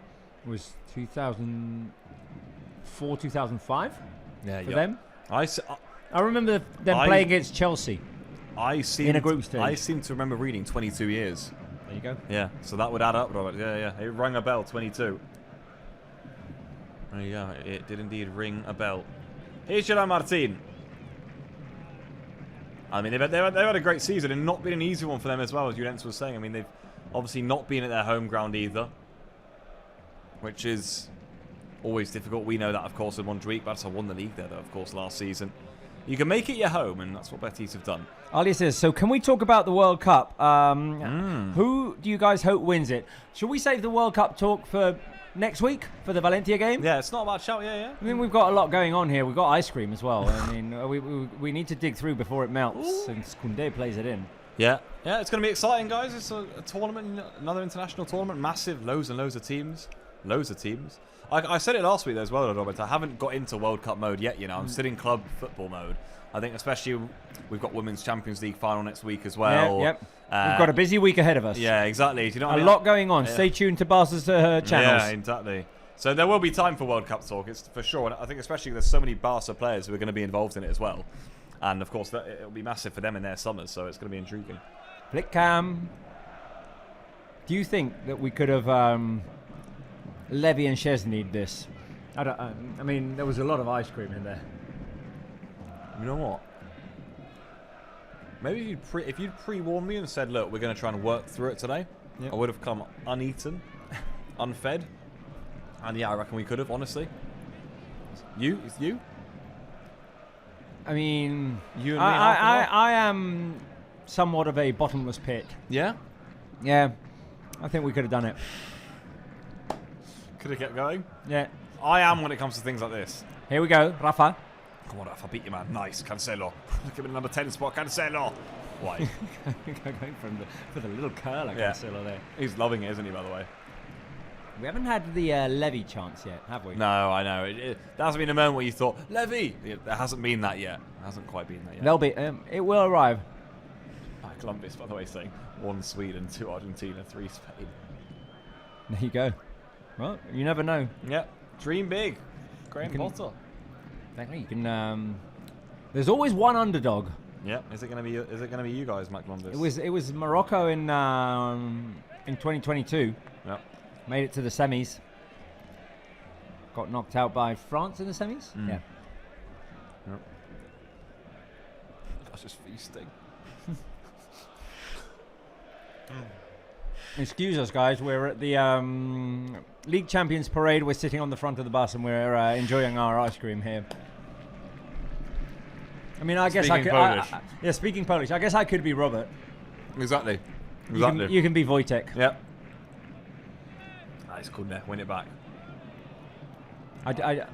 Speaker 1: was 2004, 2005 for them. I remember them playing against Chelsea in a group stage.
Speaker 2: I seem to remember reading 22 years.
Speaker 1: There you go.
Speaker 2: Yeah, so that would add up, Robert. Yeah. It rang a bell, 22. There you go. It did indeed ring a bell. Here's Gerard Martin. I mean, they've had a great season and not been an easy one for them as well, as Llorens was saying. I mean, they've obviously not been at their home ground either, which is always difficult. We know that, of course, in Montjuic. Barça won the league there, though, of course, last season. You can make it your home, and that's what Betis have done.
Speaker 1: Ali says, so can we talk about the World Cup? Who do you guys hope wins it? Should we save the World Cup talk for next week, for the Valencia game?
Speaker 2: Yeah, it's not about shout, yeah.
Speaker 1: I mean, we've got a lot going on here. We've got ice cream as well. I mean, we need to dig through before it melts, and Koundé plays it in.
Speaker 2: Yeah, it's going to be exciting, guys. It's a tournament, another international tournament, massive, loads and loads of teams. I said it last week as well, Robert. I haven't got into World Cup mode yet. I'm still in club football mode. I think especially we've got Women's Champions League final next week as well.
Speaker 1: Yep. We've got a busy week ahead of us.
Speaker 2: Yeah, exactly. Do you know what
Speaker 1: a lot going on. Stay tuned to Barca's channels.
Speaker 2: Yeah, exactly. So there will be time for World Cup talk, it's for sure. And I think especially there's so many Barca players who are going to be involved in it as well. And of course, it'll be massive for them in their summers, so it's going to be intriguing.
Speaker 1: Flick cam. Do you think that we could have Levy and Szczesny'd this? I mean, there was a lot of ice cream in there.
Speaker 2: You know what? Maybe if you'd pre-warned me and said, look, we're going to try and work through it today, I would have come uneaten, unfed. And yeah, I reckon we could have, honestly. It's you?
Speaker 1: I mean,
Speaker 2: you and me.
Speaker 1: I am somewhat of a bottomless pit.
Speaker 2: Yeah?
Speaker 1: Yeah. I think we could have done it.
Speaker 2: Could have kept going?
Speaker 1: Yeah.
Speaker 2: I am when it comes to things like this.
Speaker 1: Here we go, Rafa.
Speaker 2: Come on, Rafa, beat you, man. Nice, Cancelo. Give me the number 10 spot, Cancelo. Why?
Speaker 1: Going for the little curler, Cancelo there.
Speaker 2: He's loving it, isn't he, by the way?
Speaker 1: We haven't had the Levy chance yet, have we?
Speaker 2: No, I know. There hasn't been a moment where you thought, Levy! There hasn't been that yet. It hasn't quite been that yet.
Speaker 1: There'll be. It will arrive.
Speaker 2: Columbus, by the way, saying 1 Sweden, 2 Argentina, 3 Spain.
Speaker 1: There you go. Well, you never know.
Speaker 2: Yeah. Dream big. Graham Potter.
Speaker 1: Exactly. You can. There's always one underdog.
Speaker 2: Yeah. Is it going to be you guys, Matt Columbus?
Speaker 1: It was Morocco in 2022.
Speaker 2: Yeah.
Speaker 1: Made it to the semis. Got knocked out by France in the semis. Yeah.
Speaker 2: Yep. That's just feasting.
Speaker 1: Excuse us, guys. We're at the League Champions Parade. We're sitting on the front of the bus and we're enjoying our ice cream here. I mean, I guess I could. Yeah, speaking Polish. I guess I could be Robert.
Speaker 2: Exactly.
Speaker 1: You can be Wojtek.
Speaker 2: Yep. Nice, cool. There, win it back.
Speaker 1: I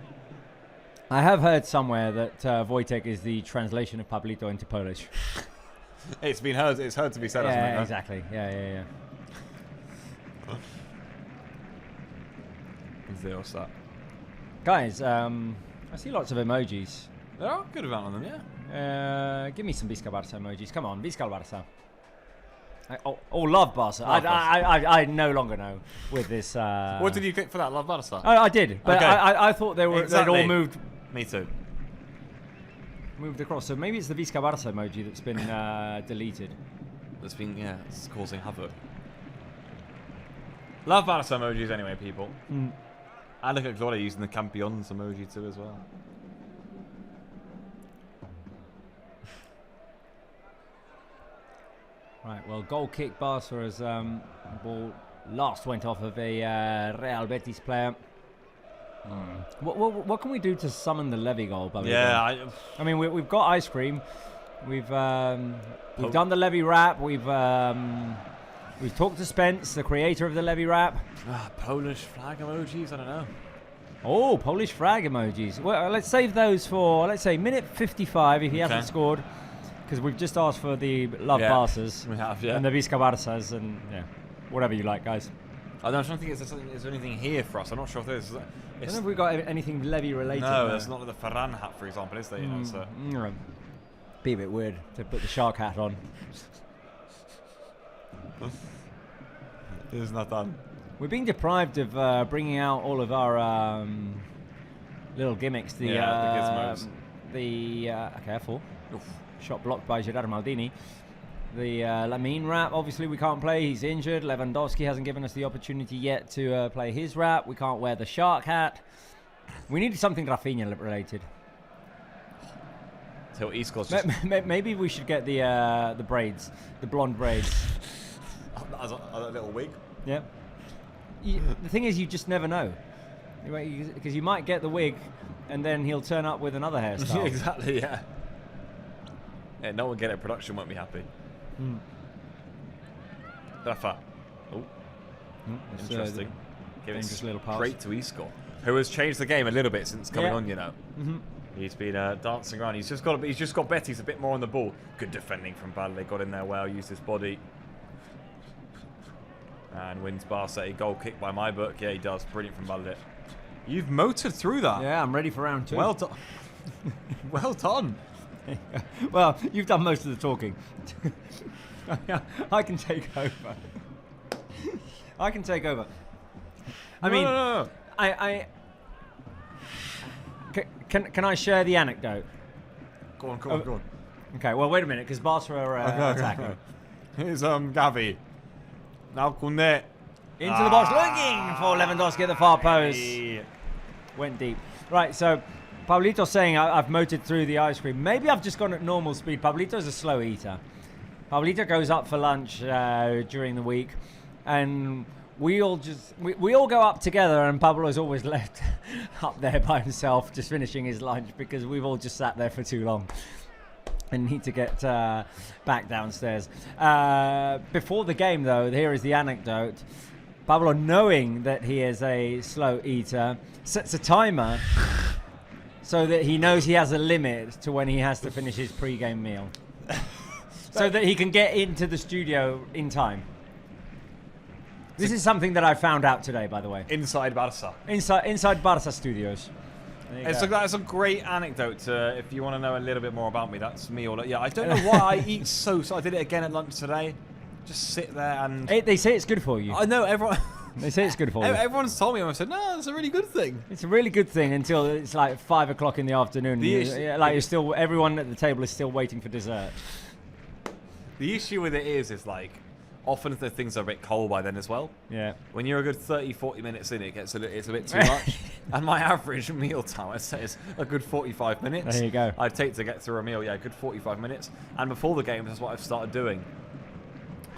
Speaker 1: have heard somewhere that Wojtek is the translation of Pablito into Polish.
Speaker 2: It's heard to be said.
Speaker 1: Yeah, exactly. Yeah.
Speaker 2: What's that?
Speaker 1: Guys, I see lots of emojis.
Speaker 2: There are a good amount of them, yeah.
Speaker 1: Give me some Visca Barça emojis. Come on, Visca Barça. Love Barça. I no longer know with this.
Speaker 2: What did you click for that? Love Barça?
Speaker 1: I did, but okay. I thought they'd all moved.
Speaker 2: Me too.
Speaker 1: Moved across. So maybe it's the Visca Barça emoji that's been deleted.
Speaker 2: That's been, it's causing havoc. Love Barça emojis anyway, people. I look at Gloria using the Campeons emoji too as well.
Speaker 1: Right, well, goal kick Barça as ball last went off of a Real Betis player. What can we do to summon the Levy goal?
Speaker 2: Yeah,
Speaker 1: I mean, we've got ice cream. We've done the Levy rap. We've talked to Spence, the creator of the Levy rap.
Speaker 2: Polish flag emojis. I don't know.
Speaker 1: Oh, Polish flag emojis. Well, let's save those for, let's say, minute 55 if he hasn't scored. Because we've just asked for the Love Barças.
Speaker 2: We have, yeah.
Speaker 1: And the Visca Barças and, whatever you like, guys.
Speaker 2: I don't think is there anything here for us. I'm not sure if there's.
Speaker 1: I don't know if we've got anything Levy related.
Speaker 2: No, there's not like the Ferran hat, for example, is there? You know, so.
Speaker 1: Be a bit weird to put the shark hat on.
Speaker 2: It's not done.
Speaker 1: We're being deprived of bringing out all of our little gimmicks. The
Speaker 2: gizmos.
Speaker 1: Careful. Shot blocked by Gerard Maldini. The Lamine rap, obviously we can't play. He's injured. Lewandowski hasn't given us the opportunity yet to play his rap. We can't wear the shark hat. We need something Rafinha related.
Speaker 2: So East Coast.
Speaker 1: Maybe we should get the braids, the blonde braids.
Speaker 2: As a little wig.
Speaker 1: Yeah. The thing is, you just never know, because you might get the wig, and then he'll turn up with another hairstyle.
Speaker 2: Exactly. Yeah. Yeah, no one get it. Production won't be happy. Rafa. Oh. Interesting. Giving
Speaker 1: dangerous little pass.
Speaker 2: Straight to Isco, who has changed the game a little bit since coming on, you know. He's been dancing around. He's just got Betis a bit more on the ball. Good defending from Balde. Got in there well, used his body. And wins Barça. A goal kick by my book. Yeah, he does. Brilliant from Balde. You've motored through that.
Speaker 1: Yeah, I'm ready for round 2.
Speaker 2: Well done. Well done.
Speaker 1: Well, you've done most of the talking. I can take over. I can take over. I mean,
Speaker 2: no.
Speaker 1: Can I share the anecdote?
Speaker 2: Go on.
Speaker 1: Okay, well, wait a minute, because Barca are attacking.
Speaker 2: Here's Gavi. Now Koundé.
Speaker 1: Into the box, looking for Lewandowski at the far post. Went deep. Right, so Pablito's saying I've motored through the ice cream. Maybe I've just gone at normal speed. Pablito's a slow eater. Pablito goes up for lunch during the week, and we all go up together, and Pablo's always left up there by himself, just finishing his lunch, because we've all just sat there for too long and need to get back downstairs. Before the game, though, here is the anecdote. Pablo, knowing that he is a slow eater, sets a timer so that he knows he has a limit to when he has to finish his pre-game meal, so that he can get into the studio in time. This is something that I found out today, by the way.
Speaker 2: Inside Barça.
Speaker 1: Inside Barça studios.
Speaker 2: That's a great anecdote. If you want to know a little bit more about me, that's me. I don't know why I eat so. I did it again at lunch today. Just sit there and.
Speaker 1: They say it's good for you.
Speaker 2: I know everyone.
Speaker 1: They say it's good for you.
Speaker 2: Everyone's told me, and I said, no, it's a really good thing.
Speaker 1: It's a really good thing until it's like 5 o'clock in the afternoon. You're still. Everyone at the table is still waiting for dessert.
Speaker 2: The issue with it is like. Often the things are a bit cold by then as well.
Speaker 1: Yeah.
Speaker 2: When you're a good 30-40 minutes in, it's a bit too much. And my average meal time, I'd say, is a good 45 minutes.
Speaker 1: There you go.
Speaker 2: I'd take to get through a meal, a good 45 minutes. And before the game, that's what I've started doing.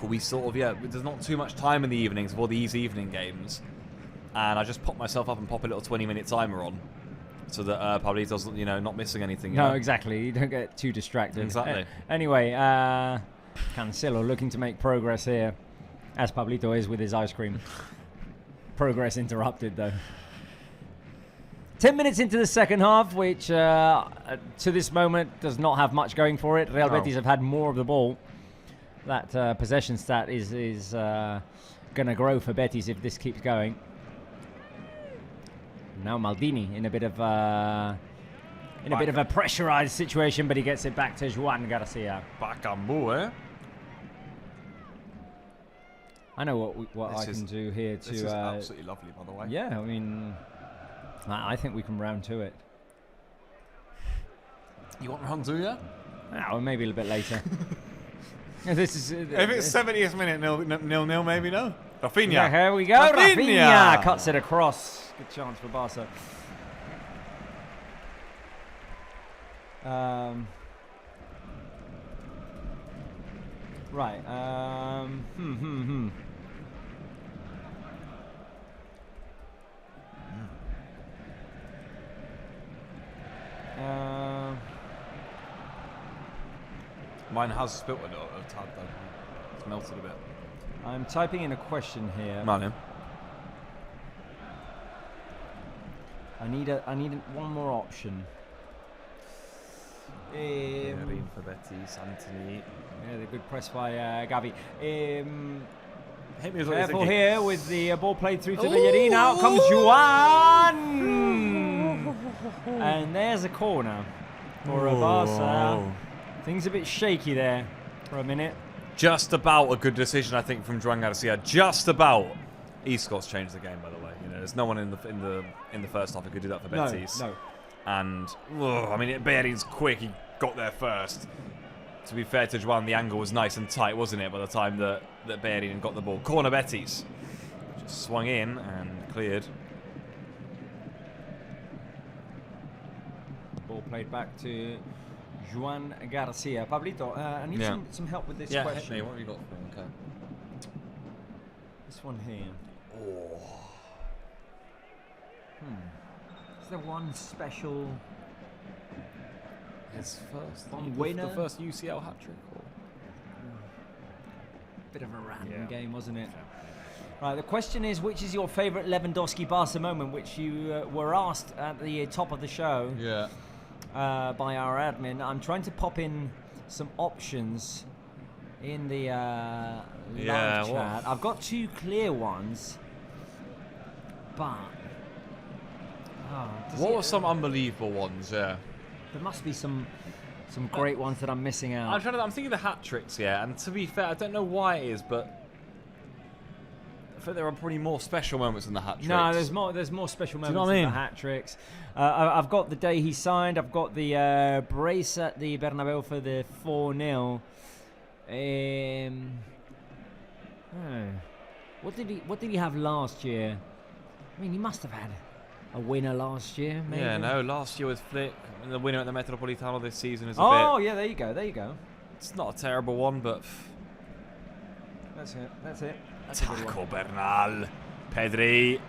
Speaker 2: We sort of, there's not too much time in the evenings for these evening games. And I just pop myself up and pop a little 20-minute timer on. So that Pablito's, not missing anything.
Speaker 1: No, exactly. You don't get too distracted.
Speaker 2: Exactly.
Speaker 1: Anyway, Cancelo looking to make progress here, as Pablito is with his ice cream. Progress interrupted, though. 10 minutes into the second half, which to this moment does not have much going for it. Real Betis have had more of the ball. That possession stat is going to grow for Betis if this keeps going. Now Maldini in a bit of a pressurized situation, but he gets it back to Juan Garcia.
Speaker 2: Bakambu, eh?
Speaker 1: I know what I can do here to.
Speaker 2: This is absolutely lovely, by the way.
Speaker 1: Yeah, I mean, I think we can round to it.
Speaker 2: You want round 2, yeah?
Speaker 1: Or maybe a little bit later. This is.
Speaker 2: If it's 70th minute, nil, maybe no. Rafinha.
Speaker 1: Yeah, here we go. Rafinha cuts it across. Good chance for Barca. Right.
Speaker 2: Mine has spilt a tad though. It's melted a bit.
Speaker 1: I'm typing in a question here.
Speaker 2: Mine.
Speaker 1: I need one more option.
Speaker 2: For Betis, Anthony.
Speaker 1: Yeah, the good press by Gavi.
Speaker 2: Hit me
Speaker 1: Careful here with the ball played through to Bellerin. Out comes Juan! And there's a corner for Barça. Things a bit shaky there for a minute.
Speaker 2: Just about a good decision, I think, from Juan Garcia. Just about. Escott's changed the game, by the way. There's no one in the first half who could do that for Betis.
Speaker 1: No.
Speaker 2: And Bellerin's quick. He got there first. To be fair to Juan, the angle was nice and tight, wasn't it? By the time that Bellerin got the ball, corner Betis just swung in and cleared.
Speaker 1: Ball played back to Juan Garcia. Pablito, I need some help with this question.
Speaker 2: Hit me. What have you got for me? Okay.
Speaker 1: This one here. Is there one special?
Speaker 2: His first
Speaker 1: winner?
Speaker 2: The first UCL hat trick.
Speaker 1: Bit of a random game, wasn't it? Right, the question is, which is your favourite Lewandowski Barca moment, which you were asked at the top of the show by our admin. I'm trying to pop in some options in the live chat. I've got two clear ones, but
Speaker 2: what were some unbelievable ones? Yeah,
Speaker 1: there must be some great ones that I'm missing out.
Speaker 2: I'm thinking the hat tricks, and to be fair, I don't know why it is, but I think there are probably more special moments than the hat tricks.
Speaker 1: No, there's more special moments
Speaker 2: than
Speaker 1: the hat tricks. I've got the day he signed. I've got the brace at the Bernabeu for the 4-0. What did he have last year? I mean, he must have had a winner last year, maybe.
Speaker 2: Yeah, no, last year was Flick. The winner at the Metropolitano this season is a bit...
Speaker 1: Oh, yeah, there you go.
Speaker 2: It's not a terrible one, but...
Speaker 1: That's it. That's a good one.
Speaker 2: Taco Bernal. Pedri.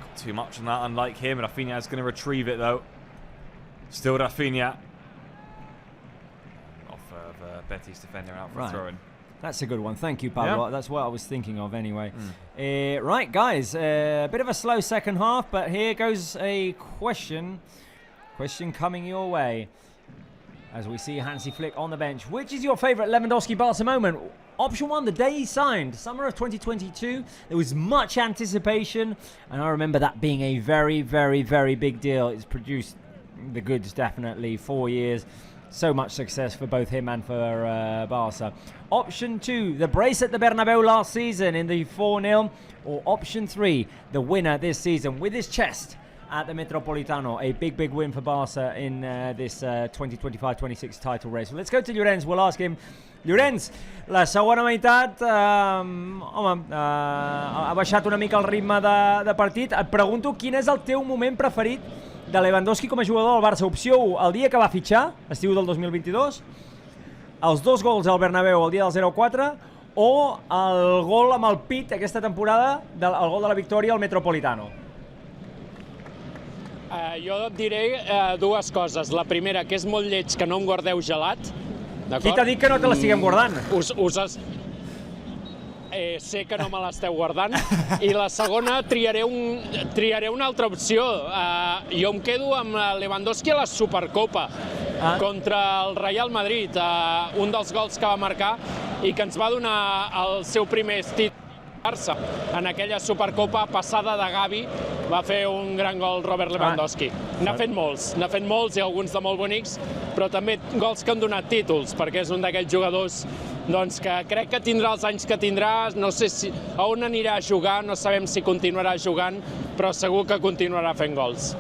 Speaker 2: Got too much on that, unlike him. Rafinha is going to retrieve it, though. Still Rafinha. Off of Betis defender out for throwing.
Speaker 1: That's a good one. Thank you, Pablo. Yeah. That's what I was thinking of anyway. Right, guys. A bit of a slow second half, but here goes a question. Question coming your way. As we see Hansi Flick on the bench. Which is your favourite Lewandowski Barca moment? Option 1, the day he signed, summer of 2022. There was much anticipation, and I remember that being a very, very, very big deal. It's produced the goods, definitely. 4 years. So much success for both him and for Barca. Option 2, the brace at the Bernabeu last season in the 4-0. Or option 3, the winner this season with his chest at the Metropolitano. A big, big win for Barca in this 2025-26 title race. So let's go to Llorenç. We'll ask him. Llorenç, la segona meitat ha baixat una mica el ritme de partit. Et pregunto quin és el teu moment preferit de Lewandowski com a jugador del Barça. Opció 1, el dia que va fitxar, estiu del 2022, els 2 gols al Bernabéu el dia del 0-4, o el gol amb el pit aquesta temporada, el gol de la victòria al Metropolitano.
Speaker 3: Jo et diré dues coses. La primera, que és molt lleig que no em guardeu gelat.
Speaker 1: Qui t'ha dit que no te l'estiguem guardant?
Speaker 3: Sé que no me l'esteu guardant. I la segona, triaré una altra opció. Jo em quedo amb Lewandowski a la Supercopa contra el Real Madrid, un dels gols que va marcar i que ens va donar el seu primer títol Barça. En aquella Supercopa passada de Gavi va fer un gran gol Robert Lewandowski. N'ha fet molts i alguns de molt bonics, però també gols que han donat títols, perquè és un d'aquells jugadors que crec que tindrà els anys que tindrà, no sé a on anirà a jugar, no sabem si continuarà jugant, però segur que continuarà fent gols.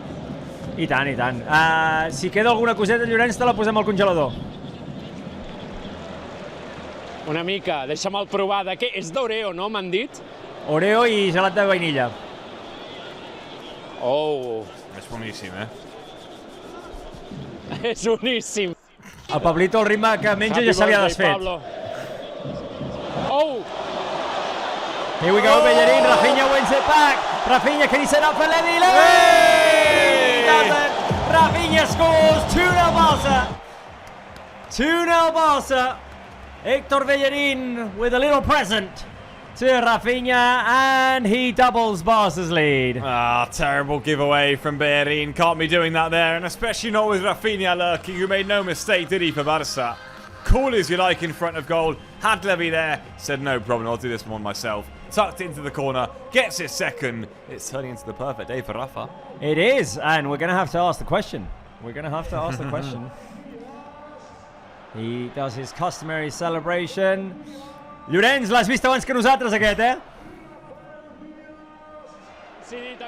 Speaker 1: I tant, i tant. Si queda alguna coseta, Llorenç, te la posem al congelador.
Speaker 3: Una mica, deixa'm-el provar. De què? És d'Oreo, no? M'han dit?
Speaker 1: Oreo i gelat de vainilla.
Speaker 3: Oh!
Speaker 2: És boníssim,
Speaker 3: És boníssim.
Speaker 1: El Pablito, el ritme que menja ja s'havia desfet.
Speaker 3: Oh!
Speaker 1: Here we go, Bellerín. Rafinha wins it back. Rafinha, can he set up for Levy? He doesn't. Rafinha scores. 2-0 Barca. 2-0 Barca. Héctor Bellerín with a little present to Rafinha, and he doubles Barca's lead.
Speaker 2: Terrible giveaway from Bellerín. Can't be doing that there, and especially not with Rafinha lurking, who made no mistake, did he, for Barca? Cool as you like in front of goal. Had Levy there, said no problem, I'll do this one myself. Tucked into the corner, gets his second. It's turning into the perfect day for Rafa.
Speaker 1: It is, and we're going to have to ask the question. He does his customary celebration. Llorenç, l'has vist abans que nosaltres, aquest,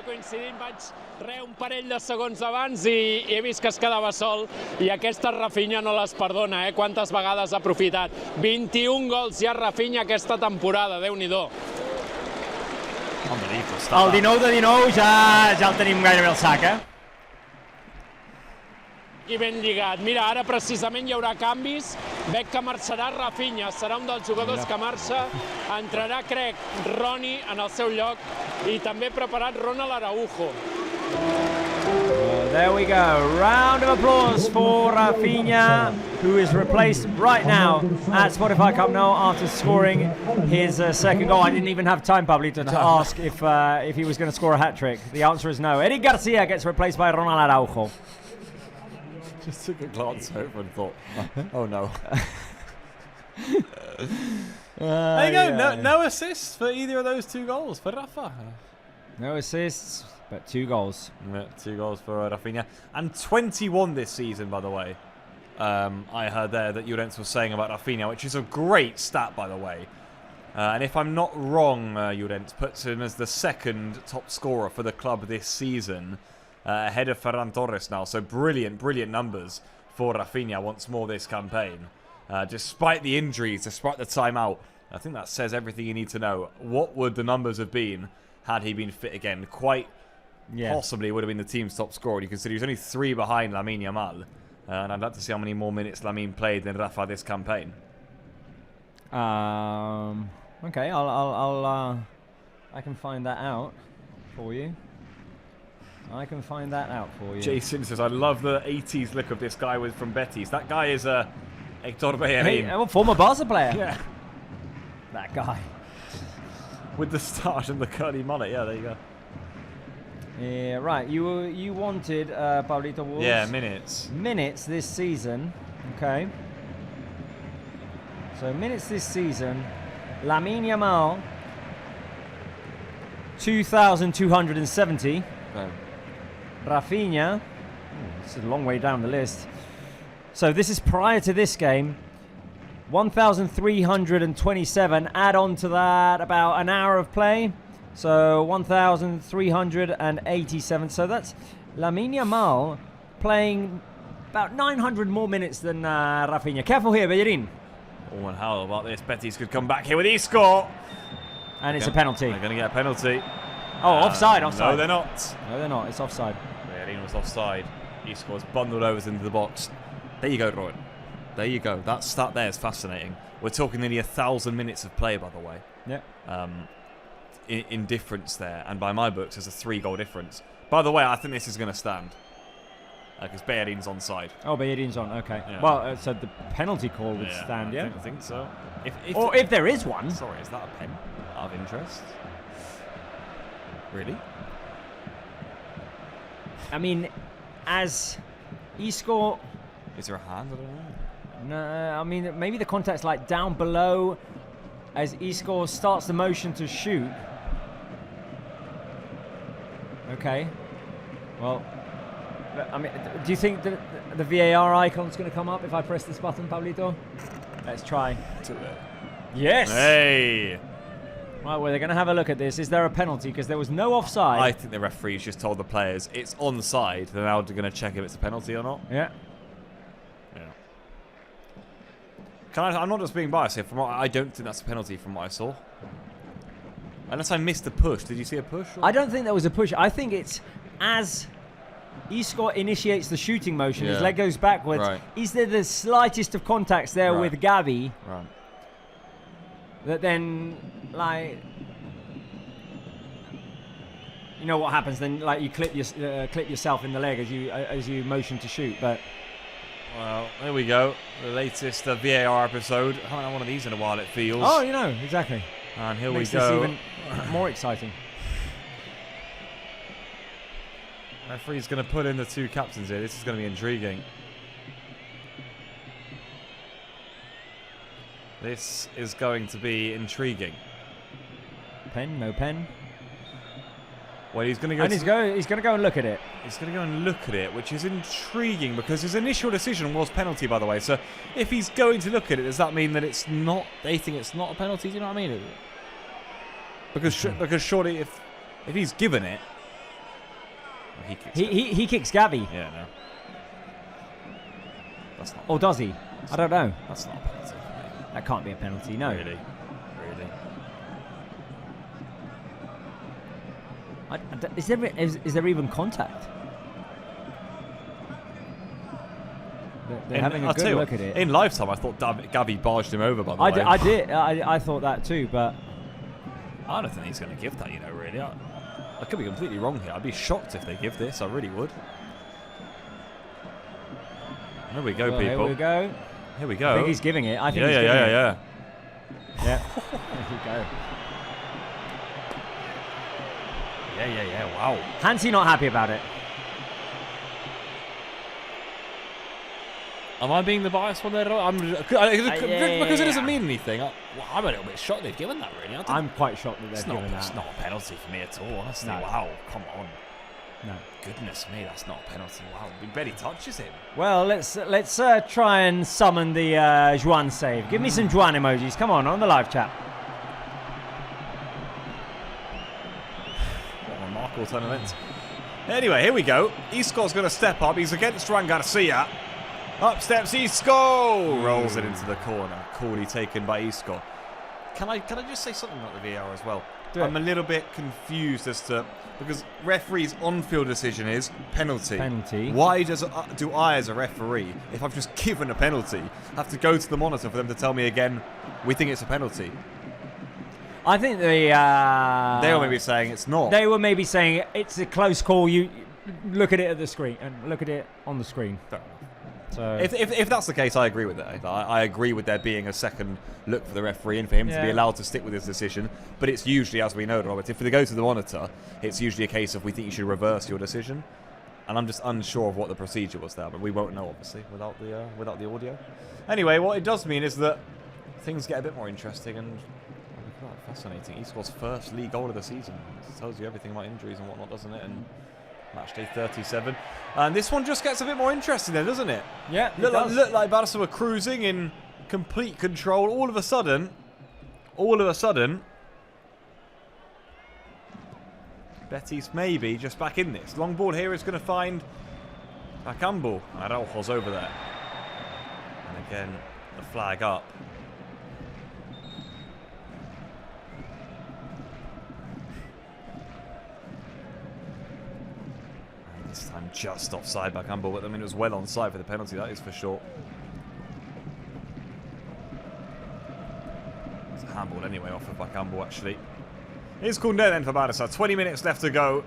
Speaker 3: Coincidint, vaig un parell de segons abans i he vist que es quedava sol, i aquesta Rafinha no les perdona, Quantes vegades ha aprofitat. 21 gols ja Rafinha aquesta temporada, Déu-n'hi-do.
Speaker 1: El 19 de 19 ja el tenim gairebé al sac,
Speaker 3: I ben lligat. Mira, ara precisament hi haurà canvis. Veig que marxarà Rafinha, serà un dels jugadors que marxa. Entrarà, crec, Roni en el seu lloc i també preparat Ronald Araujo.
Speaker 1: There we go. Round of applause for Rafinha, who is replaced right now at Spotify Camp Nou after scoring his second goal. I didn't even have time, Pablito, to ask if he was going to score a hat-trick. The answer is no. Eric Garcia gets replaced by Ronald Araujo.
Speaker 2: Just took a glance over and thought, oh no. There you go, no assists for either of those 2 goals for Rafa.
Speaker 1: No assists, but 2 goals.
Speaker 2: Yeah, 2 goals for Rafinha. And 21 this season, by the way. I heard there that Llorenç was saying about Rafinha, which is a great stat, by the way. And if I'm not wrong, Llorenç puts him as the 2nd top scorer for the club this season. Ahead of Ferran Torres now, so brilliant numbers for Rafinha once more this campaign. Despite the injuries, despite the timeout, I think that says everything you need to know. What would the numbers have been had he been fit again? Quite possibly would have been the team's top scorer. You consider he was only 3 behind Lamine Yamal. And I'd like to see how many more minutes Lamine played than Rafa this campaign.
Speaker 1: Okay, I can find that out for you.
Speaker 2: Jason says, I love the 80s look of this guy from Betis. That guy is Hector Bellerin.
Speaker 1: Hey, former Barca player.
Speaker 2: Yeah.
Speaker 1: That guy.
Speaker 2: With the start and the curly mullet. Yeah, there you go.
Speaker 1: Yeah, right. You wanted Pablito Wolves.
Speaker 2: Yeah, minutes.
Speaker 1: Minutes this season. Okay. So minutes this season. Lamine Yamal, 2,270.
Speaker 2: No.
Speaker 1: Rafinha, this is a long way down the list. So this is prior to this game. 1,327. Add on to that about an hour of play. So 1,387. So that's Lamine Yamal playing about 900 more minutes than Rafinha. Careful here, Bellerin.
Speaker 2: Oh, and how about this? Betis could come back here with Isco.
Speaker 1: And it's a penalty.
Speaker 2: They're going to get a penalty.
Speaker 1: Oh, offside.
Speaker 2: No, they're not.
Speaker 1: No, they're not. It's offside.
Speaker 2: Bellerin was offside. Isco was bundled over into the box. There you go, Rowan. There you go. That stat there is fascinating. We're talking nearly 1,000 minutes of play, by the way.
Speaker 1: Yeah.
Speaker 2: In difference there, and by my books, there's a 3-goal difference. By the way, I think this is going to stand because Bellerin's onside.
Speaker 1: Oh, Bellerin's on. Okay.
Speaker 2: Yeah.
Speaker 1: Well, so the penalty call would stand.
Speaker 2: I think so.
Speaker 1: If there is one.
Speaker 2: Sorry, is that a pen? Out of interest. Really?
Speaker 1: I mean, as Isco.
Speaker 2: Is there a hand? I don't know.
Speaker 1: No, I mean maybe the contact's like down below as Isco starts the motion to shoot. Okay. Well, I mean, do you think that the VAR icon's going to come up if I press this button, Pablito? Let's try. Yes.
Speaker 2: Hey.
Speaker 1: Right, well, they're going to have a look at this. Is there a penalty? Because there was no offside.
Speaker 2: I think the referee's just told the players it's onside. They're now going to check if it's a penalty or not.
Speaker 1: Yeah.
Speaker 2: I'm not just being biased here. I don't think that's a penalty from what I saw. Unless I missed the push. Did you see a push?
Speaker 1: I don't think there was a push. I think it's as Isco initiates the shooting motion, his leg goes backwards.
Speaker 2: Right.
Speaker 1: Is there the slightest of contacts there with Gavi?
Speaker 2: Right.
Speaker 1: That then, like, you know what happens? Then, like, you clip yourself in the leg as you motion to shoot. But
Speaker 2: well, there we go. The latest VAR episode. I haven't had one of these in a while. It feels.
Speaker 1: Oh, you know exactly.
Speaker 2: And here
Speaker 1: Makes
Speaker 2: we go.
Speaker 1: this even more exciting.
Speaker 2: Referee's going to put in the 2 captains here. This is going to be intriguing. This is going to be intriguing.
Speaker 1: Pen, no pen.
Speaker 2: Well, he's going to go.
Speaker 1: And he's going to go and look at it.
Speaker 2: He's going to go and look at it, which is intriguing because his initial decision was penalty, by the way. So if he's going to look at it, does that mean that it's not? They think it's not a penalty. Do you know what I mean? Because surely if he's given it, well,
Speaker 1: he kicks Gavi.
Speaker 2: Yeah, no. That's not.
Speaker 1: Or does he? I don't know.
Speaker 2: That's not a penalty for me.
Speaker 1: That can't be a penalty. No.
Speaker 2: Really.
Speaker 1: Is there even contact? They're having a good look at it.
Speaker 2: In lifetime, I thought Gavi barged him over, by the way.
Speaker 1: I did. I thought that too, but
Speaker 2: I don't think he's going to give that, really. I could be completely wrong here. I'd be shocked if they give this. I really would. Here we go, people.
Speaker 1: Here we go.
Speaker 2: Here we go.
Speaker 1: I think he's giving it. I think he's giving it.
Speaker 2: Yeah.
Speaker 1: There we go.
Speaker 2: Yeah. Wow.
Speaker 1: Hansi not happy about it.
Speaker 2: Am I being the biased one there? Because it doesn't mean anything. I'm a little bit shocked they've given that, really.
Speaker 1: I'm quite shocked that they've given that.
Speaker 2: It's not a penalty for me at all, honestly.
Speaker 1: No.
Speaker 2: Wow, come on.
Speaker 1: No.
Speaker 2: Goodness me, that's not a penalty. Wow, he barely touches him.
Speaker 1: Well, let's try and summon the Juan save. Give me some Juan emojis. Come on the live chat.
Speaker 2: What a remarkable turn of events. Anyway, here we go. Isco's going to step up. He's against Juan Garcia. Up steps Isco. Rolls it into the corner. Coolly taken by Isco. Can I just say something about the VAR as well?
Speaker 1: I'm
Speaker 2: a little bit confused as to, because referee's on-field decision is penalty. Why do I, as a referee, if I've just given a penalty, have to go to the monitor for them to tell me again, we think it's a penalty?
Speaker 1: I think they
Speaker 2: were maybe saying it's not.
Speaker 1: They were maybe saying it's a close call. You look at it at the screen and look at it on the screen.
Speaker 2: Fair enough.
Speaker 1: So
Speaker 2: if that's the case, I agree with that. I agree with there being a second look for the referee and for him to be allowed to stick with his decision. But it's usually, as we know, Robert, if they go to the monitor, it's usually a case of we think you should reverse your decision. And I'm just unsure of what the procedure was there, but we won't know obviously without the audio. Anyway, what it does mean is that things get a bit more interesting and quite fascinating. He scores first league goal of the season. It tells you everything about injuries and whatnot, doesn't it? And Matchday 37. And this one just gets a bit more interesting then, doesn't it?
Speaker 1: Yeah,
Speaker 2: Look like Barça were cruising in complete control. All of a sudden, Betis maybe just back in this. Long ball here is going to find Bacambo. Araujo's over there. And again, the flag up. This time just offside Bacambo, but I mean it was well onside for the penalty, that is for sure. It's a handball anyway off of Bacambo actually. It's Koundé then for Barça. 20 minutes left to go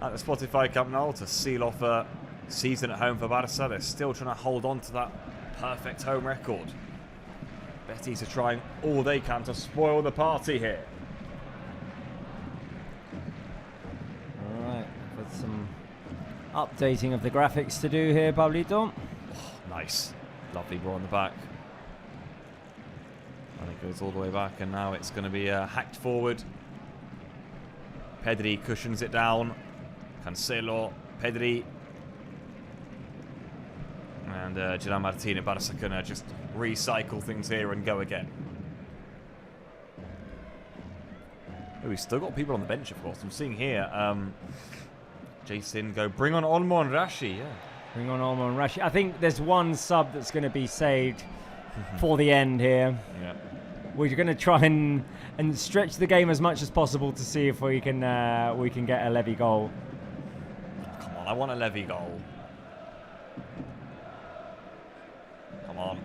Speaker 2: at the Spotify Camp Nou to seal off a season at home for Barça. They're still trying to hold on to that perfect home record. Betis are trying all they can to spoil the party here.
Speaker 1: Alright, got some updating of the graphics to do here, Pablito.
Speaker 2: Oh, nice. Lovely ball on the back. And it goes all the way back, and now it's going to be hacked forward. Pedri cushions it down. Cancelo, Pedri. And Gerard Martin, Barça can just recycle things here and go again. Oh, we've still got people on the bench, of course. I'm seeing here Jason go, bring on Olmo and Rashi, yeah.
Speaker 1: Bring on Olmo and Rashi. I think there's one sub that's going to be saved for the end here.
Speaker 2: Yeah.
Speaker 1: We're going to try and stretch the game as much as possible to see if we can get a Levy goal.
Speaker 2: Come on, I want a Levy goal. Come on.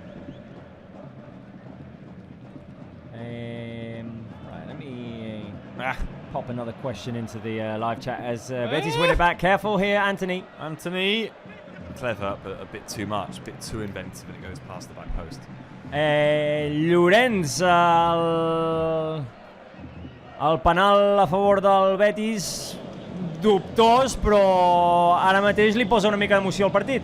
Speaker 1: Right, let me pop another question into the live chat as Betis win it back. Careful here, Anthony.
Speaker 2: Anthony. Clever, but a bit too much, a bit too inventive, and it goes past the back post.
Speaker 1: Llorenç el penal a favor del Betis dubtós, però ara mateix li posa una mica d'emoció al partit.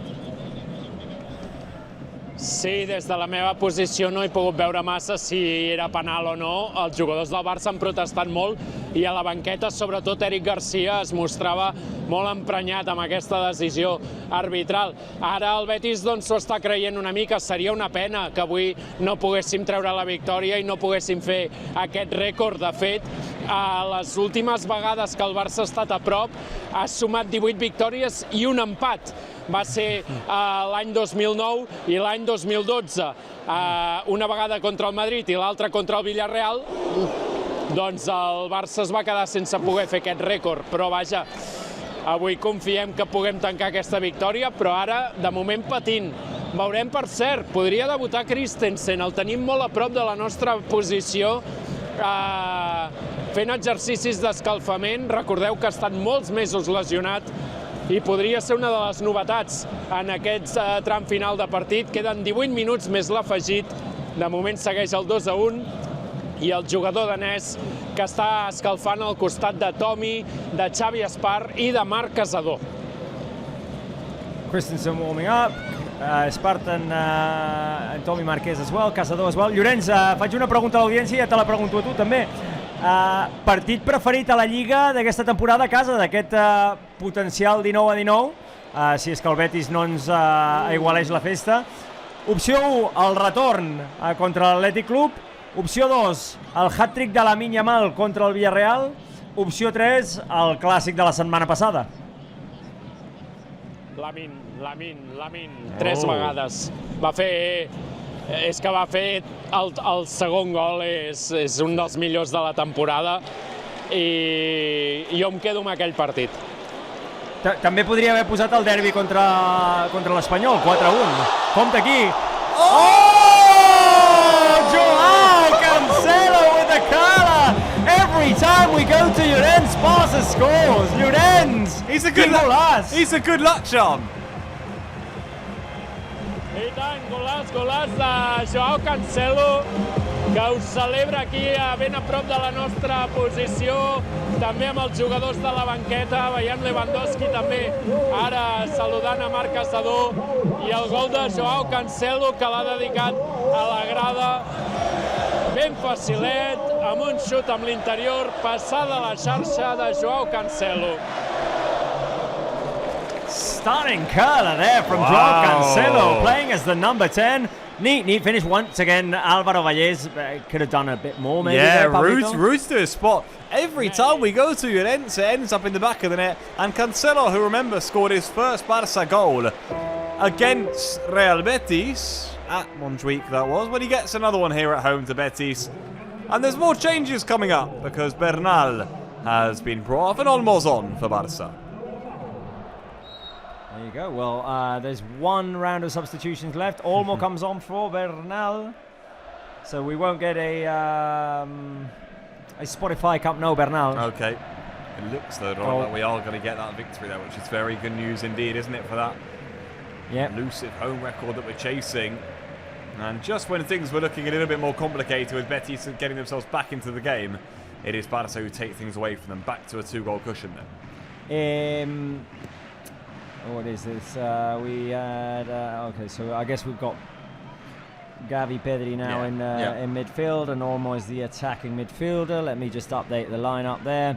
Speaker 3: Sí, des de la meva posició no he pogut veure massa si era penal o no. Els jugadors del Barça han protestat molt i a la banqueta, sobretot Eric Garcia, es mostrava molt emprenyat amb aquesta decisió arbitral. Ara el Betis s'ho està creient una mica. Seria una pena que avui no poguéssim treure la victòria i no poguéssim fer aquest rècord. De fet, a les últimes vegades que el Barça ha estat a prop ha sumat 18 victòries i un empat. Va ser l'any 2009 i l'any 2012. Una vegada contra el Madrid i l'altra contra el Villarreal, doncs el Barça es va quedar sense poder fer aquest rècord. Però vaja, avui confiem que puguem tancar aquesta victòria, però ara, de moment, patint. Veurem, per cert, podria debutar Christensen, el tenim molt a prop de la nostra posició, fent exercicis d'escalfament. Recordeu que ha estat molts mesos lesionat i podria ser una de les novetats en aquest tram final de partit. Queden 18 minuts més l'afegit. De moment segueix el 2-1 i el jugador danès que està escalfant al costat de Tomi, de Xavi Espar i de Marc Casador.
Speaker 1: Christensen warming up. Spartan and Tommy Marquez as well, Casador as well. Llorenç, faig una pregunta a l'audiència i te la pregunto a tu també. Partit preferit a la Lliga d'aquesta temporada a casa, d'aquest potencial 19-19, si és que el Betis no ens igualeix la festa. Opció 1, el retorn contra l'Atlètic Club. Opció 2, el hat-trick de Lamine Yamal contra el Villarreal. Opció 3, el clàssic de la setmana passada.
Speaker 3: Lamine, 3 vegades. Va fer és que va fer el segon gol, és un dels millors de la temporada i jo em quedo amb aquell partit.
Speaker 1: També podria haver posat el derbi contra l'Espanyol, 4-1. Compte aquí. Oh! Joao Cancelo with the curler. Every time we go to Llorenç, Barça scores. Llorenç!
Speaker 2: He's a good luck charm.
Speaker 3: I tant, golaç de Joao Cancelo, que us celebra aquí ben a prop de la nostra posició, també amb els jugadors de la banqueta, veient Lewandowski també ara saludant a Marc Caçador, i el gol de Joao Cancelo que l'ha dedicat a la grada, ben facilet, amb un xut amb l'interior, passada a la xarxa de Joao Cancelo.
Speaker 1: Stunning curler there from Joao Cancelo, playing as the number 10. Neat finish once again. Álvaro Vallés could have done a bit more, maybe.
Speaker 2: Yeah,
Speaker 1: there,
Speaker 2: roots to his spot. Every time we go to Llorenç, it ends up in the back of the net. And Cancelo, who remember, scored his first Barça goal against Real Betis at Montjuic, that was. But he gets another one here at home to Betis. And there's more changes coming up because Bernal has been brought off and Olmo's on for Barça.
Speaker 1: There you go. Well, there's one round of substitutions left. Olmo comes on for Bernal. So we won't get a Spotify Cup no Bernal.
Speaker 2: Okay. It looks though, that we are going to get that victory there, which is very good news indeed, isn't it, for that elusive home record that we're chasing. And just when things were looking a little bit more complicated with Betis getting themselves back into the game, it is Barça who take things away from them. Back to a 2-goal cushion then.
Speaker 1: What is this? We had... okay, so I guess we've got Gavi Pedri now in midfield, and Olmo is the attacking midfielder. Let me just update the lineup there.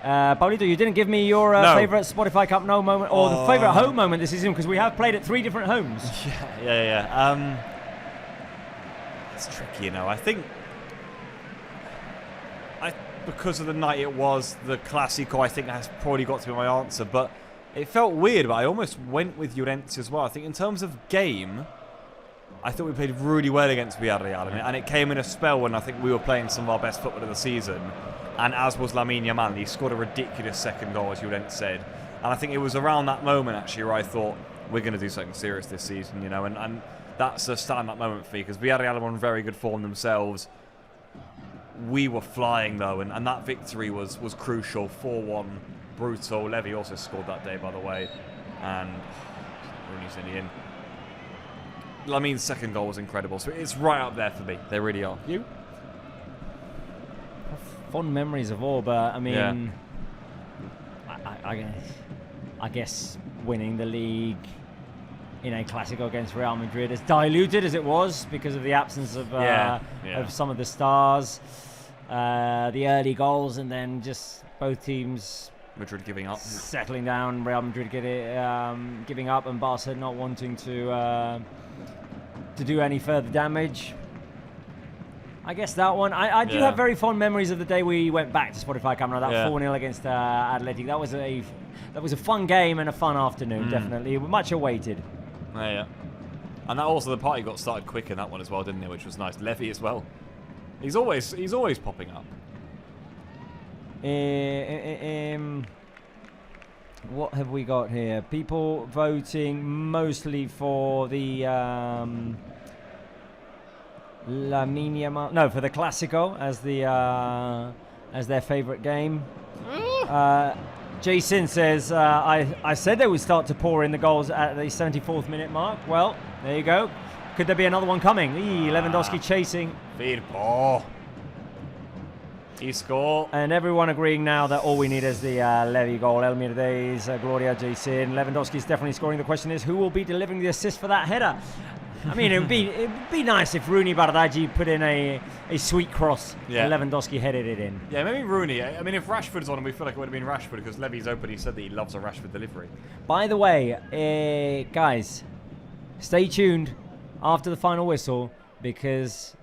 Speaker 1: Paulito, you didn't give me your favourite Spotify Cup no moment, or the favourite home moment this season, because we have played at 3 different homes.
Speaker 2: Yeah. It's tricky, you know. I think... because of the night it was, the Clásico, I think has probably got to be my answer, but... It felt weird, but I almost went with Llorenç as well. I think in terms of game, I thought we played really well against Villarreal. And it came in a spell when I think we were playing some of our best football of the season. And as was Lamine Yamal, he scored a ridiculous second goal, as Llorenç said. And I think it was around that moment, actually, where I thought, we're going to do something serious this season, you know. And that's a stand-up moment for me, because Villarreal were on very good form themselves. We were flying, though, and that victory was crucial, 4-1. Brutal. Levy also scored that day, by the way. And Rooney's nearly in. Lamine's second goal was incredible. So it's right up there for me. They really are. You?
Speaker 1: Fond memories of all, but I mean, I guess winning the league in a Clásico against Real Madrid, as diluted as it was because of the absence of some of the stars, the early goals, and then just both teams...
Speaker 2: Madrid giving up,
Speaker 1: settling down. Real Madrid giving up, and Barca not wanting to do any further damage. I guess that one. I do have very fond memories of the day we went back to Spotify Camp Nou, that 4-0 against Athletic. That was a fun game and a fun afternoon, definitely. Much awaited.
Speaker 2: Yeah. And that also, the party got started quick in that one as well, didn't it? Which was nice. Levy as well. He's always popping up.
Speaker 1: What have we got here? People voting mostly for the Lamine Yamal. No, for the Clásico as their favourite game. Jason says, I said they would start to pour in the goals at the 74th minute mark. Well, there you go. Could there be another one coming? Lewandowski chasing.
Speaker 2: Firpo. He scored.
Speaker 1: And everyone agreeing now that all we need is the Levy goal. Elmirdays, Gloria, Jason. Lewandowski's definitely scoring. The question is, who will be delivering the assist for that header? I mean, it'd be nice if Rooney Bardghji put in a sweet cross and Lewandowski headed it in.
Speaker 2: Yeah, maybe Rooney. I mean, if Rashford's on, we feel like it would have been Rashford because Levy's open. He said that he loves a Rashford delivery.
Speaker 1: By the way, guys, stay tuned after the final whistle because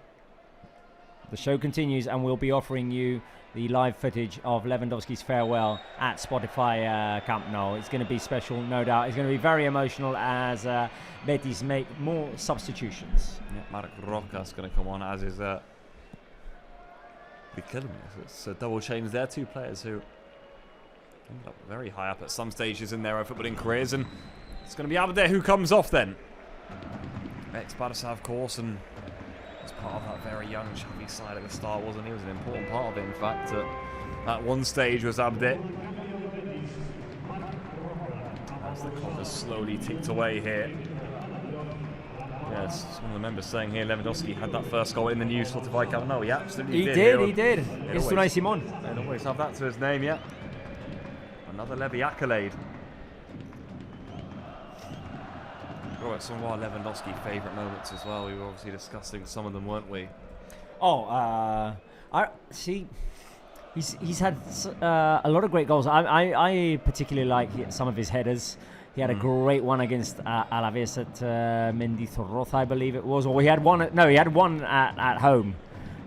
Speaker 1: the show continues and we'll be offering you the live footage of Lewandowski's farewell at Spotify Camp Nou. It's going to be special, no doubt. It's going to be very emotional as Betis make more substitutions.
Speaker 2: Yeah, Marc Roca's going to come on, as is be killing me. It's a double change there. Two players who ended up very high up at some stages in their footballing careers, and it's going to be Abde who comes off then. Ex-Barça, of course, and was part of that very young Xavi side at the start, wasn't he? He was an important part of it, in fact. At one stage was Abde. As the clock has slowly ticked away here. Yes, one of the members saying here Lewandowski had that first goal in the new Spotify Camp Nou. He absolutely did.
Speaker 1: He did. It's Unai Simon.
Speaker 2: They'd always have that to his name, yeah. Another Levy accolade. Right, some of our Lewandowski favourite moments as well. We were obviously discussing some of them, weren't we?
Speaker 1: I see. He's had a lot of great goals. I particularly like some of his headers. He had a great one against Alaves at Mendizorroza, I believe it was. Or he had one. He had one at home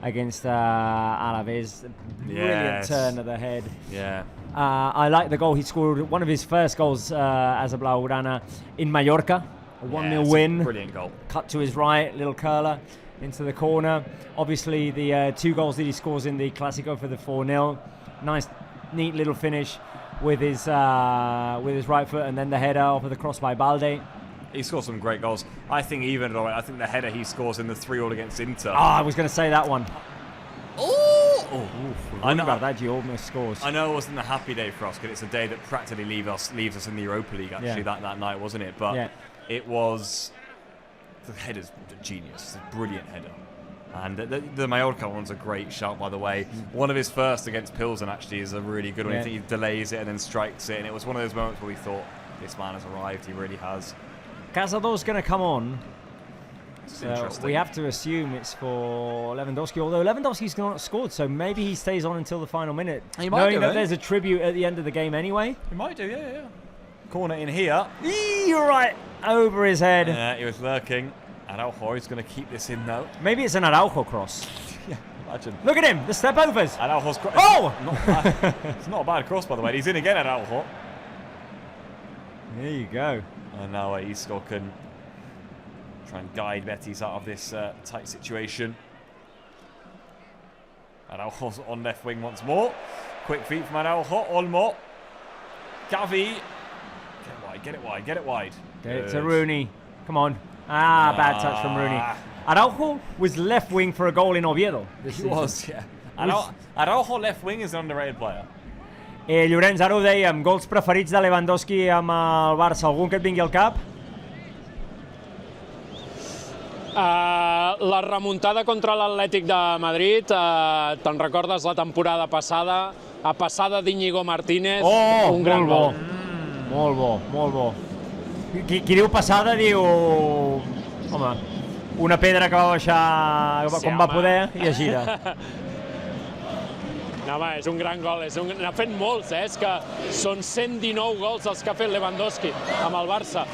Speaker 1: against Alaves. Brilliant turn of the head.
Speaker 2: Yeah.
Speaker 1: I like the goal he scored. One of his first goals as a Blaugrana in Mallorca. A 1-0 win.
Speaker 2: Brilliant goal.
Speaker 1: Cut to his right, little curler into the corner. Obviously, the 2 goals that he scores in the Clásico for the 4-0. Nice, neat little finish with his right foot, and then the header off of the cross by Balde.
Speaker 2: He scores some great goals. I think I think the header he scores in the 3-3 against Inter.
Speaker 1: I was going to say that one.
Speaker 2: I know
Speaker 1: that he almost scores.
Speaker 2: I know it wasn't a happy day for us, because it's a day that practically leaves us in the Europa League, actually, that night, wasn't it? But it was... The header's genius. It's a brilliant header. And the Mallorca one's a great shout, by the way. One of his first against Pilsen, actually, is a really good one. I think he delays it and then strikes it, and it was one of those moments where we thought, this man has arrived. He really has.
Speaker 1: Casador's going to come on.
Speaker 2: So
Speaker 1: we have to assume it's for Lewandowski, although Lewandowski's not scored, so maybe he stays on until the final minute.
Speaker 2: He might do,
Speaker 1: there's a tribute at the end of the game anyway.
Speaker 2: He might do, yeah. Corner in here.
Speaker 1: You're right, over his head.
Speaker 2: Yeah, he was lurking. Araujo is going to keep this in, though.
Speaker 1: Maybe it's an Araujo cross.
Speaker 2: Yeah, imagine.
Speaker 1: Look at him, the step overs.
Speaker 2: Araujo's cross.
Speaker 1: Oh!
Speaker 2: It's not a bad cross, by the way. He's in again, Araujo.
Speaker 1: There you go.
Speaker 2: And now Isco can try and guide Betis out of this tight situation. Araujo's on left wing once more. Quick feet from Araujo. Olmo. Gavi. Get it wide. Get it
Speaker 1: to Rooney. Come on. Bad touch from Rooney. Araujo was left wing for a goal in Oviedo.
Speaker 2: He was, yeah. Araujo left wing is an underrated player.
Speaker 1: Llorenç, ara ho dèiem, gols preferits de Lewandowski amb el Barça. Algun que et vingui al cap?
Speaker 3: La remuntada contra l'Atlètic de Madrid, te'n recordes la temporada passada, a passada d'Iñigo Martínez, un gran gol.
Speaker 1: Molt bo. Qui diu passada diu... Home, una pedra que va baixar com va poder i es gira.
Speaker 3: No, home, és un gran gol. N'ha fet molts, és que són 119 gols els que ha fet Lewandowski amb el Barça.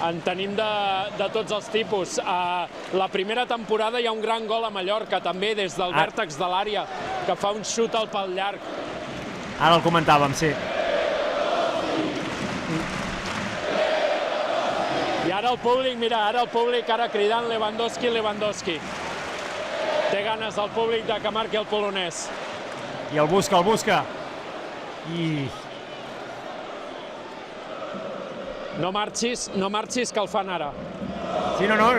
Speaker 3: En tenim de tots els tipus. La primera temporada hi ha un gran gol a Mallorca, també des del vèrtex de l'àrea, que fa un xut al pal llarg.
Speaker 1: Ara el comentàvem, sí.
Speaker 3: I ara el públic, mira, ara cridant Lewandowski. Té ganes el públic de que marqui el polonès.
Speaker 1: I el busca.
Speaker 3: No marxis, que el fan ara.
Speaker 1: Sí, no,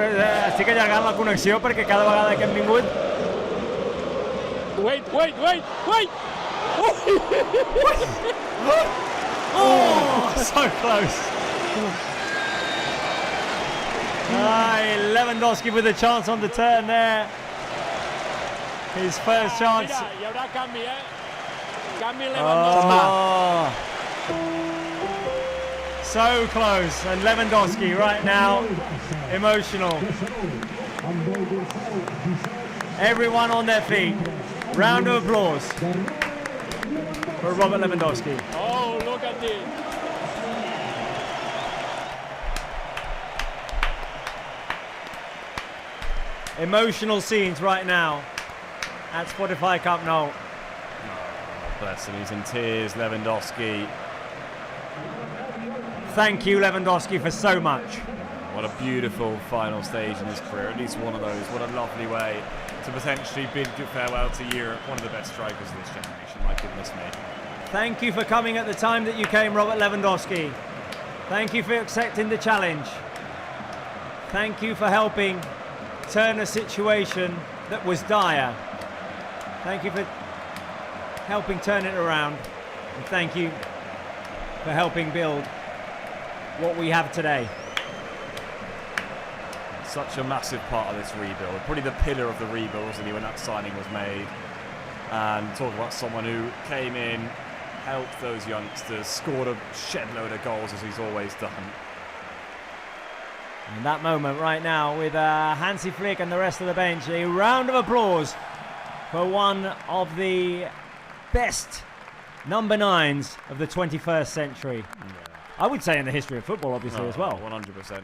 Speaker 1: estic allargant la connexió perquè cada vegada que hem vingut...
Speaker 3: Wait!
Speaker 1: Oh, so close. Lewandowski with a chance on the turn there. His first chance.
Speaker 3: Mira, hi haurà canvi, Canvi Lewandowski.
Speaker 1: So close, and Lewandowski right now, emotional. Everyone on their feet. Round of applause for Robert Lewandowski.
Speaker 3: Oh, look at this.
Speaker 1: Emotional scenes right now at Spotify Camp Nou.
Speaker 2: Bless him, he's in tears, Lewandowski.
Speaker 1: Thank you, Lewandowski, for so much.
Speaker 2: What a beautiful final stage in his career, at least one of those. What a lovely way to potentially bid farewell to Europe. One of the best strikers of this generation, my goodness me.
Speaker 1: Thank you for coming at the time that you came, Robert Lewandowski. Thank you for accepting the challenge. Thank you for helping turn a situation that was dire. Thank you for helping turn it around. And thank you for helping build what we have today.
Speaker 2: Such a massive part of this rebuild. Probably the pillar of the rebuild, wasn't he, when that signing was made. And talk about someone who came in, helped those youngsters, scored a shed load of goals as he's always done.
Speaker 1: And that moment right now with Hansi Flick and the rest of the bench, a round of applause for one of the best number 9s of the 21st century. Yeah. I would say in the history of football, obviously, as well.
Speaker 2: 100%.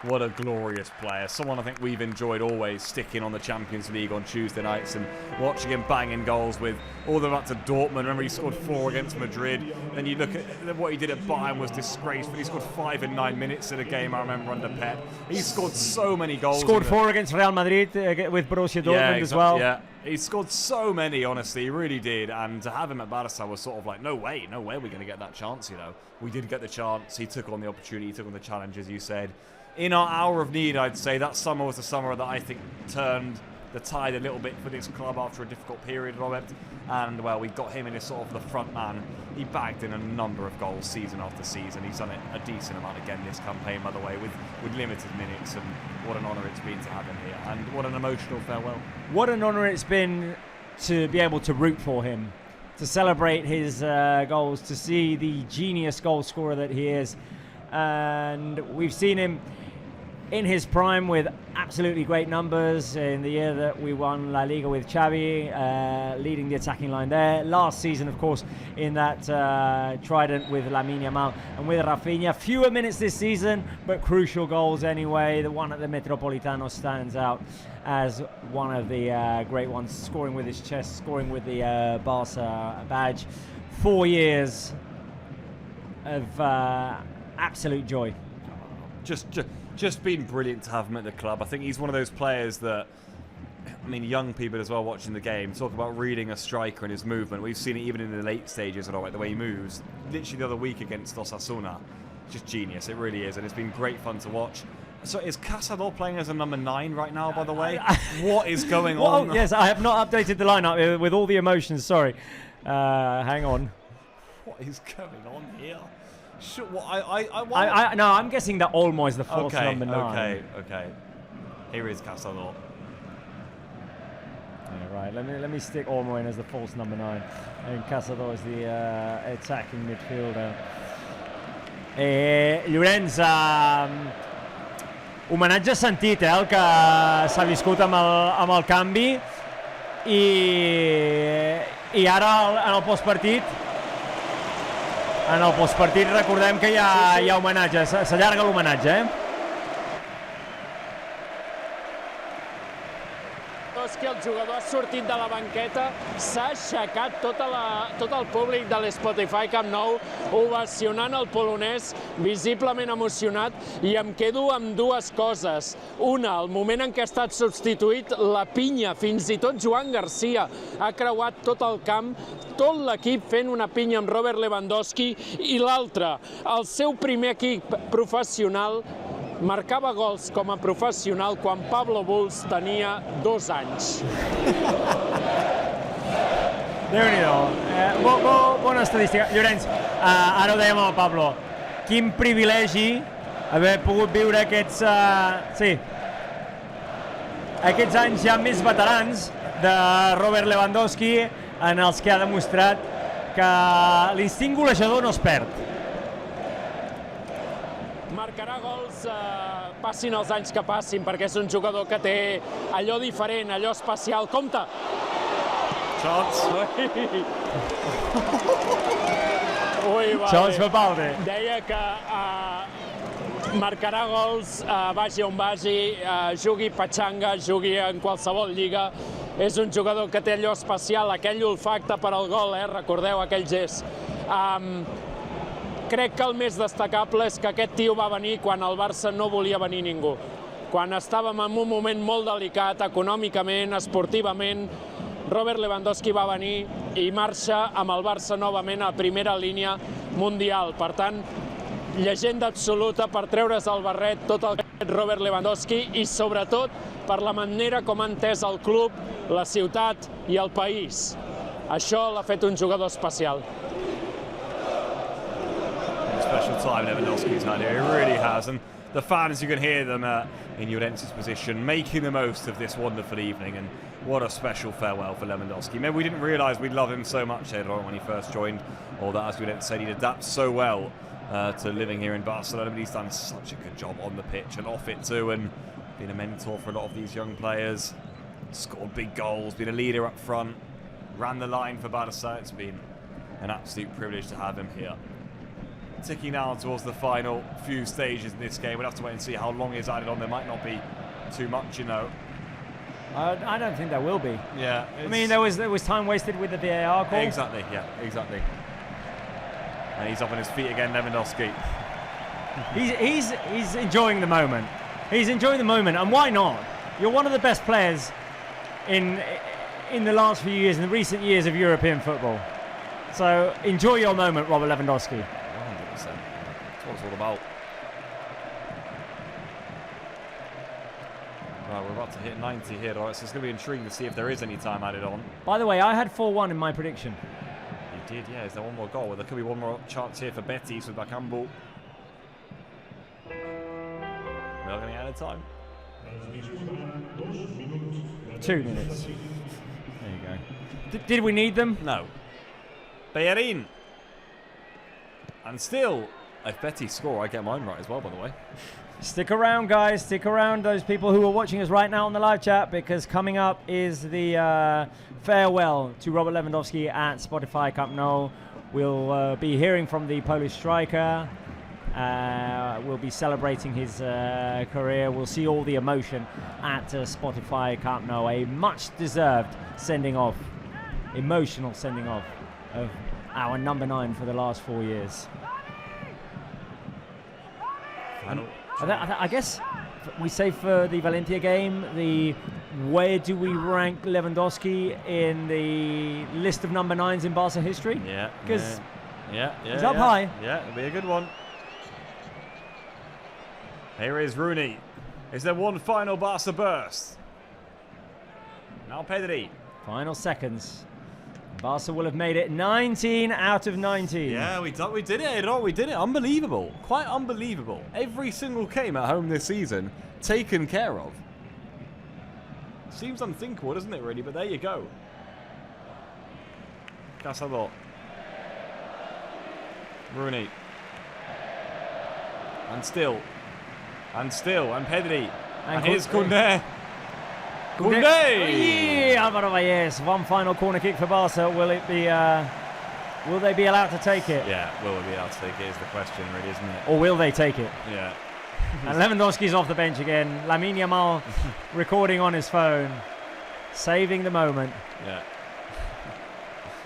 Speaker 2: What a glorious player. Someone I think we've enjoyed always sticking on the Champions League on Tuesday nights and watching him banging goals with all the way up to Dortmund. Remember, he scored 4 against Madrid. Then you look at what he did at Bayern was disgraceful. He scored 5 in 9 minutes in a game, I remember, under Pep. He scored so many goals.
Speaker 1: Scored 4 against Real Madrid with Borussia Dortmund as well.
Speaker 2: Yeah. He scored so many, honestly, he really did. And to have him at Barça was sort of like, no way we're going to get that chance, you know. We did get the chance. He took on the opportunity, he took on the challenge, as you said. In our hour of need, I'd say that summer was the summer that I think turned the tide a little bit for this club after a difficult period, Robert. And, well, we got him in as sort of the front man. He bagged in a number of goals season after season. He's done it a decent amount again this campaign, by the way, with limited minutes. And what an honour it's been to have him here. And what an emotional farewell.
Speaker 1: What an honour it's been to be able to root for him, to celebrate his goals, to see the genius goal scorer that he is. And we've seen him in his prime with absolutely great numbers in the year that we won LaLiga with Xavi, leading the attacking line there. Last season, of course, in that trident with Lamine Yamal and with Rafinha. Fewer minutes this season, but crucial goals anyway. The one at the Metropolitano stands out as one of the great ones, scoring with his chest, scoring with the Barça badge. 4 years of absolute joy.
Speaker 2: Just been brilliant to have him at the club. I think he's one of those players that, I mean, young people as well watching the game talk about reading a striker and his movement. We've seen it even in the late stages, the way he moves. Literally the other week against Osasuna, just genius. It really is, and it's been great fun to watch. So is Cazador playing as a number 9 right now, by the way? What is going on?
Speaker 1: Yes, I have not updated the lineup with all the emotions. Sorry. Hang on.
Speaker 2: What is going on here? Sure,
Speaker 1: no, I'm guessing that Olmo is the false number 9.
Speaker 2: Okay. Here is Cazador.
Speaker 1: Yeah, right. Let me stick Olmo in as the false number 9, and Cazador is the attacking midfielder. Llorenç, homenatge sentit, el que s'ha viscut amb el canvi, i ara en el postpartit. En el postpartit recordem que hi ha homenatge, s'allarga l'homenatge,
Speaker 3: Que el jugador ha sortit de la banqueta, s'ha aixecat tot el públic de l'Spotify Camp Nou ovacionant el polonès, visiblement emocionat, i em quedo amb 2 coses. Una, el moment en què ha estat substituït, la pinya, fins i tot Joan Garcia ha creuat tot el camp, tot l'equip fent una pinya amb Robert Lewandowski, i l'altra, el seu primer equip professional marcava gols com a professional quan Pablo Bulls tenia 2 anys.
Speaker 1: Déu-n'hi-do. Bona estadística. Llorenç, ara ho dèiem amb el Pablo. Quin privilegi haver pogut viure aquests anys ja més veterans de Robert Lewandowski, en els que ha demostrat que l'instint golejador no es perd.
Speaker 3: Marcarà gols, passin els anys que passin, perquè és un jugador que té allò diferent, allò especial. Compte!
Speaker 2: Chance.
Speaker 1: Chance for Balde.
Speaker 3: Deia que marcarà gols, vagi on vagi, jugui petxanga, jugui en qualsevol lliga. és un jugador que té allò especial, aquell olfacte per al gol, recordeu aquell gest. Crec que el més destacable és que aquest tio va venir quan el Barça no volia venir ningú. Quan estàvem en un moment molt delicat, econòmicament, esportivament, Robert Lewandowski va venir i marxa amb el Barça novament a primera línia mundial. Per tant, llegenda absoluta per treure's el barret tot el que Robert Lewandowski i sobretot per la manera com ha entès el club, la ciutat i el país. Això l'ha fet un jugador especial.
Speaker 2: Special time Lewandowski's had here, he really has, and the fans, you can hear them in Llorente's position, making the most of this wonderful evening, and what a special farewell for Lewandowski. Maybe we didn't realise we'd love him so much when he first joined, or that, as Llorente said, he'd adapt so well to living here in Barcelona, but he's done such a good job on the pitch and off it too, and been a mentor for a lot of these young players, scored big goals, been a leader up front, ran the line for Barça. It's been an absolute privilege to have him here. Ticking now towards the final few stages in this game. We'll have to wait and see how long is added on. There might not be too much, you know.
Speaker 1: I don't think there will be.
Speaker 2: Yeah.
Speaker 1: I mean, there was time wasted with the VAR call.
Speaker 2: Exactly, yeah, exactly. And he's up on his feet again, Lewandowski.
Speaker 1: He's enjoying the moment. He's enjoying the moment, and why not? You're one of the best players in the last few years, in the recent years of European football. So enjoy your moment, Robert Lewandowski.
Speaker 2: 100%. That's what it's all about. Right, we're about to hit 90 here, right? So it's going to be intriguing to see if there is any time added on.
Speaker 1: By the way, I had 4-1 in my prediction.
Speaker 2: You did, yeah. Is there one more goal? Well, there could be one more chance here for Betis with Bakambu. We are going to get out of time.
Speaker 1: 2 minutes. There you go. Did we need them?
Speaker 2: No. Bellerin. And still, if Betis score, I get mine right as well, by the way.
Speaker 1: Stick around, guys. Stick around, those people who are watching us right now on the live chat, because coming up is the farewell to Robert Lewandowski at Spotify Camp Nou. We'll be hearing from the Polish striker. We'll be celebrating his career. We'll see all the emotion at Spotify Camp Nou. A much-deserved sending off, emotional sending off of our number 9 for the last 4 years. I guess we say for the Valencia game, where do we rank Lewandowski in the list of number 9s in Barca history?
Speaker 2: Yeah.
Speaker 1: Because he's up
Speaker 2: yeah.
Speaker 1: high.
Speaker 2: Yeah, it'll be a good one. Here is Rooney. Is there one final Barca burst? Now Pedri.
Speaker 1: Final seconds. Barca will have made it 19 out of 19.
Speaker 2: Yeah, we did it. We did it. Unbelievable. Quite unbelievable. Every single game at home this season taken care of. Seems unthinkable, doesn't it, really? But there you go. Cazador. Rooney. And still. And Pedri. And here's Koundé. Koundé!
Speaker 1: Alvaro Valles. One final corner kick for Barca. Will they be allowed to take it?
Speaker 2: Yeah, will they be allowed to take it is the question, really, isn't it?
Speaker 1: Or will they take it?
Speaker 2: Yeah.
Speaker 1: And Lewandowski's off the bench again. Lamine Yamal recording on his phone. Saving the moment.
Speaker 2: Yeah.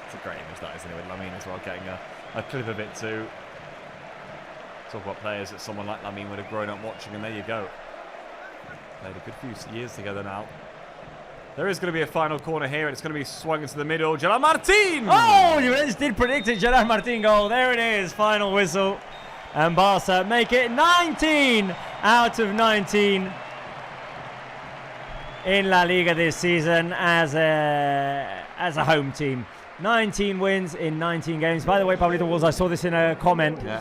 Speaker 2: It's a great image, that, isn't it, with Lamine as well, getting a clip of it too. Talk about players that someone like Lamine would have grown up watching, and there you go. Played a good few years together now. There is going to be a final corner here, and it's going to be swung into the middle. Gerard Martin!
Speaker 1: Oh, Juventus did predict it. Gerard Martin goal. There it is. Final whistle. And Barca make it 19 out of 19 in La Liga this season as a home team. 19 wins in 19 games. By the way, Pablito Walls, I saw this in a comment.
Speaker 2: Yeah.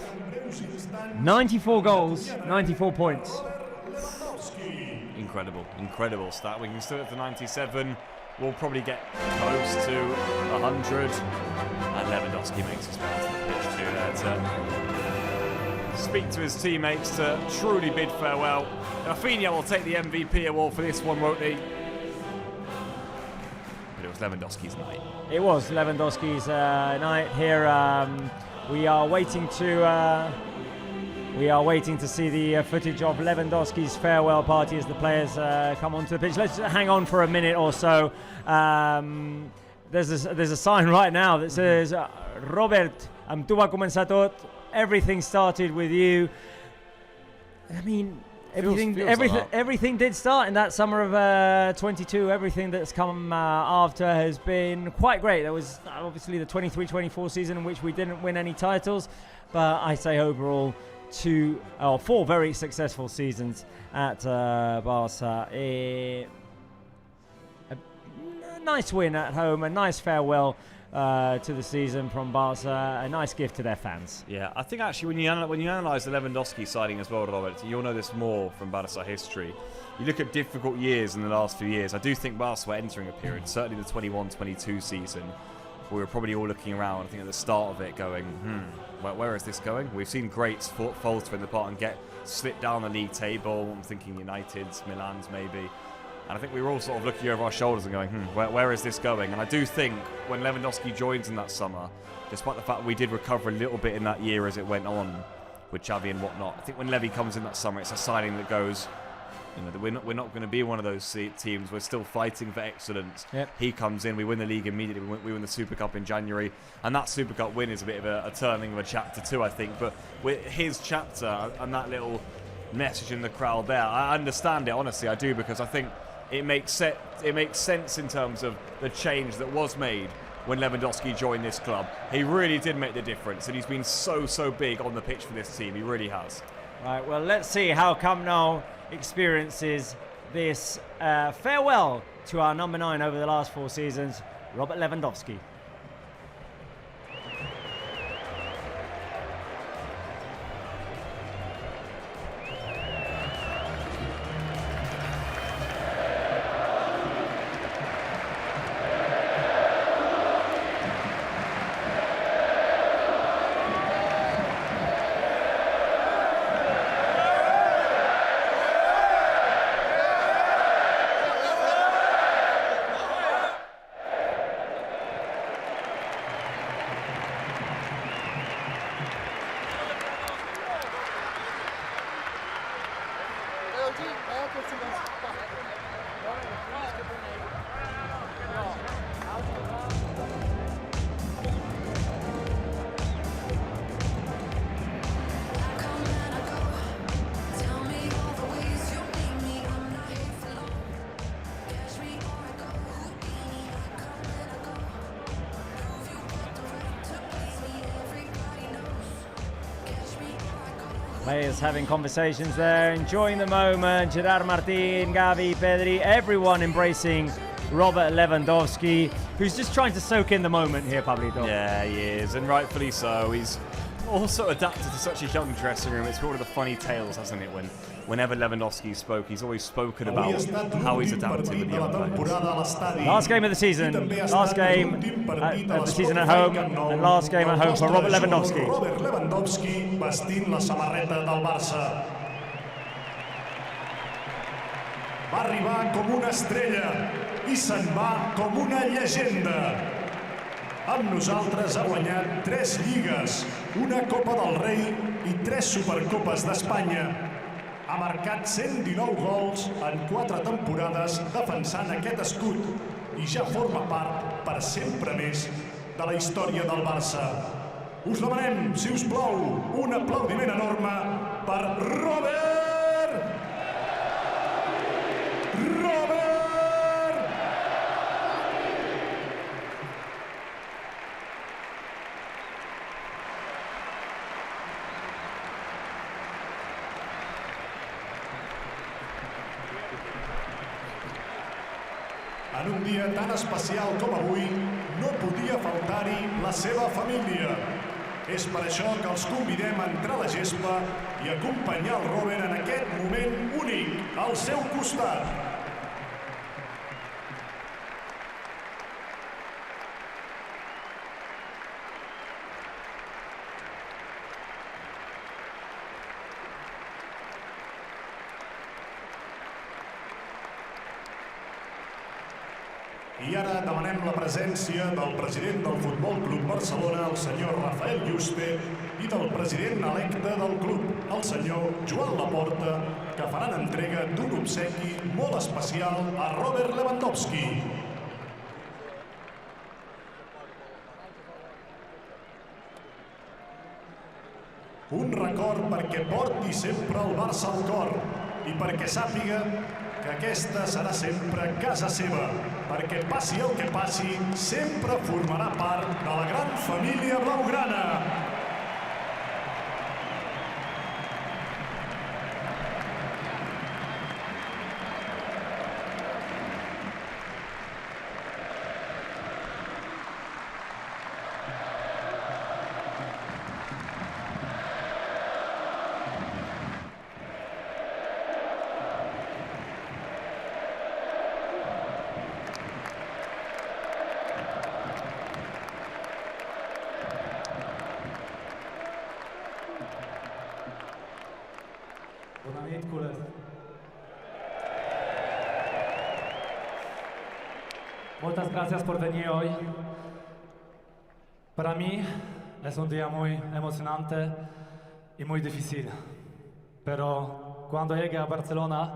Speaker 1: 94 goals, 94 points.
Speaker 2: Incredible stat. We can still get to 97. We'll probably get close to 100. And Lewandowski makes his way onto the pitch too there to speak to his teammates, to truly bid farewell. Rafinha will take the MVP award for this one, won't he? But it was Lewandowski's night.
Speaker 1: It was Lewandowski's night here. We are waiting to We are waiting to see the footage of Lewandowski's farewell party as the players come onto the pitch. Let's hang on for a minute or so. There's a sign right now that says, Robert, amb tu va començar tot. Everything started with you. I mean, everything did start in that summer of 22. Everything that's come after has been quite great. There was obviously the 23-24 season in which we didn't win any titles, but I say overall 4 very successful seasons at Barça. A nice win at home, a nice farewell to the season from Barça, a nice gift to their fans.
Speaker 2: Yeah, I think actually when you analyse the Lewandowski signing as well, Robert, you'll know this more from Barça history. You look at difficult years in the last few years. I do think Barça were entering a period, certainly the 21-22 season, we were probably all looking around, I think at the start of it going, where is this going? We've seen greats falter in the part and get slipped down the league table. I'm thinking United's, Milan's maybe. And I think we were all sort of looking over our shoulders and going, where is this going? And I do think when Lewandowski joins in that summer, despite the fact we did recover a little bit in that year as it went on with Xavi and whatnot, I think when Levy comes in that summer, it's a signing that goes, we're not going to be one of those teams. We're still fighting for excellence.
Speaker 1: Yep.
Speaker 2: He comes in, we win the league immediately. We win the Super Cup in January, and that Super Cup win is a bit of a turning of a chapter too, I think. But with his chapter and that little message in the crowd there, I understand it, honestly, I do, because I think it makes sense in terms of the change that was made when Lewandowski joined this club. He really did make the difference, and he's been so big on the pitch for this team. He really has.
Speaker 1: Right, well, let's see how Camp Nou experiences this farewell to our number 9 over the last 4 seasons, Robert Lewandowski. Players having conversations there, enjoying the moment. Gerard Martin, Gavi, Pedri, everyone embracing Robert Lewandowski, who's just trying to soak in the moment here, Pablito.
Speaker 2: Yeah, he is, and rightfully so. He's also adapted to such a young dressing room. It's one of the funny tales, hasn't it? Whenever Lewandowski spoke, he's always spoken about how he's adapted with the young players.
Speaker 1: Last game of the season, last game of the season at home, and last game at home for Robert Lewandowski.
Speaker 8: Robert Lewandowski vestint la samarreta del Barça. Va arribar com una estrella i se'n va com una llegenda. Amb nosaltres ha guanyat 3 lligues, una Copa del Rei i 3 Supercopes d'Espanya. Ha marcat 119 gols en 4 temporades defensant aquest escut i ja forma part per sempre més de la història del Barça. Us demanem, si us plau, un aplaudiment enorme per Robert! En un dia tan especial com avui, no podia faltar-hi la seva família. És per això que els convidem a entrar a la gespa i acompanyar el Robert en aquest moment únic al seu costat. I ara demanem la presència del president del Futbol Club Barcelona, el senyor Rafael Yuste, i del president electe del club, el senyor Joan Laporta, que faran entrega d'un obsequi molt especial a Robert Lewandowski. Un record perquè porti sempre el Barça al cor i perquè sàpiga que aquesta serà sempre casa seva, perquè passi el que passi, sempre formarà part de la gran família blaugrana.
Speaker 9: Bona nit, culers. Muchas gracias por venir hoy. Para mí es un día muy emocionante y muy difícil. Pero cuando llegué a Barcelona,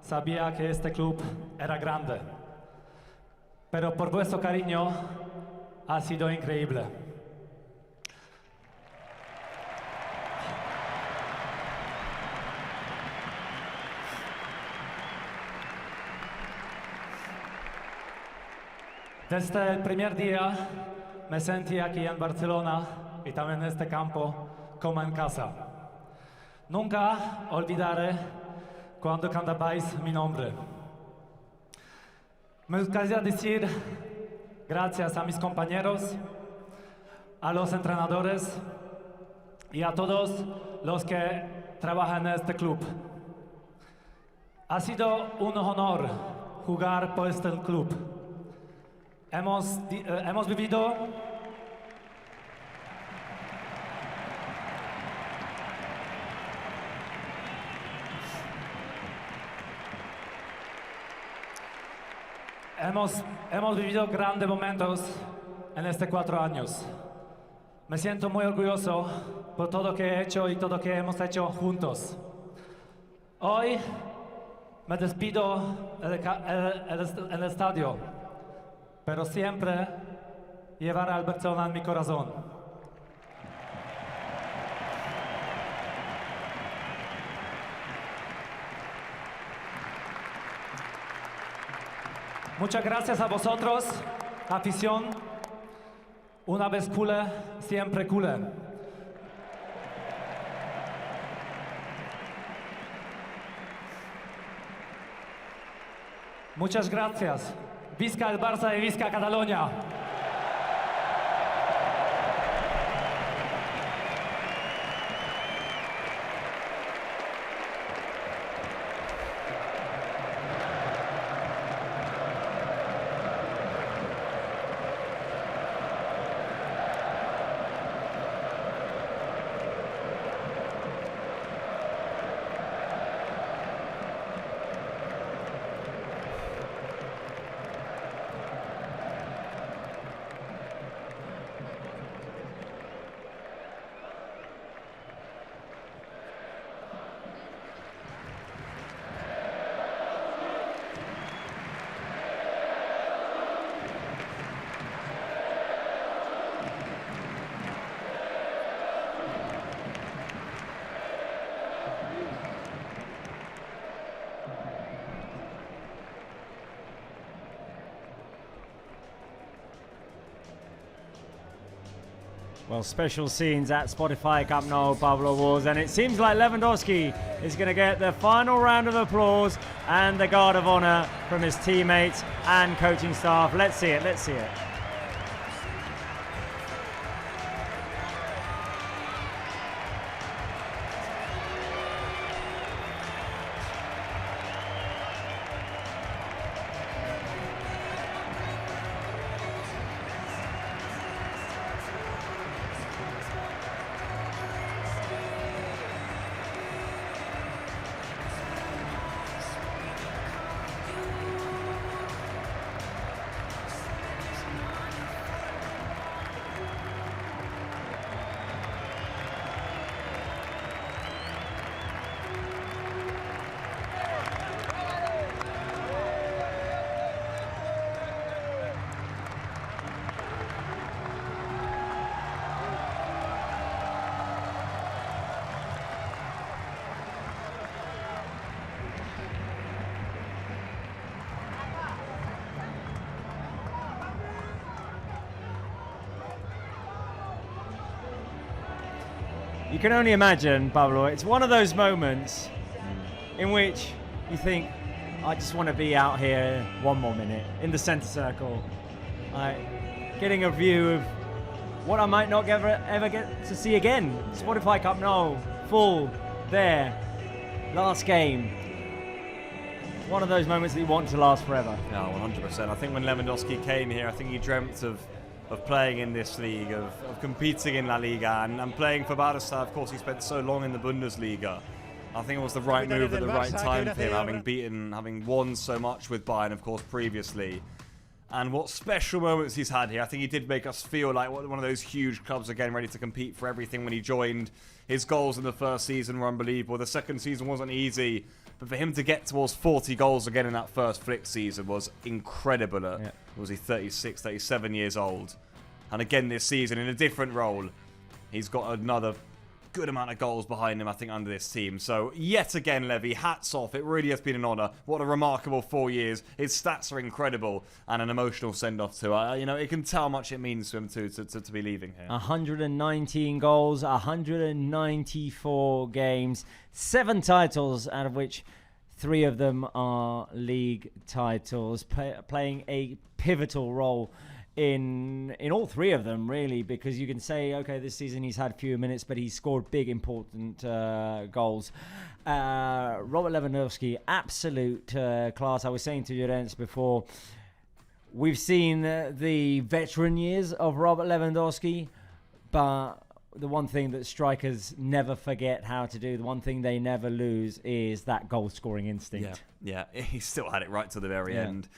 Speaker 9: sabía que este club era grande. Pero por vuestro cariño ha sido increíble. Desde el primer día me sentí aquí en Barcelona y también en este campo como en casa. Nunca olvidaré cuando cantabais mi nombre. Me gustaría decir gracias a mis compañeros, a los entrenadores y a todos los que trabajan en este club. Ha sido un honor jugar por este club. Hemos vivido grandes momentos en estos 4 años. Me siento muy orgulloso por todo lo que he hecho y todo lo que hemos hecho juntos. Hoy me despido en el estadio, pero siempre llevaré al Barcelona en mi corazón. Muchas gracias a vosotros, afición. Una vez culé, siempre culé. Muchas gracias. Visca el Barça y visca Cataluña.
Speaker 1: Well, special scenes at Spotify Camp Nou, Pablo Wars, and it seems like Lewandowski is going to get the final round of applause and the guard of honour from his teammates and coaching staff. Let's see it, let's see it. You can only imagine, Pablo, it's one of those moments in which you think, I just want to be out here one more minute in the center circle, getting a view of what I might not ever get to see again. Spotify Cup Nou, full, there, last game. One of those moments that you want to last forever.
Speaker 2: Yeah, 100%. I think when Lewandowski came here, I think he dreamt of playing in this league, of competing in LaLiga, and playing for Barça. Of course, he spent so long in the Bundesliga. I think it was the right move at the right time for him, having won so much with Bayern, of course, previously. And what special moments he's had here. I think he did make us feel like one of those huge clubs again, ready to compete for everything when he joined. His goals in the first season were unbelievable. The second season wasn't easy, but for him to get towards 40 goals again in that first Flick season was incredible. Was he 36, 37 years old? And again this season, in a different role, he's got another good amount of goals behind him, I think, under this team. So, yet again, Levy, hats off. It really has been an honour. What a remarkable 4 years. His stats are incredible, and an emotional send-off too. You know, it can tell how much it means to him to be leaving here.
Speaker 1: 119 goals, 194 games, 7 titles, out of which 3 of them are league titles, playing a pivotal role in all 3 of them, really, because you can say, okay, this season he's had fewer minutes, but he's scored big, important goals. Robert Lewandowski, absolute class. I was saying to Llorens before, we've seen the veteran years of Robert Lewandowski, but the one thing that strikers never forget how to do, the one thing they never lose, is that goal-scoring instinct.
Speaker 2: Yeah, he still had it right to the very end.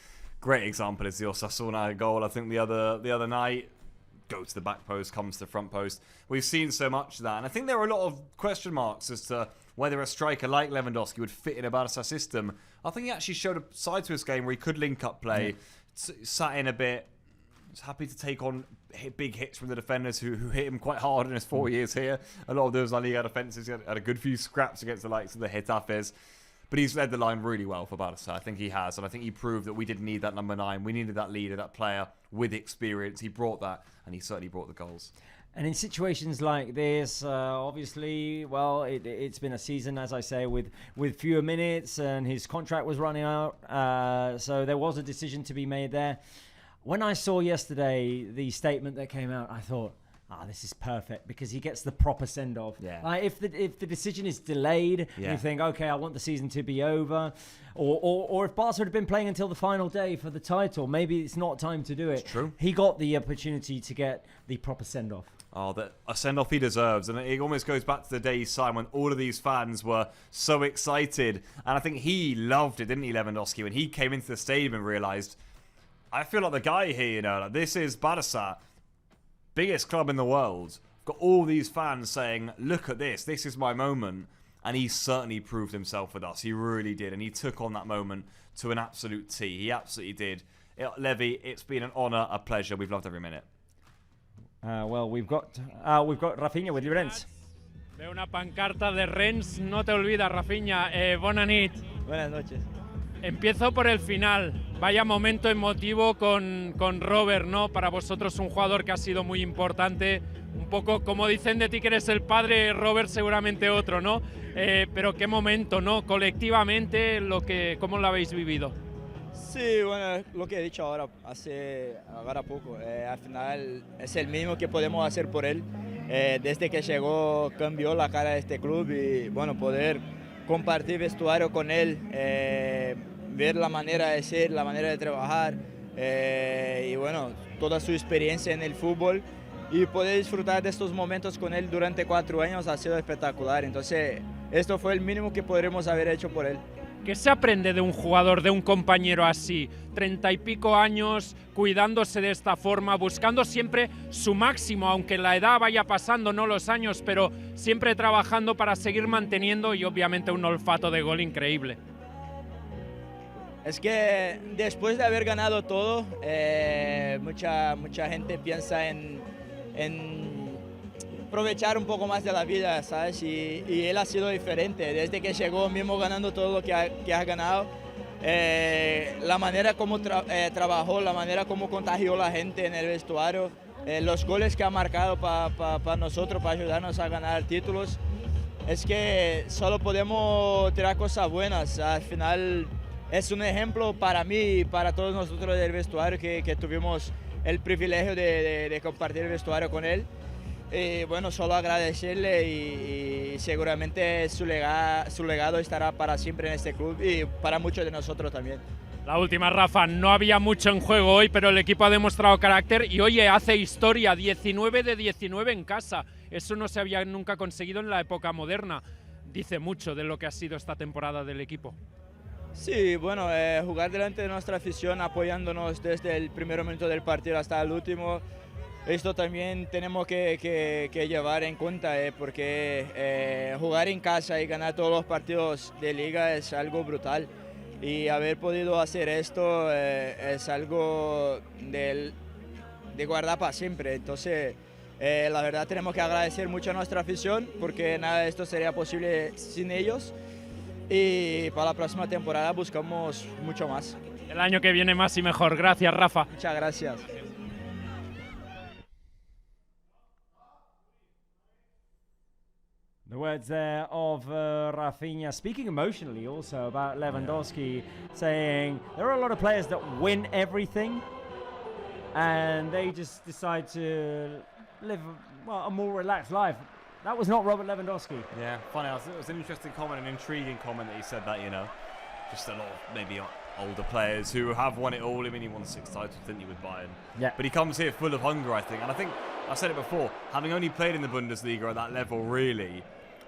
Speaker 2: Great example is the Osasuna goal. I think the other night, go to the back post, comes to the front post. We've seen so much of that, and I think there are a lot of question marks as to whether a striker like Lewandowski would fit in a Barca system. I think he actually showed a side to his game where he could link up play, sat in a bit, was happy to take on big hits from the defenders who hit him quite hard in his 4 years here. A lot of those La Liga defenses had a good few scraps against the likes of the Getafes. But he's led the line really well for Barca. I think he has. And I think he proved that we didn't need that number 9. We needed that leader, that player with experience. He brought that, and he certainly brought the goals.
Speaker 1: And in situations like this, obviously, well, it's been a season, as I say, with fewer minutes, and his contract was running out. So there was a decision to be made there. When I saw yesterday the statement that came out, I thought, this is perfect, because he gets the proper send-off. If the decision is delayed, you think, okay, I want the season to be over, or if Barca had been playing until the final day for the title, maybe it's not time to do it.
Speaker 2: It's true.
Speaker 1: He got the opportunity to get the proper send-off.
Speaker 2: A send-off he deserves, and it almost goes back to the day he signed when all of these fans were so excited, and I think he loved it, didn't he, Lewandowski, when he came into the stadium and realised, I feel like the guy here, you know, like, this is Barca, biggest club in the world. Got all these fans saying, look at this is my moment. And he certainly proved himself with us. He really did. And he took on that moment to an absolute T. He absolutely did. Levy, it's been an honour, a pleasure. We've loved every minute.
Speaker 1: Well, we've got Rafinha with Llorens.
Speaker 3: Veo una pancarta de Rennes, no te olvidas, Rafinha. Bona nit.
Speaker 10: Buenas noches.
Speaker 3: Empiezo por el final. Vaya momento emotivo con Robert, ¿no? Para vosotros un jugador que ha sido muy importante. Un poco, como dicen de ti que eres el padre, Robert seguramente otro, ¿no? Pero qué momento, ¿no? Colectivamente, ¿cómo lo habéis vivido?
Speaker 10: Sí, bueno, lo que he dicho ahora poco. Al final es el mismo que podemos hacer por él. Desde que llegó cambió la cara de este club y, bueno, poder compartir vestuario con él, ver la manera de ser, la manera de trabajar y bueno, toda su experiencia en el fútbol y poder disfrutar de estos momentos con él durante 4 años ha sido espectacular. Entonces, esto fue el mínimo que podremos haber hecho por él.
Speaker 3: ¿Qué se aprende de un jugador, de un compañero así? 30 y pico años, cuidándose de esta forma, buscando siempre su máximo, aunque la edad vaya pasando, no los años, pero siempre trabajando para seguir manteniendo y obviamente un olfato de gol increíble.
Speaker 10: Es que después de haber ganado todo, mucha gente piensa en aprovechar un poco más de la vida, ¿sabes? Y él ha sido diferente. Desde que llegó, mismo ganando todo lo que ha ganado, la manera como trabajó, la manera como contagió a la gente en el vestuario, los goles que ha marcado para nosotros, para ayudarnos a ganar títulos. Es que solo podemos tirar cosas buenas. Al final es un ejemplo para mí y para todos nosotros del vestuario que tuvimos el privilegio de compartir el vestuario con él. Y bueno, solo agradecerle y seguramente su legado estará para siempre en este club y para muchos de nosotros también.
Speaker 3: La última, Rafa, no había mucho en juego hoy, pero el equipo ha demostrado carácter y oye, hace historia, 19 de 19 en casa. Eso no se había nunca conseguido en la época moderna. Dice mucho de lo que ha sido esta temporada del equipo.
Speaker 10: Sí, bueno, jugar delante de nuestra afición, apoyándonos desde el primer momento del partido hasta el último, esto también tenemos que llevar en cuenta, porque jugar en casa y ganar todos los partidos de liga es algo brutal. Y haber podido hacer esto es algo de guardar para siempre. Entonces, la verdad tenemos que agradecer mucho a nuestra afición porque nada de esto sería posible sin ellos. Y para la próxima temporada buscamos mucho más.
Speaker 3: El año que viene más y mejor. Gracias, Rafa.
Speaker 10: Muchas gracias.
Speaker 1: The words there of Rafinha speaking emotionally also about Lewandowski, saying there are a lot of players that win everything and they just decide to live a more relaxed life. That was not Robert Lewandowski.
Speaker 2: Yeah, funny. It was an interesting comment, an intriguing comment that he said that, you know, just a lot of maybe older players who have won it all. I mean, he won 6 titles, didn't he, with Bayern?
Speaker 1: Yeah.
Speaker 2: But he comes here full of hunger, I think. And I think, I've said it before, having only played in the Bundesliga at that level, really,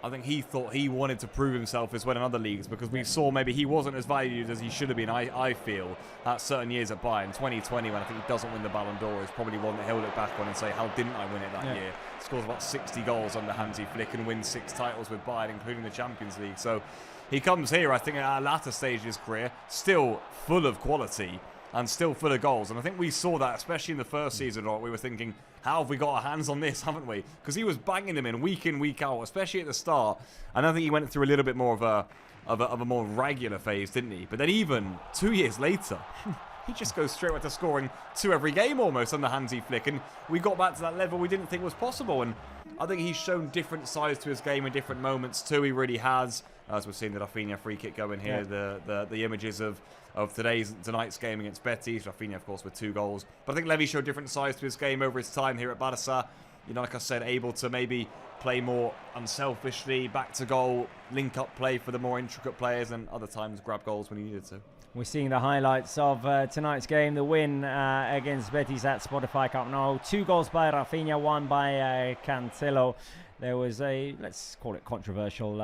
Speaker 2: I think he thought he wanted to prove himself as well in other leagues because we saw maybe he wasn't as valued as he should have been, I feel, at certain years at Bayern. 2020, when I think he doesn't win the Ballon d'Or, is probably one that he'll look back on and say, how didn't I win it that year? Scores about 60 goals under Hansi Flick and wins 6 titles with Bayern, including the Champions League. So he comes here, I think, at a latter stage of his career, still full of quality and still full of goals. And I think we saw that, especially in the first season, we were thinking, how have we got our hands on this, haven't we? Because he was banging them in, week out, especially at the start. And I think he went through a little bit more of a more regular phase, didn't he? But then even 2 years later, he just goes straight into scoring 2 every game almost under Hansi Flick. And we got back to that level we didn't think was possible. And I think he's shown different sides to his game in different moments too. He really has. As we've seen the Rafinha free kick going here, the images of tonight's game against Betis. Rafinha, of course, with 2 goals. But I think Levy showed different sides to his game over his time here at Barça. You know, like I said, able to maybe play more unselfishly, back to goal, link up play for the more intricate players, and other times grab goals when he needed to.
Speaker 1: We're seeing the highlights of tonight's game, the win against Betis at Spotify Camp Nou. 2 goals by Rafinha, 1 by Cancelo. There was a, let's call it controversial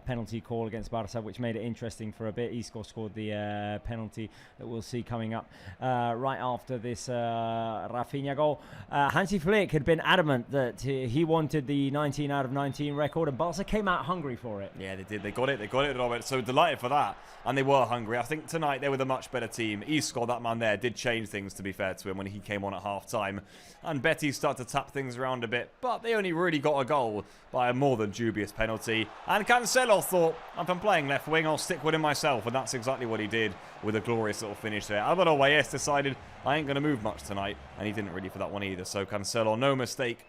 Speaker 1: penalty call against Barça, which made it interesting for a bit. Isco scored the penalty that we'll see coming up right after this Rafinha goal. Hansi Flick had been adamant that he wanted the 19 out of 19 record, and Barça came out hungry for it.
Speaker 2: Yeah, they did. They got it, Robert. So delighted for that. And they were hungry. I think tonight they were the much better team. Isco, that man there, did change things, to be fair to him, when he came on at half-time. And Betis started to tap things around a bit, but they only really got a goal by a more than dubious penalty. And Cancelo thought, if I'm playing left wing, I'll stick with him myself. And that's exactly what he did with a glorious little finish there. Alvaro Reyes decided, I ain't going to move much tonight. And he didn't really for that one either. So Cancelo, no mistake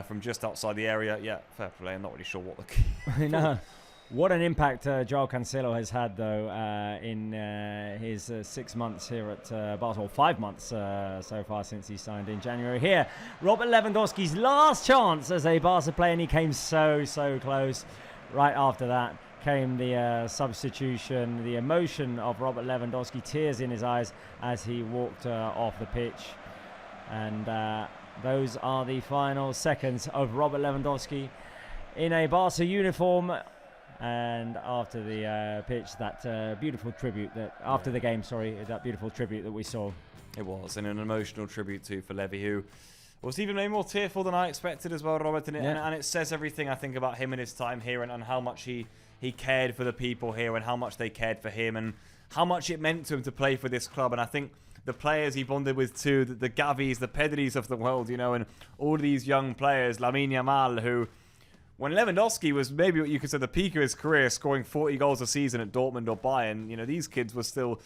Speaker 2: from just outside the area. Yeah, fair play. I'm not really sure what the key.
Speaker 1: No. What an impact Joao Cancelo has had, though, in his 6 months here at Barca, or 5 months so far since he signed in January. Here, Robert Lewandowski's last chance as a Barca player, and he came so close. Right after that came the substitution, the emotion of Robert Lewandowski, tears in his eyes as he walked off the pitch. And those are the final seconds of Robert Lewandowski in a Barca uniform. And after the pitch, that beautiful tribute that after the game, that beautiful tribute that we saw.
Speaker 2: It was, and an emotional tribute too for Levy, who was even maybe more tearful than I expected as well, Robert. And it says everything, I think, about him and his time here, and how much he cared for the people here, and how much they cared for him, and how much it meant to him to play for this club. And I think the players he bonded with too, the Gavis, the Pedris of the world, you know, and all these young players, Lamine Yamal, who, when Lewandowski was maybe what you could say the peak of his career, scoring 40 goals a season at Dortmund or Bayern, you know, these kids were still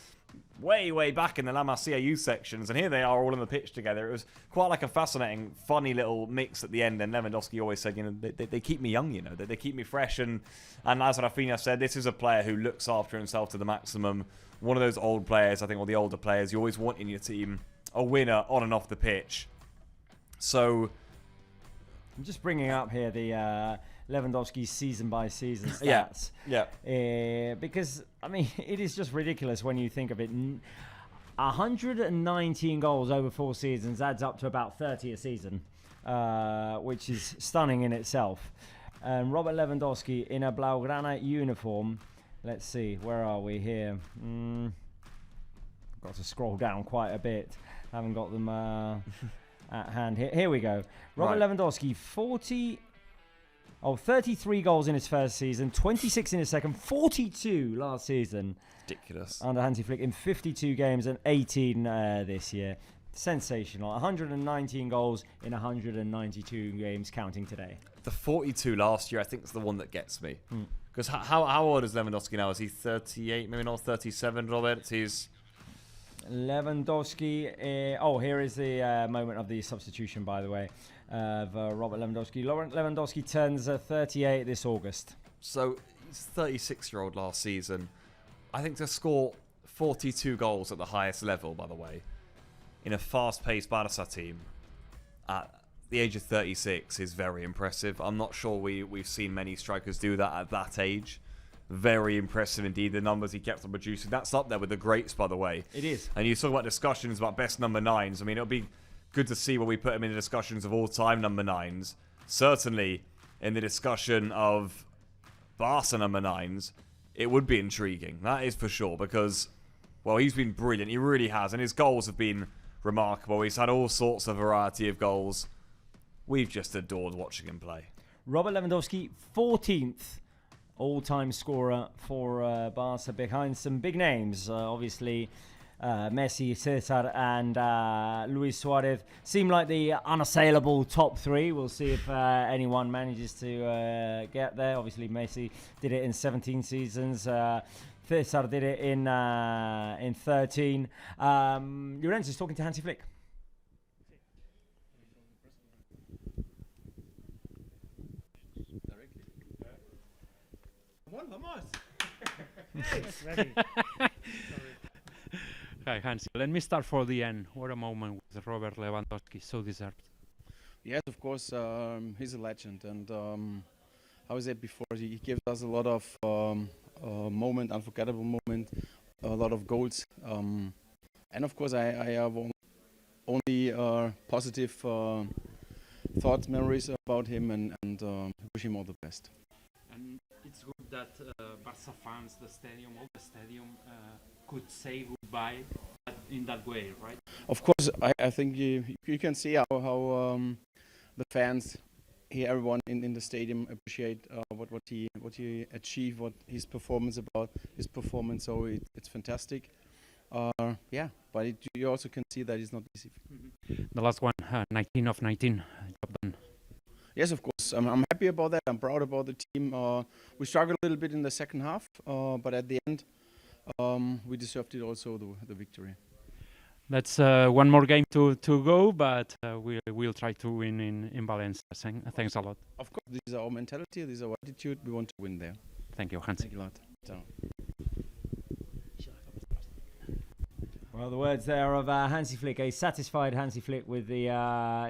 Speaker 2: way back in the La Masia youth sections, and here they are all on the pitch together. It was quite like a fascinating, funny little mix at the end. And Lewandowski always said, they keep me young, they keep me fresh. And as Rafinha said, this is a player who looks after himself to the maximum. One of those old players, I think, or the older players you always want in your team, a winner on and off the pitch. So
Speaker 1: I'm just bringing up here the Lewandowski season by season stats.
Speaker 2: Yeah.
Speaker 1: Because, I mean, it is just ridiculous when you think of it. 119 goals over 4 seasons adds up to about 30 a season, which is stunning in itself. And Robert Lewandowski in a Blaugrana uniform. Let's see, where are we here? Got to scroll down quite a bit. Haven't got them at hand. Here we go. Robert Lewandowski, 33 goals in his first season, 26 in his second, 42 last season.
Speaker 2: Ridiculous.
Speaker 1: Under Hansi Flick in 52 games and 18 this year. Sensational. 119 goals in 192 games, counting today.
Speaker 2: The 42 last year, I think, is the one that gets me. Because how old is Lewandowski now? Is he 38, maybe not 37, Robert? He's...
Speaker 1: Lewandowski, here is the moment of the substitution, by the way, of Robert Lewandowski. Lewandowski turns 38 this August.
Speaker 2: So he's 36-year-old last season. I think to score 42 goals at the highest level, by the way, in a fast-paced Barça team at the age of 36 is very impressive. I'm not sure we've seen many strikers do that at that age. Very impressive indeed, the numbers he kept on producing. That's up there with the greats, by the way.
Speaker 1: It is.
Speaker 2: And you talk about discussions about best number 9s. I mean, it'll be good to see where we put him in the discussions of all-time number 9s. Certainly, in the discussion of Barca number 9s, it would be intriguing. That is for sure, because, well, he's been brilliant. He really has. And his goals have been remarkable. He's had all sorts of variety of goals. We've just adored watching him play.
Speaker 1: Robert Lewandowski, 14th all-time scorer for Barca, behind some big names. Obviously, Messi, Cesar, and Luis Suarez seem like the unassailable top 3. We'll see if anyone manages to get there. Obviously, Messi did it in 17 seasons. Cesar did it in 13. Llorenzo is talking to Hansi Flick.
Speaker 3: Hi, Hansi. Let me start for the end. What a moment with Robert Lewandowski, so deserved.
Speaker 4: Yes, of course, he's a legend, and how I said before, he gives us a lot of unforgettable moment, a lot of goals, and of course I have only positive thoughts, memories about him, and wish him all the best.
Speaker 3: And it's good that Barca fans, the stadium, could say goodbye in that way, right?
Speaker 4: Of course, I think you can see how the fans here, everyone in the stadium appreciate what he achieved, what his performance about his performance. So it's fantastic. Yeah, but you also can see that it's not easy.
Speaker 3: The last one, 19 of 19, job done.
Speaker 4: Yes, of course. I'm happy about that. I'm proud about the team. We struggled a little bit in the second half, but at the end, we deserved it also, the victory.
Speaker 3: That's one more game to go, but we'll try to win in Valencia. Thanks a lot.
Speaker 4: Of course, this is our mentality, this is our attitude. We want to win there.
Speaker 3: Thank you, Hansi.
Speaker 4: Thank you a lot. Ciao.
Speaker 1: Well, the words there of Hansi Flick, a satisfied Hansi Flick with the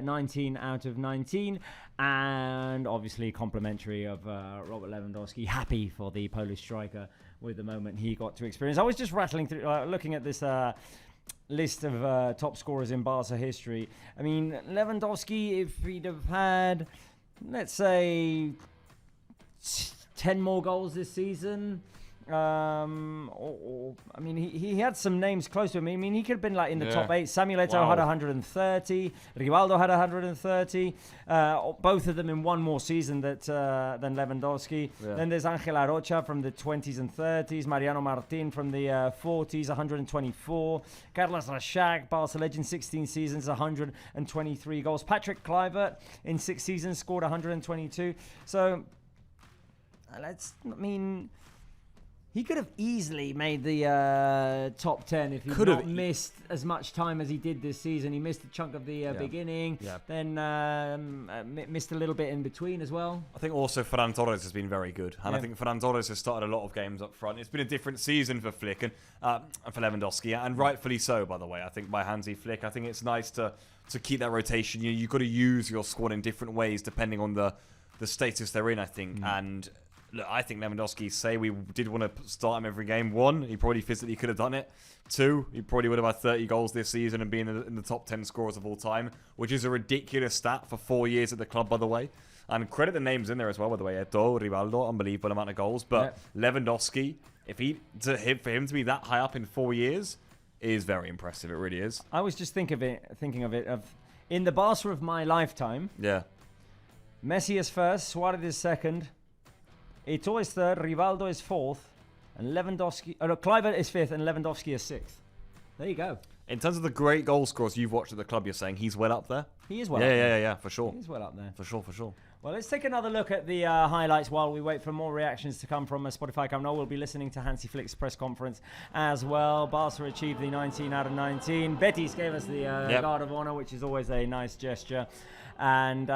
Speaker 1: 19 out of 19, and obviously complimentary of Robert Lewandowski, happy for the Polish striker with the moment he got to experience. I was just rattling through, looking at this list of top scorers in Barca history. I mean, Lewandowski, if he'd have had, let's say, 10 more goals this season, I mean, he had some names close to him. I mean, he could have been like in the top 8. Samuel Eto'o had 130. Rivaldo had 130. Both of them in one more season than Lewandowski. Yeah. Then there's Angel Arocha from the 20s and 30s. Mariano Martin from the 40s, 124. Carlos Rashak, Barca legend, 16 seasons, 123 goals. Patrick Kluivert in 6 seasons scored 122. So, He could have easily made the top 10 if he'd not missed as much time as he did this season. He missed a chunk of the beginning, then missed a little bit in between as well.
Speaker 2: I think also Ferran Torres has been very good. And I think Ferran Torres has started a lot of games up front. It's been a different season for Flick and for Lewandowski, and rightfully so, by the way. I think by Hansi Flick, I think it's nice to keep that rotation. You've got to use your squad in different ways depending on the status they're in, I think. And look, I think Lewandowski, say we did want to start him every game. 1, he probably physically could have done it. 2, he probably would have had 30 goals this season and been in the top 10 scorers of all time, which is a ridiculous stat for 4 years at the club, by the way. And credit the names in there as well, by the way. Eto'o, Rivaldo, unbelievable amount of goals. But Lewandowski, for him to be that high up in 4 years is very impressive. It really is.
Speaker 1: I was just thinking of it in the Barca of my lifetime.
Speaker 2: Yeah.
Speaker 1: Messi is first, Suarez is second, Eto'o is third, Rivaldo is fourth, and Kluivert is fifth, and Lewandowski is sixth. There you go.
Speaker 2: In terms of the great goal scorers you've watched at the club, you're saying he's well up there?
Speaker 1: He is well up there.
Speaker 2: Yeah, for sure.
Speaker 1: He's well up there.
Speaker 2: For sure.
Speaker 1: Well, let's take another look at the highlights while we wait for more reactions to come from Spotify Camp Nou. We'll be listening to Hansi Flick's press conference as well. Barca achieved the 19 out of 19. Betis gave us the Guard of Honor, which is always a nice gesture. And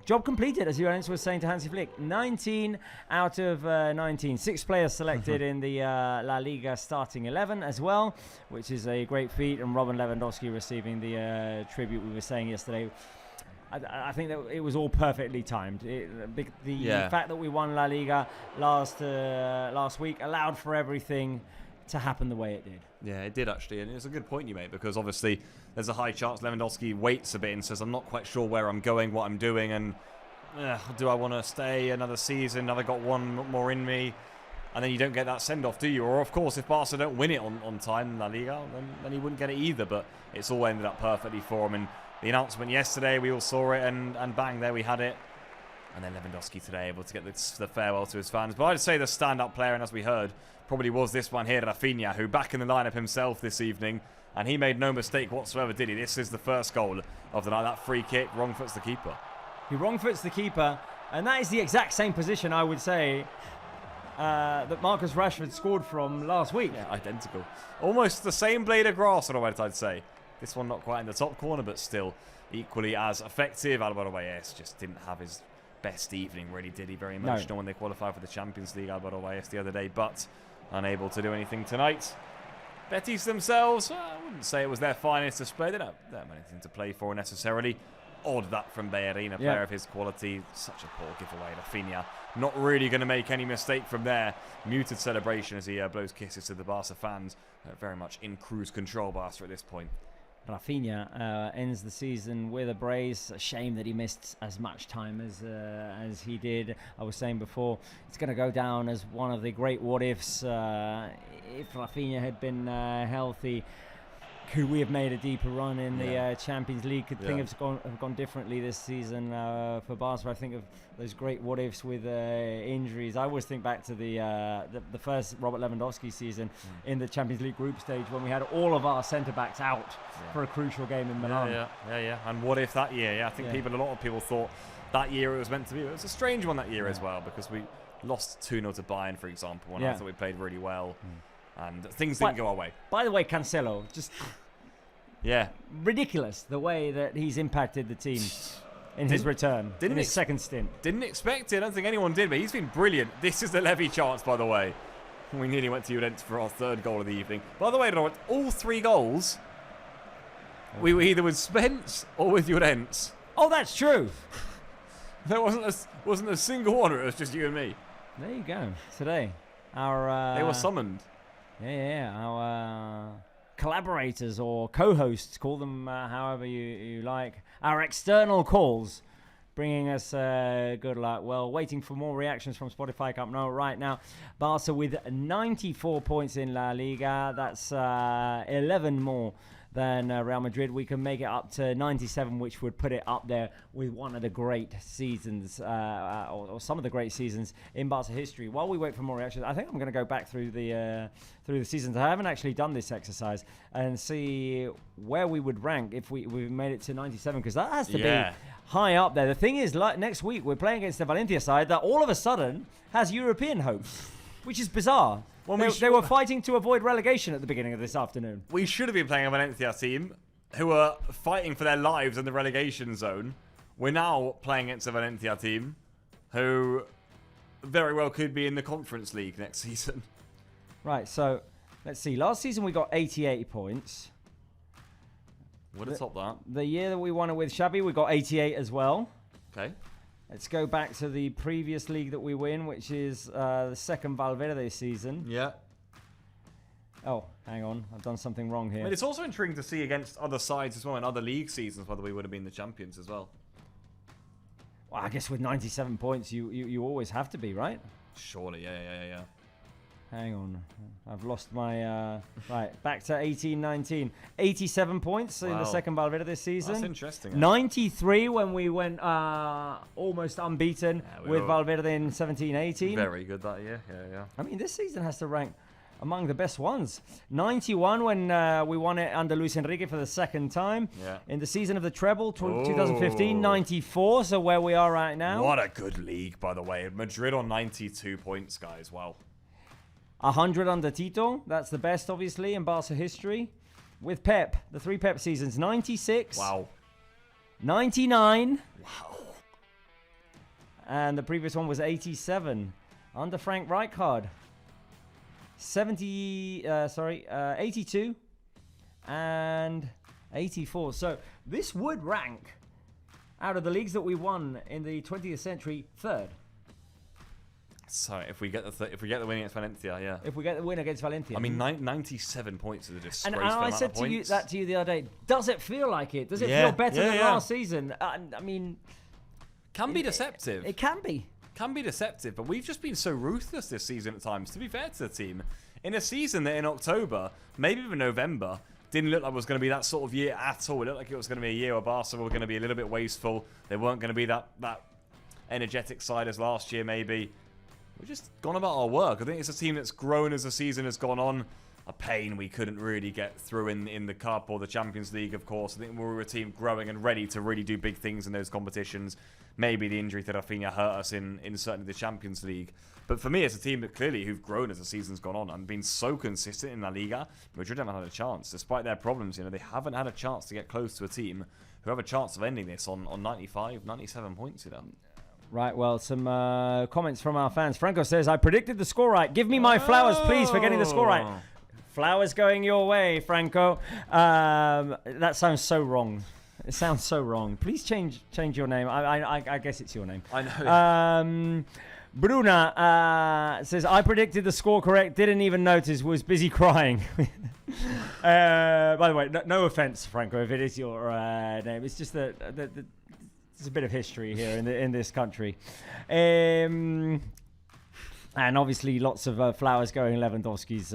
Speaker 1: job completed, as Johannes was saying to Hansi Flick. 19 out of 19. 6 players selected in the La Liga starting 11 as well, which is a great feat. And Robin Lewandowski receiving the tribute we were saying yesterday. I think that it was all perfectly timed. The fact that we won La Liga last week allowed for everything to happen the way it did.
Speaker 2: Yeah, it did actually, and it's a good point you made, because obviously there's a high chance Lewandowski waits a bit and says, I'm not quite sure where I'm going, what I'm doing, and do I want to stay another season? Have I got one more in me? And then you don't get that send-off, do you? Or, of course, if Barca don't win it on time in La Liga, then he wouldn't get it either, but it's all ended up perfectly for him. And the announcement yesterday, we all saw it, and bang, there we had it. And then Lewandowski today able to get the farewell to his fans. But I'd say the stand-up player, and as we heard, probably was this one here, Rafinha, who back in the lineup himself this evening, and he made no mistake whatsoever, did he? This is the first goal of the night. That free kick, wrong foots the keeper.
Speaker 1: He wrong foots the keeper, and that is the exact same position, I would say, that Marcus Rashford scored from last week.
Speaker 2: Yeah, identical. Almost the same blade of grass, I'd say. This one not quite in the top corner, but still equally as effective. Álvaro Valles just didn't have his best evening, really, did he? Very emotional when they qualified for the Champions League, Álvaro Valles, the other day, but unable to do anything tonight. Betis themselves, I wouldn't say it was their finest display. They don't have anything to play for necessarily. Odd that from Bellerin, a player of his quality. Such a poor giveaway. Rafinha not really going to make any mistake from there. Muted celebration as he blows kisses to the Barca fans. Very much in cruise control, Barca at this point.
Speaker 1: Rafinha ends the season with a brace. A shame that he missed as much time as he did. I was saying before, it's going to go down as one of the great what-ifs. If Rafinha had been healthy, could we have made a deeper run in the Champions League? Could things have gone differently this season for Barca? I think of those great what-ifs with injuries. I always think back to the first Robert Lewandowski season in the Champions League group stage when we had all of our centre-backs out for a crucial game in Milan.
Speaker 2: Yeah. And what if that year? I think a lot of people thought that year it was meant to be. It was a strange one that year as well, because we lost 2-0 to Bayern, for example, and I thought we played really well. And things didn't go our way.
Speaker 1: By the way, Cancelo, just ridiculous the way that he's impacted the team in his return, in his second stint.
Speaker 2: Didn't expect it. I don't think anyone did, but he's been brilliant. This is the Levy chance, by the way. We nearly went to Juventus for our third goal of the evening. By the way, Robert, all 3 goals, we were either with Spence or with Juventus.
Speaker 1: Oh, that's true.
Speaker 2: There wasn't a single one. It was just you and me.
Speaker 1: There you go. Today,
Speaker 2: they were summoned.
Speaker 1: Our collaborators or co-hosts, call them however you like, our external calls, bringing us good luck. Well, waiting for more reactions from Spotify Camp Nou right now. Barca with 94 points in La Liga. That's 11 more than Real Madrid. We can make it up to 97, which would put it up there with one of the great seasons, or some of the great seasons in Barca history. While we wait for more reactions, I think I'm going to go back through the seasons. I haven't actually done this exercise and see where we would rank if we made it to 97, because that has to be high up there. The thing is, like, next week we're playing against the Valencia side that all of a sudden has European hopes. which is bizarre. They were fighting to avoid relegation at the beginning of this afternoon.
Speaker 2: We should have been playing a Valencia team who were fighting for their lives in the relegation zone. We're now playing against a Valencia team who very well could be in the Conference League next season.
Speaker 1: Right, so let's see. Last season we got 88 points.
Speaker 2: Would have topped that.
Speaker 1: The year that we won it with Xavi, we got 88 as well.
Speaker 2: Okay.
Speaker 1: Let's go back to the previous league that we win, which is the second Valverde season.
Speaker 2: Yeah.
Speaker 1: Oh, hang on. I've done something wrong here.
Speaker 2: I mean, it's also intriguing to see against other sides as well in other league seasons whether we would have been the champions as well.
Speaker 1: Well, I guess with 97 points, you always have to be, right?
Speaker 2: Surely, yeah.
Speaker 1: Hang on. I've lost my... right, back to 18-19. 87 points in the second Valverde this season.
Speaker 2: That's interesting.
Speaker 1: 93 when we went almost unbeaten with Valverde in 17-18.
Speaker 2: Very good that year, yeah.
Speaker 1: I mean, this season has to rank among the best ones. 91 when we won it under Luis Enrique for the second time.
Speaker 2: Yeah.
Speaker 1: In the season of the treble, 2015, 94, so where we are right now.
Speaker 2: What a good league, by the way. Madrid on 92 points, guys. Wow.
Speaker 1: 100 under Tito. That's the best, obviously, in Barca history. With Pep, the 3 Pep seasons, 96.
Speaker 2: Wow.
Speaker 1: 99.
Speaker 2: Wow.
Speaker 1: And the previous one was 87 under Frank Rijkaard. 82 and 84. So this would rank out of the leagues that we won in the 20th century third.
Speaker 2: So if we get the win against Valencia, yeah.
Speaker 1: If we get the win against Valencia.
Speaker 2: I mean, 97 points is a disgrace.
Speaker 1: And I said to you that to you the other day. Does it feel like it? Does it feel better than last season? I mean,
Speaker 2: can be deceptive.
Speaker 1: It can be.
Speaker 2: Can be deceptive, but we've just been so ruthless this season at times, to be fair to the team. In a season that in October, maybe even November, didn't look like it was going to be that sort of year at all. It looked like it was going to be a year where Barca were going to be a little bit wasteful. They weren't going to be that energetic side as last year, maybe. We've just gone about our work. I think it's a team that's grown as the season has gone on. A pain we couldn't really get through in the Cup or the Champions League, of course. I think we were a team growing and ready to really do big things in those competitions. Maybe the injury to Rafinha hurt us in certainly the Champions League. But for me, it's a team that clearly who've grown as the season's gone on and been so consistent in LaLiga. Madrid haven't had a chance. Despite their problems, they haven't had a chance to get close to a team who have a chance of ending this on 95, 97 points,
Speaker 1: Right, well, some comments from our fans. Franco says, I predicted the score right. Give me my flowers, please, for getting the score right. Flowers going your way, Franco. That sounds so wrong. It sounds so wrong. Please change your name. I guess it's your name.
Speaker 2: I know.
Speaker 1: Bruna says, I predicted the score correct. Didn't even notice. Was busy crying. By the way, no offense, Franco, if it is your name. It's just that there's a bit of history here in this country. And obviously lots of flowers going Lewandowski's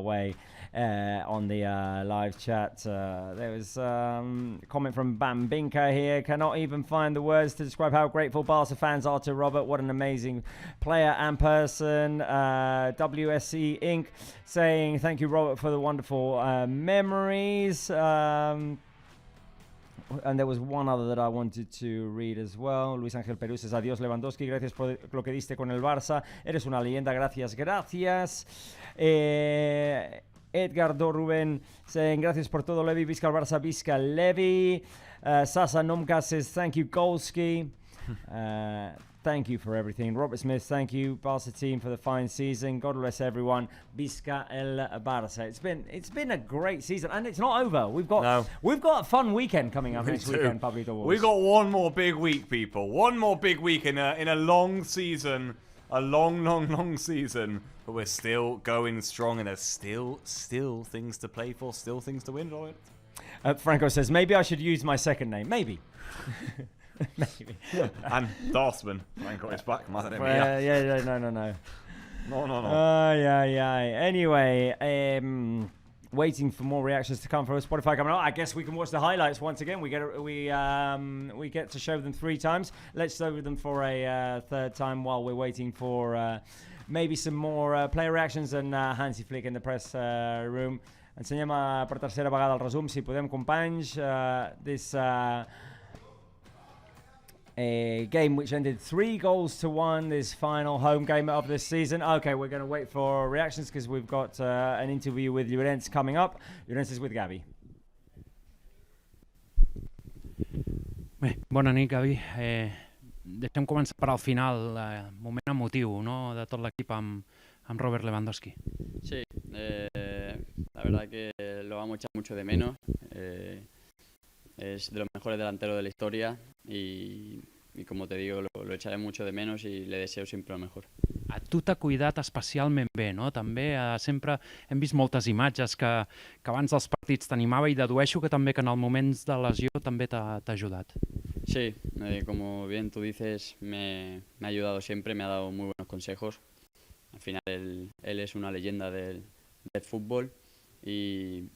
Speaker 1: way on the live chat. There was a comment from Bambinka here. Cannot even find the words to describe how grateful Barca fans are to Robert. What an amazing player and person. WSC Inc. saying, thank you, Robert, for the wonderful memories. And there was one other that I wanted to read as well. Luis Ángel Perú says, adiós Lewandowski, gracias por lo que diste con el Barça. Eres una leyenda, gracias. Edgar Dorruben saying, gracias por todo, Levi. Visca el Barça, visca Levi. Sasa Nomka says, thank you, Golski. Thank you for everything. Robert Smith, thank you, Barca team, for the fine season. God bless everyone. Visca el Barça. It's been a great season, and it's not over. We've got a fun weekend coming up next weekend, Pablito Wars.
Speaker 2: We've got one more big week, people. One more big week in a long season, a long season. But we're still going strong, and there's still things to play for, still things to win, Robert.
Speaker 1: Franco says, maybe I should use my second name. Maybe. Maybe.
Speaker 2: And Dorsman. Franco is back,
Speaker 1: no. Anyway, waiting for more reactions to come from Spotify coming out. I guess we can watch the highlights once again. We get to show them 3 times. Let's show them for a third time while we're waiting for maybe some more player reactions and Hansi Flick in the press room. Ensenyem per tercera vegada el resum, si podem, companys. a game which ended 3-1 this final home game of this season. Okay, we're going to wait for reactions because we've got an interview with Llorenç coming up. Llorenç is with Gavi.
Speaker 3: Bé, bona nit, Gavi. Deixem començar per al final, moment emotiu, no?, de tot l'equip amb Robert Lewandowski.
Speaker 11: Sí, la verdad que lo vamos a echar mucho de menos. Es de los mejores delanteros de la historia y como te digo, lo echaré mucho de menos i le deseo sempre el mejor.
Speaker 3: A tu t'ha cuidat especialment bé, no? També sempre hem vist moltes imatges que abans dels partits t'animava i dedueixo que també que en els moments de lesió també t'ha ajudat.
Speaker 11: Sí, como bien tú dices, me ha ayudado siempre, me ha dado muy buenos consejos. Al final él es una leyenda del fútbol y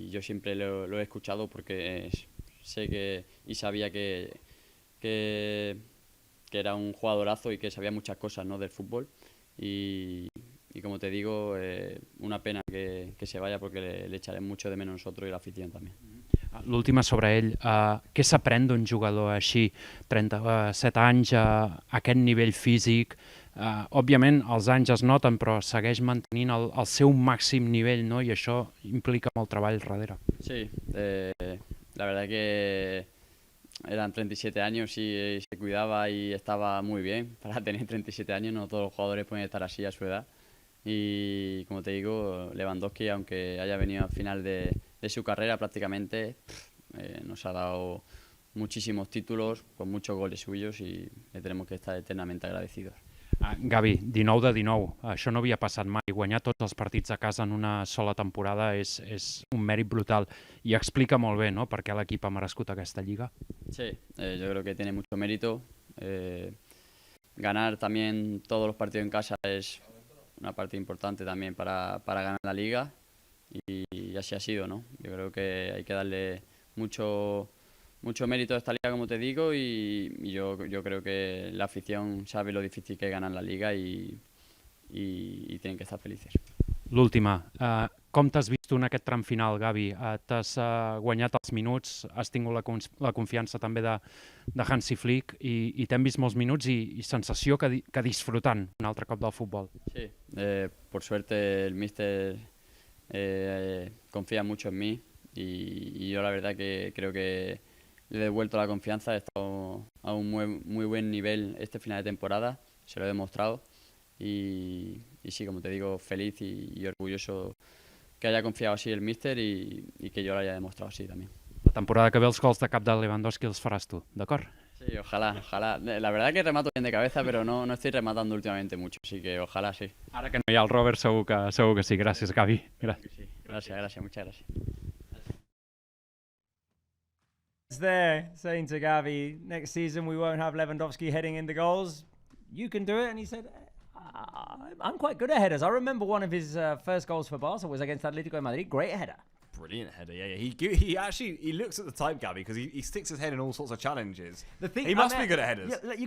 Speaker 11: yo siempre lo he escuchado porque sé que y sabía que era un jugadorazo y que sabía muchas cosas, ¿no?, del fútbol y como te digo, una pena que se vaya porque le echaré mucho de menos nosotros y la afición también.
Speaker 3: L'última sobre ell, què s'aprèn d'un jugador així, 37 anys, a aquest nivell físic? Òbviament els anys es noten, però segueix mantenint el seu màxim nivell, no? I això implica molt treball darrere.
Speaker 11: Sí, la verdad que eran 37 años y se cuidaba y estaba muy bien. Para tener 37 años no todos los jugadores pueden estar así a su edad. Y como te digo, Lewandowski, aunque haya venido al final de su carrera prácticamente, nos ha dado muchísimos títulos con muchos goles suyos y le tenemos que estar eternamente agradecidos.
Speaker 3: Gavi, 19 de 19, això no havia passat mai. Guanyar tots els partits a casa en una sola temporada és un mèrit brutal i explica molt bé, no?, per què l'equip ha merescut aquesta lliga.
Speaker 11: Sí, yo creo que tiene mucho mérito. Ganar también todos los partidos en casa es una parte importante también para ganar la liga y así ha sido, ¿no? Yo creo que hay que darle mucho mérito a esta liga, como te digo, y yo creo que la afición sabe lo difícil que es ganar la liga y tienen que estar felices.
Speaker 3: L'última, com t'has vist tu en aquest tram final, Gavi? T'has guanyat els minuts, has tingut la confiança també de Hansi Flick i t'hem vist molts minuts i sensació que disfrutant un altre cop del futbol.
Speaker 11: Sí, por suerte el míster confía mucho en mí y yo la verdad que creo que le he devuelto la confianza, he estado a un muy buen nivel este final de temporada, se lo he demostrado y sí, como te digo, feliz y orgulloso que haya confiado así el míster y que yo lo haya demostrado así también.
Speaker 3: La temporada que ve els gols de cap de Lewandowski els faràs tu, d'acord?
Speaker 11: Sí, ojalá. La verdad que remato bien de cabeza, pero no estoy rematando últimamente mucho, así que ojalá sí.
Speaker 3: Ara que no hi ha el Robert segur que sí. Gràcies, Gavi.
Speaker 11: Gracias, muchas gracias.
Speaker 1: There saying to Gavi, next season we won't have Lewandowski heading in the goals. You can do it. And he said, I'm quite good at headers. I remember one of his first goals for Barça was against Atletico de Madrid. Great header.
Speaker 2: Brilliant header, yeah. He actually looks at the type, Gavi, because he sticks his head in all sorts of challenges. He must be good at headers.
Speaker 1: Yeah,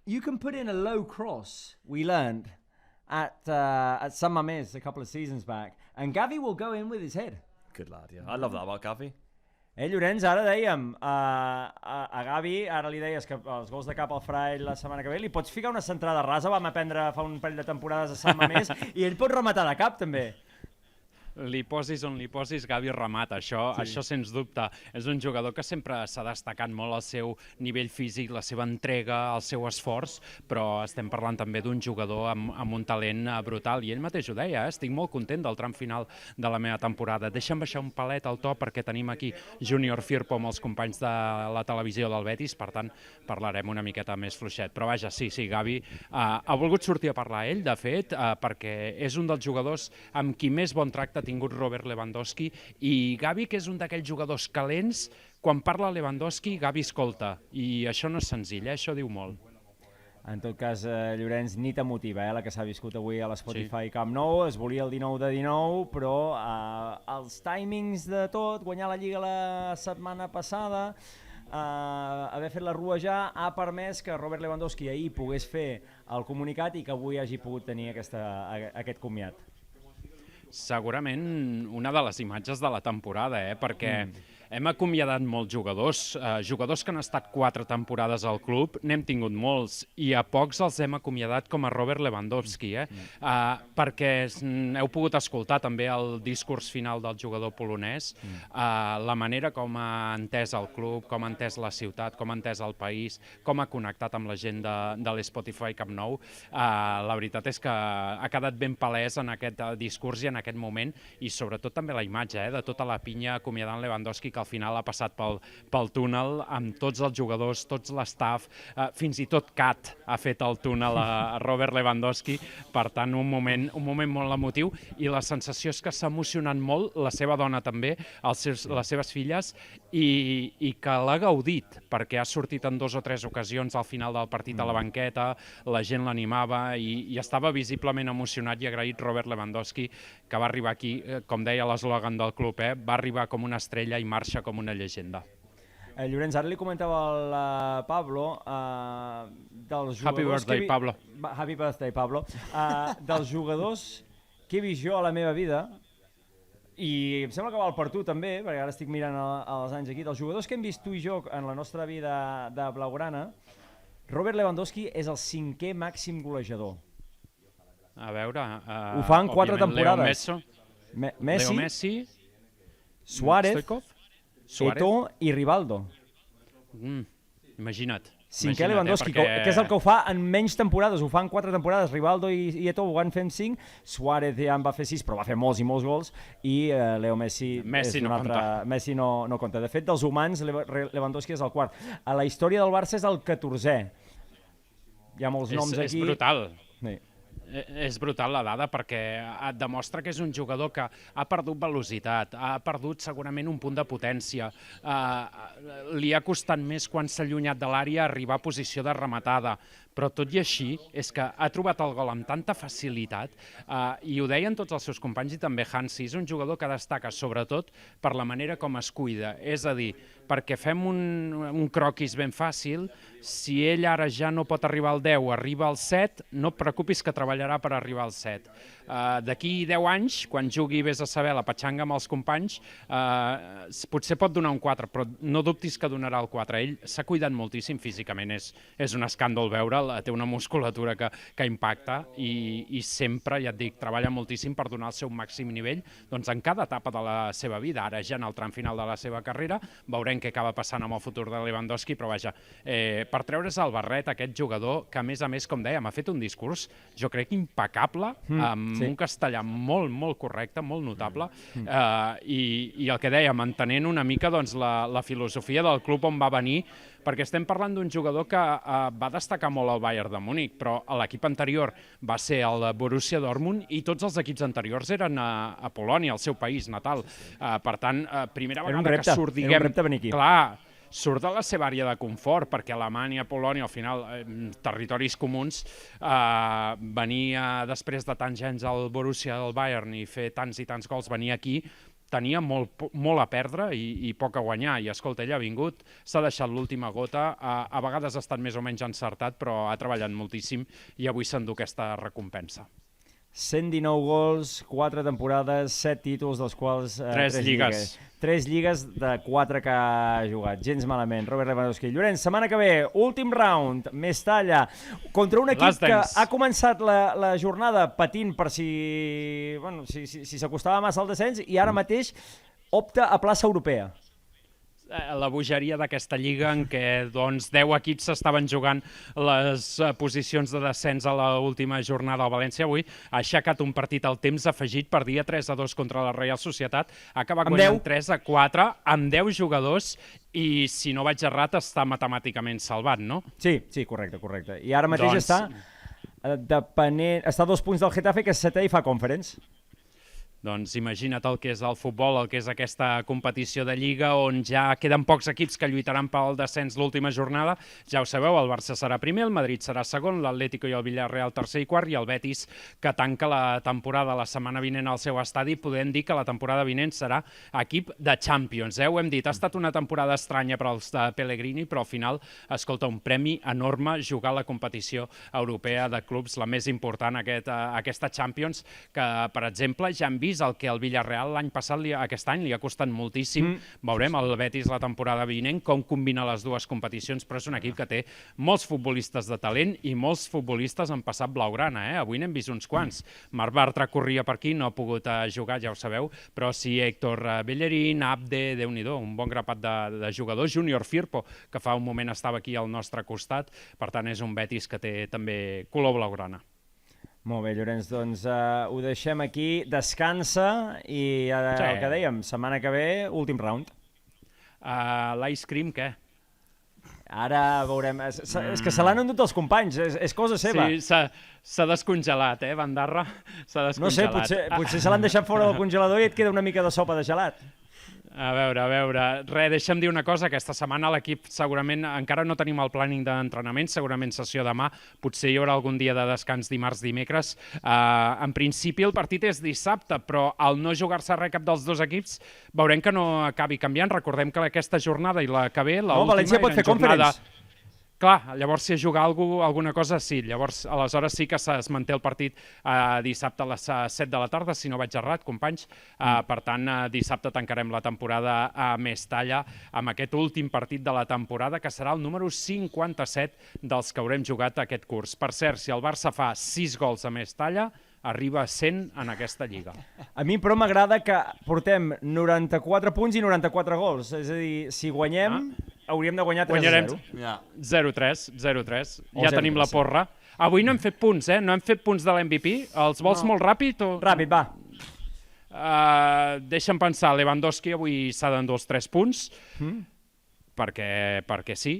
Speaker 1: you can put in a low cross. We learned at San Mamés a couple of seasons back, and Gavi will go in with his head.
Speaker 2: Good lad, yeah. I love that about Gavi.
Speaker 1: Llorenç, ara dèiem a Gavi, ara li deies que els gols de cap al farà ell la setmana que ve, li pots ficar una centrada rasa, vam aprendre fa un parell de temporades a Sant Mamés, i ell pot rematar de cap també.
Speaker 3: Li posis on li posis, Gavi remata, això sens dubte. És un jugador que sempre s'ha destacat molt el seu nivell físic, la seva entrega, el seu esforç, però estem parlant també d'un jugador amb un talent brutal, i ell mateix ho deia, estic molt content del tram final de la meva temporada. Deixa'm baixar un palet al to perquè tenim aquí Junior Firpo amb els companys de la televisió del Betis, per tant parlarem una miqueta més fluixet. Però vaja, sí, Gavi ha volgut sortir a parlar ell, de fet, perquè és un dels jugadors amb qui més bon tracte ha tingut Robert Lewandowski, i Gavi, que és un d'aquells jugadors calents, quan parla Lewandowski, Gavi escolta, i això no és senzill, això diu molt.
Speaker 1: En tot cas, Llorenç, nit emotiva, la que s'ha viscut avui a l'Spotify Camp Nou. Es volia el 19 de 19, però els timings de tot, guanyar la Lliga la setmana passada, haver fet la rua ja, ha permès que Robert Lewandowski ahir pogués fer el comunicat i que avui hagi pogut tenir aquest comiat.
Speaker 3: Segurament una de les imatges de la temporada, perquè
Speaker 12: hem acomiadat molts jugadors, jugadors que han estat 4 temporades al club, n'hem tingut molts, i a pocs els hem acomiadat com a Robert Lewandowski, perquè heu pogut escoltar també el discurs final del jugador polonès, la manera com ha entès el club, com ha entès la ciutat, com ha entès el país, com ha connectat amb la gent de l'Spotify Camp Nou. La veritat és que ha quedat ben palès en aquest discurs i en aquest moment, i sobretot també la imatge de tota la pinya acomiadant Lewandowski, que al final ha passat pel túnel amb tots els jugadors, tots l'estaf, fins i tot Kat ha fet el túnel a Robert Lewandowski. Per tant, un moment molt emotiu, i la sensació és que s'ha emocionat molt, la seva dona també, les seves filles, i que l'ha gaudit, perquè ha sortit en 2 o 3 ocasions al final del partit a la banqueta, la gent l'animava i estava visiblement emocionat i agraït Robert Lewandowski, que va arribar aquí, com deia l'eslògan del club, va arribar com una estrella i marxa com una llegenda.
Speaker 1: Llorenç, ara li comentava al Pablo dels jugadors...
Speaker 12: Happy birthday, Pablo.
Speaker 1: Happy birthday, Pablo. Dels jugadors que he vist jo a la meva vida, i em sembla que val per tu també, perquè ara estic mirant els anys aquí, dels jugadors que hem vist tu i jo en la nostra vida de blaugrana, Robert Lewandowski és el 5è màxim golejador.
Speaker 12: A veure...
Speaker 1: Ho fa en 4 temporades.
Speaker 12: Leo Messi,
Speaker 1: Suárez, Eto'o i Rivaldo.
Speaker 12: Imagina't.
Speaker 1: 5è Lewandowski, que és el que ho fa en menys temporades, ho fa en 4 temporades. Rivaldo i Eto'o ho van fer en 5, Suárez ja en va fer 6, però va fer molts i molts gols, i Leo Messi Messi no compta. De fet, dels humans, Lewandowski és el 4. A la història del Barça és el 14è. Hi ha molts noms aquí.
Speaker 12: És brutal. És brutal la dada, perquè et demostra que és un jugador que ha perdut velocitat, ha perdut segurament un punt de potència, li ha costat més quan s'ha allunyat de l'àrea arribar a posició de rematada, però tot i així és que ha trobat el gol amb tanta facilitat, i ho deien tots els seus companys i també Hansi, és un jugador que destaca sobretot per la manera com es cuida, és a dir, perquè fem un croquis ben fàcil, si ell ara ja no pot arribar al 10, arriba al 7, no et preocupis que treballarà per arribar al 7. D'aquí 10 anys, quan jugui vés a saber la patxanga amb els companys, potser pot donar un 4, però no dubtis que donarà el 4. Ell s'ha cuidat moltíssim físicament, és un escàndol veure'l, té una musculatura que impacta i sempre, ja et dic, treballa moltíssim per donar el seu màxim nivell doncs en cada etapa de la seva vida. Ara ja en el tram final de la seva carrera veurem què acaba passant amb el futur de Lewandowski, però vaja, per treure's el barret aquest jugador que a més, com dèiem, ha fet un discurs, jo crec, impecable, amb un castellà molt correcte, molt notable, i el que dèiem, entenent una mica la filosofia del club on va venir, perquè estem parlant d'un jugador que va destacar molt al Bayern de Múnich, però l'equip anterior va ser el Borussia Dortmund i tots els equips anteriors eren a Polònia, el seu país natal. Per tant, primera vegada que surt, diguem...
Speaker 1: Era un repte venir aquí.
Speaker 12: Clar, surt de la seva àrea de confort, perquè Alemanya, Polònia, al final, territoris comuns, venia després de tants anys al Borussia del Bayern i fer tants i tants gols, venir aquí, tenia molt a perdre i poc a guanyar, i escolta, ell ha vingut, s'ha deixat l'última gota, a vegades ha estat més o menys encertat, però ha treballat moltíssim i avui s'endú aquesta recompensa.
Speaker 1: 119 gols, 4 temporades, 7 títols, dels quals
Speaker 12: 3 lligues.
Speaker 1: 3 lligues de 4 que ha jugat. Gens malament, Robert Lewandowski. Llorenç, setmana que ve, últim round, Mestalla, contra un equip que ha començat la jornada patint per si s'acostava massa al descens i ara mateix opta a plaça europea.
Speaker 12: La bogeria d'aquesta lliga en què 10 equips estaven jugant les posicions de descens a l'última jornada al València. Avui ha aixecat un partit al temps afegit, perdia 3-2 contra la Reial Societat, ha acabat guanyant 3-4 amb 10 jugadors i, si no vaig errat, està matemàticament salvat, no?
Speaker 1: Sí, correcte. I ara mateix està a 2 punts del Getafe, que és 7è i fa conference.
Speaker 12: Doncs imagina't el que és el futbol, el que és aquesta competició de Lliga on ja queden pocs equips que lluitaran pel descens l'última jornada. Ja ho sabeu, el Barça serà primer, el Madrid serà segon, l'Atlético i el Villarreal tercer i quart, i el Betis, que tanca la temporada la setmana vinent al seu estadi. Podem dir que la temporada vinent serà equip de Champions. Ho hem dit, ha estat una temporada estranya per als de Pellegrini, però al final, escolta, un premi enorme jugar la competició europea de clubs, la més important, aquesta Champions, que, per exemple, ja hem vist Betis, el que el Villarreal l'any passat, aquest any, li ha costat moltíssim. Veurem el Betis la temporada vinent com combina les dues competicions, però és un equip que té molts futbolistes de talent i molts futbolistes en passat blaugrana. Avui n'hem vist uns quants. Marc Bartra corria per aquí, no ha pogut jugar, ja ho sabeu, però sí Héctor Bellerín, Abde, Déu-n'hi-do, un bon grapat de jugadors. Júnior Firpo, que fa un moment estava aquí al nostre costat, per tant és un Betis que té també color blaugrana.
Speaker 1: Molt bé, Llorenç, doncs ho deixem aquí, descansa i el que dèiem, setmana que ve, últim round.
Speaker 12: L'ice cream, què?
Speaker 1: Ara veurem, és que se l'han endut els companys, és cosa seva.
Speaker 12: Sí, s'ha descongelat, Bandarra, s'ha descongelat.
Speaker 1: No sé, potser se l'han deixat fora del congelador i et queda una mica de sopa de gelat.
Speaker 12: A veure, deixa'm dir una cosa, aquesta setmana l'equip segurament, encara no tenim el planning d'entrenament, segurament sessió demà, potser hi haurà algun dia de descans dimarts, dimecres. En principi el partit és dissabte, però al no jugar-se res cap dels dos equips, veurem que no acabi canviant. Recordem que aquesta jornada i la que ve, l'última,
Speaker 1: València pot fer conference.
Speaker 12: Clar, llavors si a jugar alguna cosa, sí. Llavors, aleshores sí que es manté el partit dissabte a les 7 de la tarda, si no vaig errat, companys. Per tant, dissabte tancarem la temporada a Mestalla amb aquest últim partit de la temporada, que serà el número 57 dels que haurem jugat aquest curs. Per cert, si el Barça fa 6 gols a Mestalla, arriba a 100 en aquesta lliga.
Speaker 1: A mi, però, m'agrada que portem 94 punts i 94 gols. És a dir, si guanyem, hauríem de guanyar 3-0.
Speaker 12: 0-3. Ja tenim la porra. Avui no hem fet punts, no hem fet punts de l'MVP. Els vols molt ràpid?
Speaker 1: Ràpid, va.
Speaker 12: Deixa'm pensar, Lewandowski avui s'ha d'endur els 3 punts, perquè sí.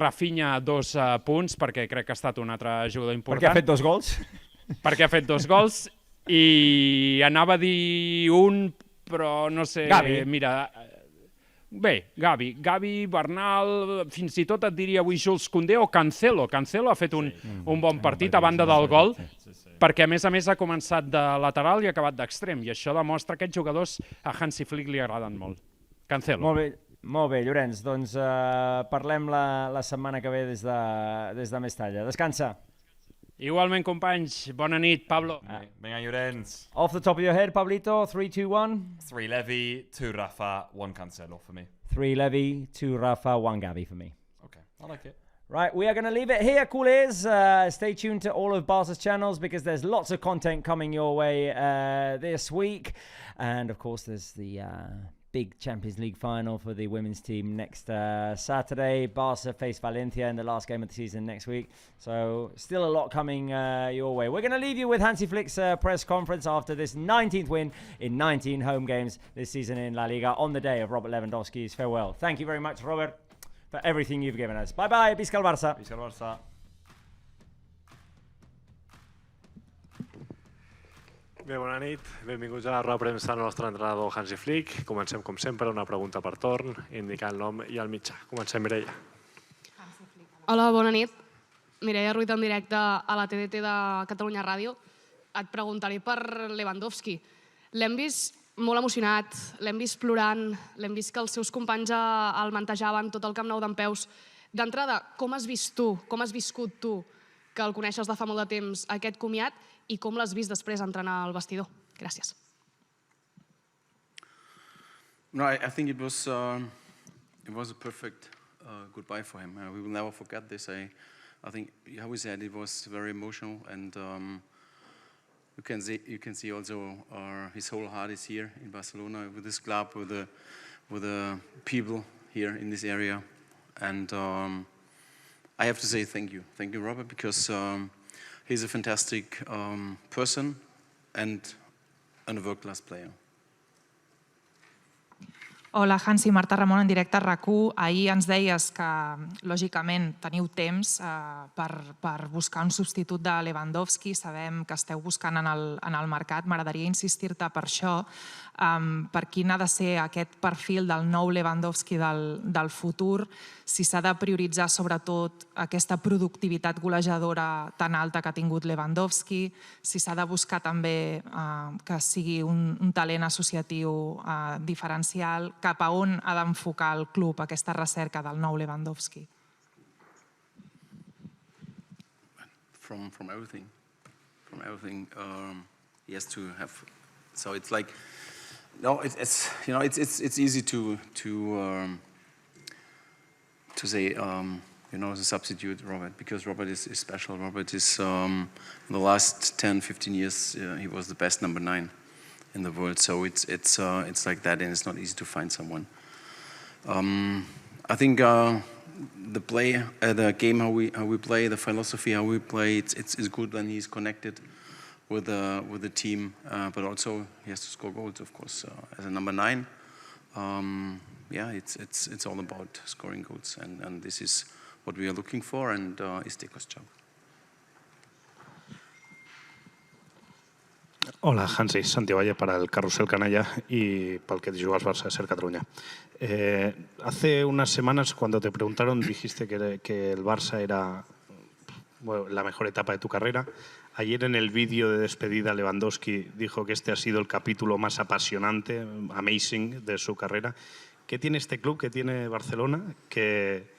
Speaker 12: Rafinha 2 punts, perquè crec que ha estat un altre jugador important.
Speaker 1: Perquè ha fet 2 gols.
Speaker 12: Perquè ha fet 2 gols i anava a dir un, però no sé...
Speaker 1: Gavi.
Speaker 12: Mira, bé, Gavi, Bernal, fins i tot et diria avui Jules Koundé o Cancelo. Cancelo ha fet un bon partit a banda del gol, perquè a més ha començat de lateral i ha acabat d'extrem, i això demostra que aquests jugadors a Hansi Flick li agraden molt. Cancelo.
Speaker 1: Molt bé, Llorenç, doncs parlem la setmana que ve des de Mestalla. Descansa.
Speaker 12: Igualment, companys. Bona nit, Pablo.
Speaker 2: Vinga, Llorenç.
Speaker 1: Off the top of your head, Pablito, 3, 2, 1.
Speaker 2: 3 Levy, 2 Rafa, 1 Cancelo for me.
Speaker 1: 3 Levy, 2 Rafa, 1 Gavi for me.
Speaker 2: Okay, I like it.
Speaker 1: Right, we are going to leave it here, coolies. Stay tuned to all of Barca's channels because there's lots of content coming your way this week. And, of course, there's the big Champions League final for the women's team next Saturday. Barca face Valencia in the last game of the season next week. So still a lot coming your way. We're going to leave you with Hansi Flick's press conference after this 19th win in 19 home games this season in La Liga on the day of Robert Lewandowski's farewell. Thank you very much, Robert, for everything you've given us. Bye-bye. Visca el Barça.
Speaker 2: Visca el Barça.
Speaker 13: Bé, bona nit. Benvinguts a la roda de premsa del nostre entrenador Hansi Flick. Comencem, com sempre, una pregunta per torn, indicar el nom i el mitjà. Comencem, Mireia.
Speaker 14: Hola, bona nit. Mireia Ruiz en directe a la TDT de Catalunya Ràdio. Et preguntaré per Lewandowski. L'hem vist molt emocionat, l'hem vist plorant, l'hem vist que els seus companys el mantejaven tot el Camp Nou dempeus. D'entrada, com has vist tu, com has viscut tu, que el coneixes de fa molt de temps, aquest comiat, i com l'has vist després entrenar al vestidor? Gràcies.
Speaker 4: No, I think it was a perfect goodbye for him. We will never forget this. I think how we said it was very emotional, and you can see also his whole heart is here in Barcelona with this club, with the people here in this area, and I have to say thank you, Robert, because he's a fantastic person and a world-class player.
Speaker 15: Hola, Hansi, Marta Ramon en directe a RAC1. Ahir ens deies que, lògicament, teniu temps per buscar un substitut de Lewandowski. Sabem que esteu buscant en el mercat. M'agradaria insistir-te per això. Per quin ha de ser aquest perfil del nou Lewandowski del futur, si s'ha de prioritzar sobretot aquesta productivitat golejadora tan alta que ha tingut Lewandowski, si s'ha de buscar també que sigui un talent associatiu diferencial, cap a on ha d'enfocar el club aquesta recerca del nou Lewandowski?
Speaker 4: From everything. He has to have So it's like, no, it's you know, it's easy to say, you know, as a substitute Robert, because Robert is special. Robert is, in the last 10, 15 years, he was the best number 9 in the world. So it's like that, and it's not easy to find someone. I think the play, the game, how we play, the philosophy, how we play, it's good when he's connected with the team, but also he has to score goals, of course. As a number 9, yeah, it's all about scoring goals, and this is what we are looking for, and it's Deco's job.
Speaker 13: Hola, Hansi, Santi Valle para el Carrusel Canalla y para el que jugas Barça, Ser Cataluña. Hace unas semanas, cuando te preguntaron, dijiste que el Barça era la mejor etapa de tu carrera. Ayer en el vídeo de despedida Lewandowski dijo que este ha sido el capítulo más apasionante, amazing, de su carrera. ¿Qué tiene este club, qué tiene Barcelona, que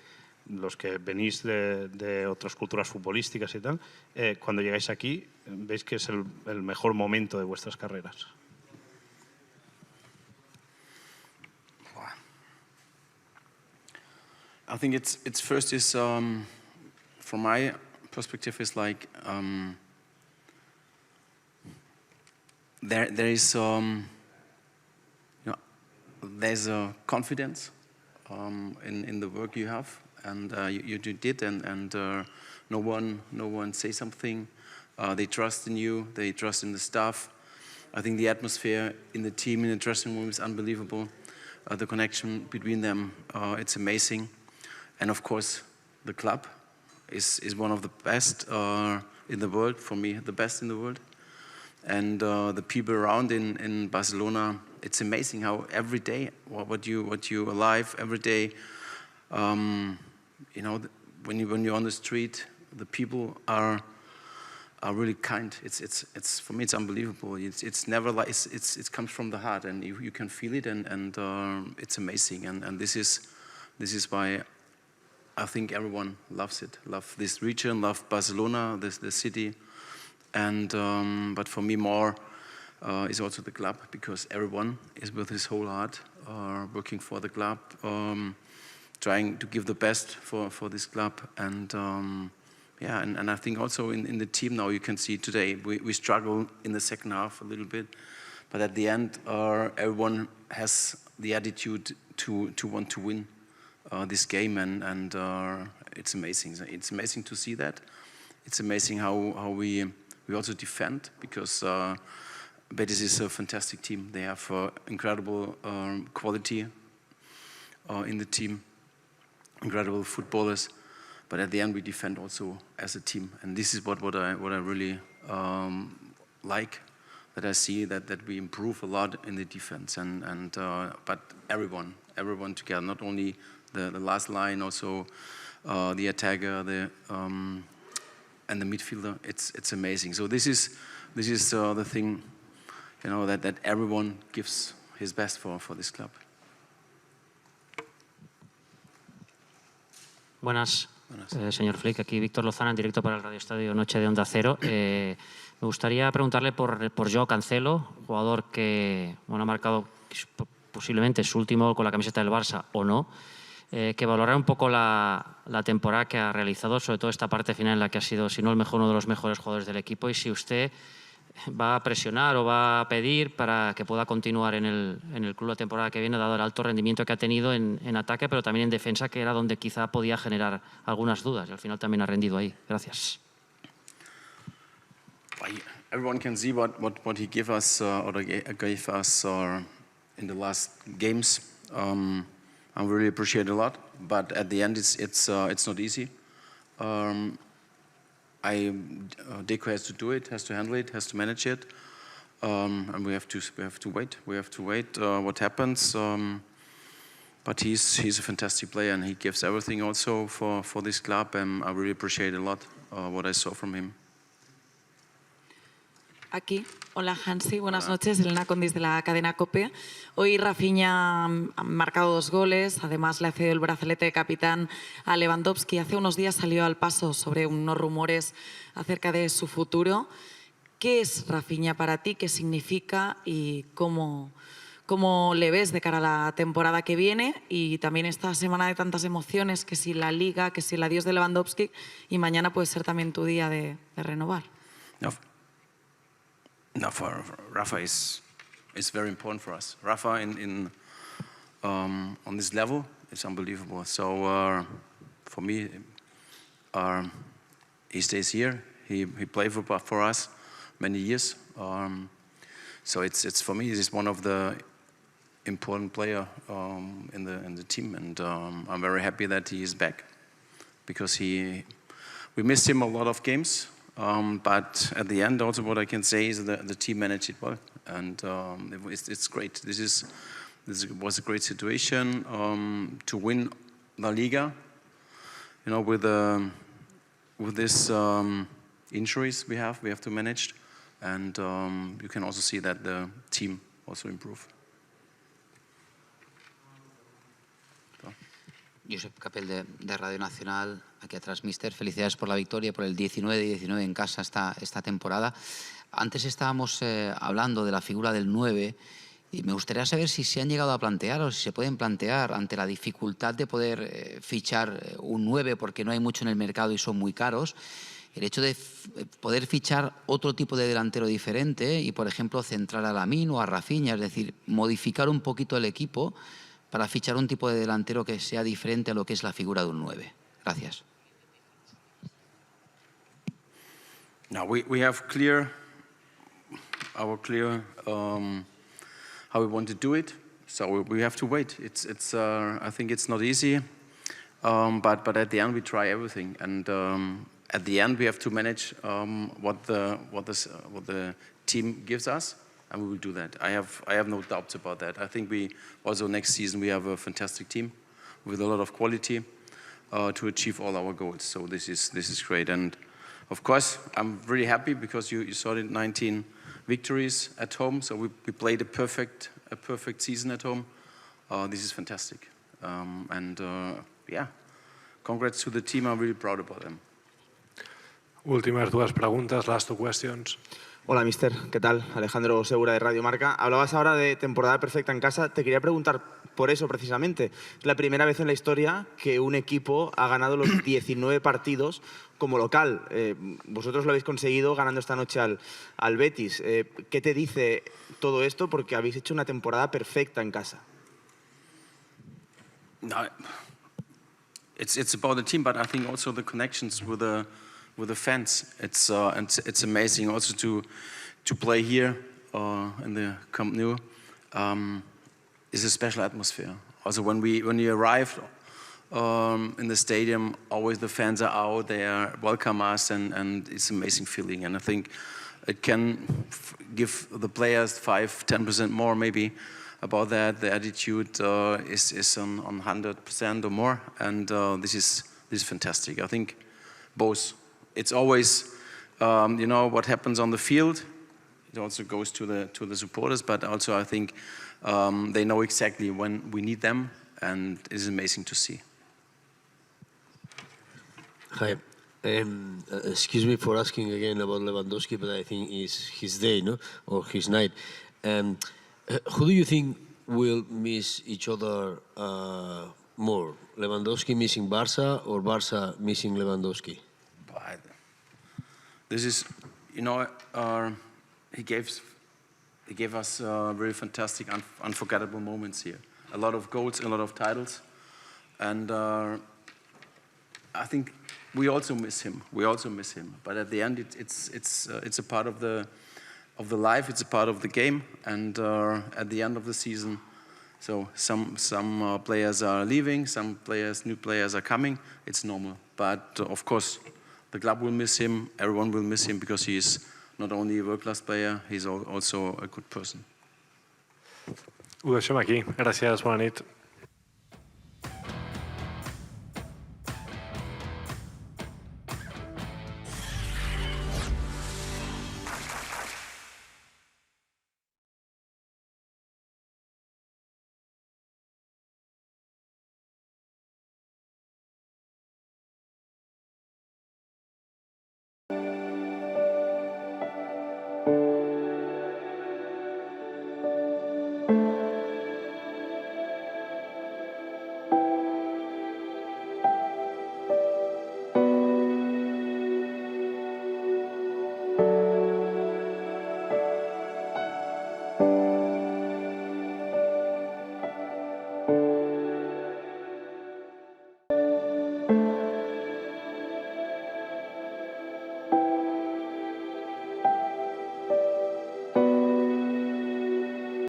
Speaker 13: los que venís de otras culturas futbolísticas y tal, cuando llegáis aquí, veis que es el mejor momento de vuestras carreras?
Speaker 4: I think it's first is, from my perspective, is like, there is, you know, there's a confidence in the work you have, and you did, and no one say something. They trust in you, they trust in the staff. I think the atmosphere in the team, in the dressing room, is unbelievable. The connection between them, it's amazing. And of course, the club is one of the best in the world, for me, the best in the world. And the people around in Barcelona, it's amazing how every day, what you alive every day, you know, when you're on the street, the people are really kind. It's for me, it's unbelievable. It's never like it comes from the heart, and you can feel it, and it's amazing. And this is why I think everyone loves it, love this region, love Barcelona, the city, and but for me more is also the club, because everyone is with his whole heart working for the club, trying to give the best for this club, and yeah, and I think also in the team now you can see today we struggle in the second half a little bit, but at the end everyone has the attitude to want to win this game, and it's amazing. It's amazing to see that. It's amazing how we also defend, because Betis is a fantastic team. They have incredible quality in the team, incredible footballers. But at the end, we defend also as a team, and this is what I really like. That I see that we improve a lot in the defense, and but everyone together, not only the last line, also the attacker, and the midfielder. It's amazing. So this is the thing, you know, that everyone gives his best for this club.
Speaker 16: Buenas, señor Flick. Aquí Víctor Lozana, en directo para el Radio Estadio Noche de Onda Cero. Me gustaría preguntarle por Joao Cancelo, jugador que ha marcado posiblemente su último gol con la camiseta del Barça o no, que valorara un poco la temporada que ha realizado, sobre todo esta parte final en la que ha sido, si no el mejor, uno de los mejores jugadores del equipo, y si usted va a presionar o va a pedir para que pueda continuar en el club la temporada que viene, dado el alto rendimiento que ha tenido en ataque, pero también en defensa, que era donde quizá podía generar algunas dudas, y al final también ha rendido ahí. Gracias.
Speaker 4: Everyone can see what he gave us in the last games. I really appreciate it a lot, but at the end it's not easy. Deco has to do it, has to handle it, has to manage it, and we have to wait. We have to wait what happens. But he's a fantastic player, and he gives everything also for this club, and I really appreciate a lot what I saw from him.
Speaker 17: Aquí. Hola, Hansi. Buenas noches. Elena Condis de la cadena COPE. Hoy Rafinha ha marcado 2 goles. Además, le ha cedido el brazalete de capitán a Lewandowski. Hace unos días salió al paso sobre unos rumores acerca de su futuro. ¿Qué es Rafinha para ti? ¿Qué significa y cómo le ves de cara a la temporada que viene? Y también esta semana de tantas emociones, que si la Liga, que si el adiós de Lewandowski, y mañana puede ser también tu día de renovar.
Speaker 18: No, for Rafa is very important for us. Rafa on this level is unbelievable. So for me, he stays here. He played for us many years. So it's for me, he's one of the important player in the team, and I'm very happy that he is back, because we missed him a lot of games. But at the end, also what I can say is the team managed it well, and it's great. This was a great situation to win LaLiga. You know, with this injuries we have to manage, and you can also see that the team also improved.
Speaker 19: Josep Capel de Radio Nacional, aquí atrás, mister. Felicidades por la victoria, por el 19-19 en casa esta temporada. Antes estábamos hablando de la figura del 9 y me gustaría saber si se han llegado a plantear o si se pueden plantear, ante la dificultad de poder fichar un 9 porque no hay mucho en el mercado y son muy caros, el hecho de poder fichar otro tipo de delantero diferente y, por ejemplo, centrar a Lamine o a Rafinha, es decir, modificar un poquito el equipo para fichar un tipo de delantero que sea diferente a lo que es la figura de un 9. Gracias.
Speaker 18: Now we have our clear how we want to do it. So we have to wait. I think it's not easy, but at the end we try everything, and at the end we have to manage what the team gives us. And we will do that. I have no doubts about that. I think we also next season we have a fantastic team with a lot of quality to achieve all our goals. So this is great. And of course, I'm really happy because you saw it, 19 victories at home. So we played a perfect season at home. This is fantastic. Yeah, congrats to the team. I'm really proud about them.
Speaker 13: Últimas dues preguntes, last two questions.
Speaker 20: Hola, mister. ¿Qué tal? Alejandro Segura, de Radio Marca. Hablabas ahora de temporada perfecta en casa. Te quería preguntar por eso, precisamente. Es la primera vez en la historia que un equipo ha ganado los 19 partidos como local. Vosotros lo habéis conseguido ganando esta noche al Betis. ¿Qué te dice todo esto? Porque habéis hecho una temporada perfecta en casa.
Speaker 18: No, it's about the team, but I think also the connections with the fans. It's amazing also to play here in the Camp Nou. It's a special atmosphere. Also when you arrive in the stadium, always the fans are out, they welcome us, and it's an amazing feeling. And I think it can give the players 5-10% more maybe about that. The attitude is on 100% or more, and this is fantastic. I think both. It's always, you know, what happens on the field. It also goes to the supporters, but also I think they know exactly when we need them, and it's amazing to see.
Speaker 21: Hi. Excuse me for asking again about Lewandowski, but I think it's his day, no, or his night. Who do you think will miss each other more? Lewandowski missing Barça or Barça missing Lewandowski?
Speaker 18: This is, you know, he gave us very fantastic, unforgettable moments here. A lot of goals, a lot of titles, and I think we also miss him. But at the end, it's a part of the life. It's a part of the game, and at the end of the season, so some players are leaving, new players are coming. It's normal, but of course. The club will miss him, everyone will miss him, because he is not only a world-class player, he's also a good person.
Speaker 13: Ho deixem aquí. Gràcies, bona nit.